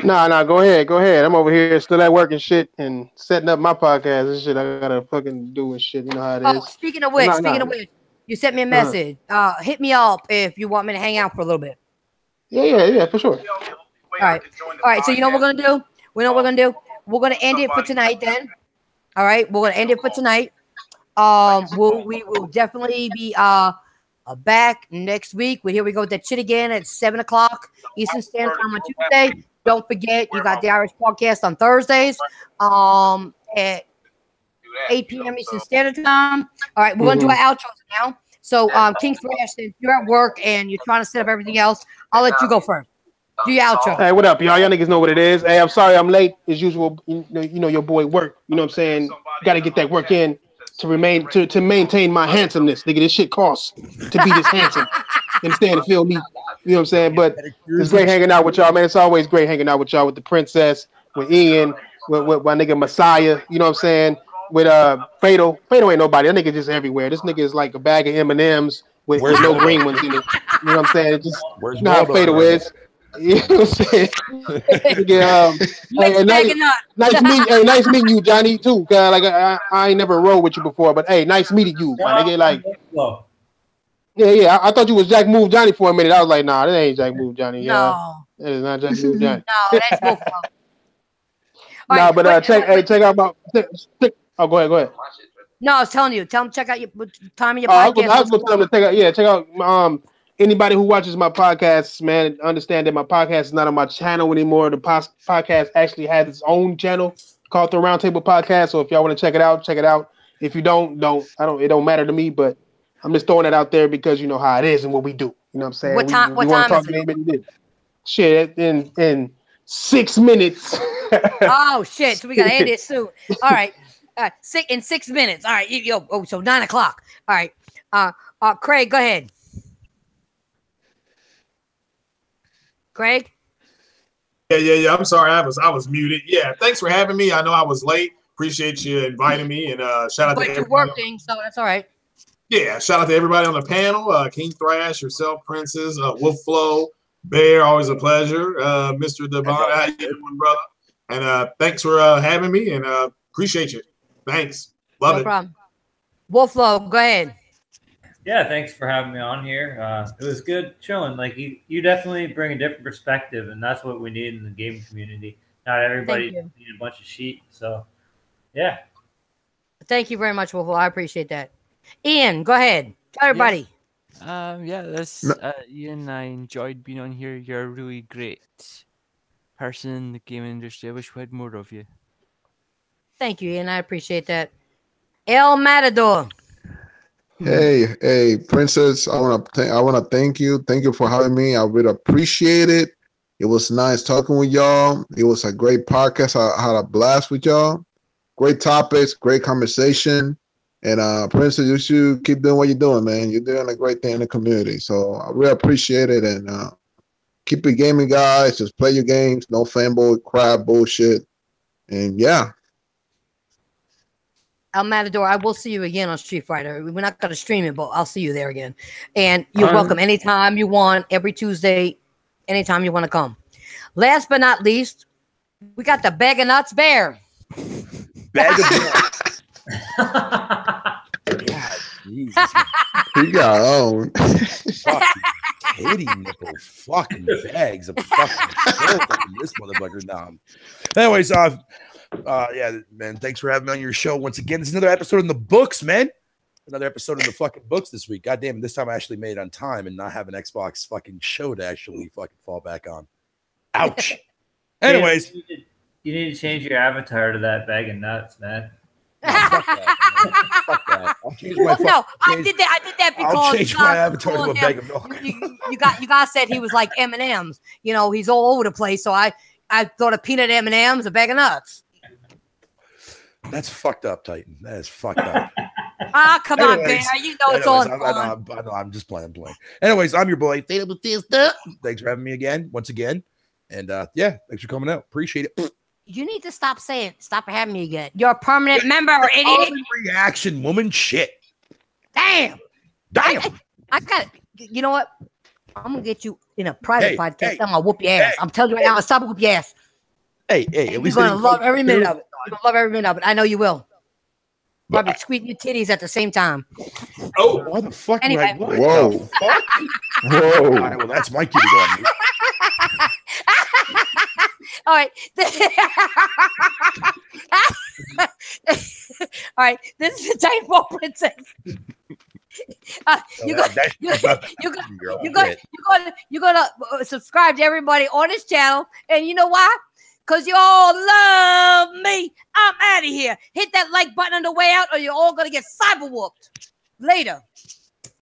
No, go ahead. I'm over here still at work and shit and setting up my podcast and shit. I gotta fucking do and shit. You know how it is. Oh, speaking of which, you sent me a message. Hit me up if you want me to hang out for a little bit. Yeah, for sure. All right. So you know what we're gonna do? We know what we're gonna do. We're gonna end it for tonight then. All right, we're gonna end it for tonight. We will definitely be back next week. Here we go with that shit again at 7:00 Eastern Standard Time on Tuesday. Don't forget, you got the Irish podcast on Thursdays at 8 p.m. Eastern Standard Time. All right, we're going to do our outros now. So, King Thrash, since you're at work and you're trying to set up everything else, I'll let you go first. Do your outro. Hey, what up, y'all? Y'all niggas know what it is. Hey, I'm sorry I'm late. As usual, you know your boy work. You know what I'm saying? Got to get that work in to maintain my handsomeness. Nigga, this shit costs to be this handsome. You understand? To feel me. You know what I'm saying? But it's great hanging out with y'all, man. It's always great hanging out with y'all, with the princess, with Ian, with my nigga Messiah. You know what I'm saying? With Fatal. Fatal ain't nobody. That nigga just everywhere. This nigga is like a bag of M&Ms with no green ones in it. You know what I'm saying? It just, you know how Fatal is. You know what I'm saying? Nice meeting you, Johnny, too. Like I ain't never rode with you before, but hey, nice meeting you, my nigga. Like, yeah. I thought you was Jack Move Johnny for a minute. I was like, nah, that ain't Jack Move Johnny. No, that is not Jack Move Johnny. No, that's Wolflo. Nah, but check out my. Oh, go ahead. No, I was telling you. Tell them check out your time of your podcast. I was going to tell them to check out. Anybody who watches my podcast, man, understand that my podcast is not on my channel anymore. The podcast actually has its own channel called The Roundtable Podcast. So if y'all want to check it out, check it out. If you don't. It don't matter to me, but I'm just throwing it out there because you know how it is and what we do. You know what I'm saying? What time is it? Shit, in 6 minutes. Oh shit! So we gotta end it soon. All right, in 6 minutes. All right, so 9 o'clock. All right, Craig, go ahead. Craig? Yeah. I'm sorry, I was muted. Yeah, thanks for having me. I know I was late. Appreciate you inviting me, and shout out to everybody. You're working, so that's all right. Yeah, shout out to everybody on the panel. King Thrash, yourself, Princess, Wolflo, Bear, always a pleasure. Mr. Devon, how you doing, brother? And thanks for having me, and appreciate you. Thanks. Love it. No problem. Wolflo, go ahead. Yeah, thanks for having me on here. It was good chilling. Like you definitely bring a different perspective, and that's what we need in the gaming community. Not everybody needs a bunch of sheep. So, yeah. Thank you very much, Wolflo. I appreciate that. Ian, go ahead. Tell everybody. Ian, I enjoyed being on here. You're a really great person in the gaming industry. I wish we had more of you. Thank you, Ian. I appreciate that. El Matador. Hey, Princess. I want to thank you. Thank you for having me. I really appreciate it. It was nice talking with y'all. It was a great podcast. I had a blast with y'all. Great topics, great conversation. And Princess, you should keep doing what you're doing, man. You're doing a great thing in the community. So I really appreciate it. And keep it gaming, guys. Just play your games. No fanboy crap bullshit. And yeah. El Matador, I will see you again on Street Fighter. We're not going to stream it, but I'll see you there again. And you're welcome anytime you want, every Tuesday, anytime you want to come. Last but not least, we got the Bag of Nuts Bear. Bag of Nuts. God, Jesus, man. He got owned. Fucking titty nipple fucking bags of fucking filth up in this motherfucker down. Anyways, yeah, man, thanks for having me on your show once again. This is another episode in the books, man. Another episode in the fucking books this week. God damn it, this time I actually made it on time and not have an Xbox fucking show to actually fucking fall back on. Ouch. Anyways. You need to change your avatar to that bag of nuts, man. No, fuck that, man. Fuck that. I'll change my I did that because I'll change my avatar to a bag of milk. You guys said he was like M&M's. You know, he's all over the place. So I thought of peanut M&M's, a bag of nuts. That's fucked up, Titan. That is fucked up. Come on, Bear. You know it's on. I know. I'm just playing. Anyways, I'm your boy. Thanks for having me again, once again. And yeah, thanks for coming out. Appreciate it. You need to stop having me again. You're a permanent member, idiot. Reaction, woman, shit. Damn. I got. You know what? I'm gonna get you in a private podcast. I'm gonna whoop your ass. I'm telling you right now. I'm gonna stop whoop your ass. Hey, at least you're gonna love every minute of it. You're gonna love every minute of it. I know you will. Probably squeezing your titties at the same time. Oh, what the fuck? Anyway. Whoa. Whoa. All right, well, that's my kitty going. All right. All right. This is the TitanFallPrincess. You're gonna subscribe to everybody on this channel, and you know why? Because you all love me. I'm out of here. Hit that like button on the way out, or you're all gonna get cyber whooped later.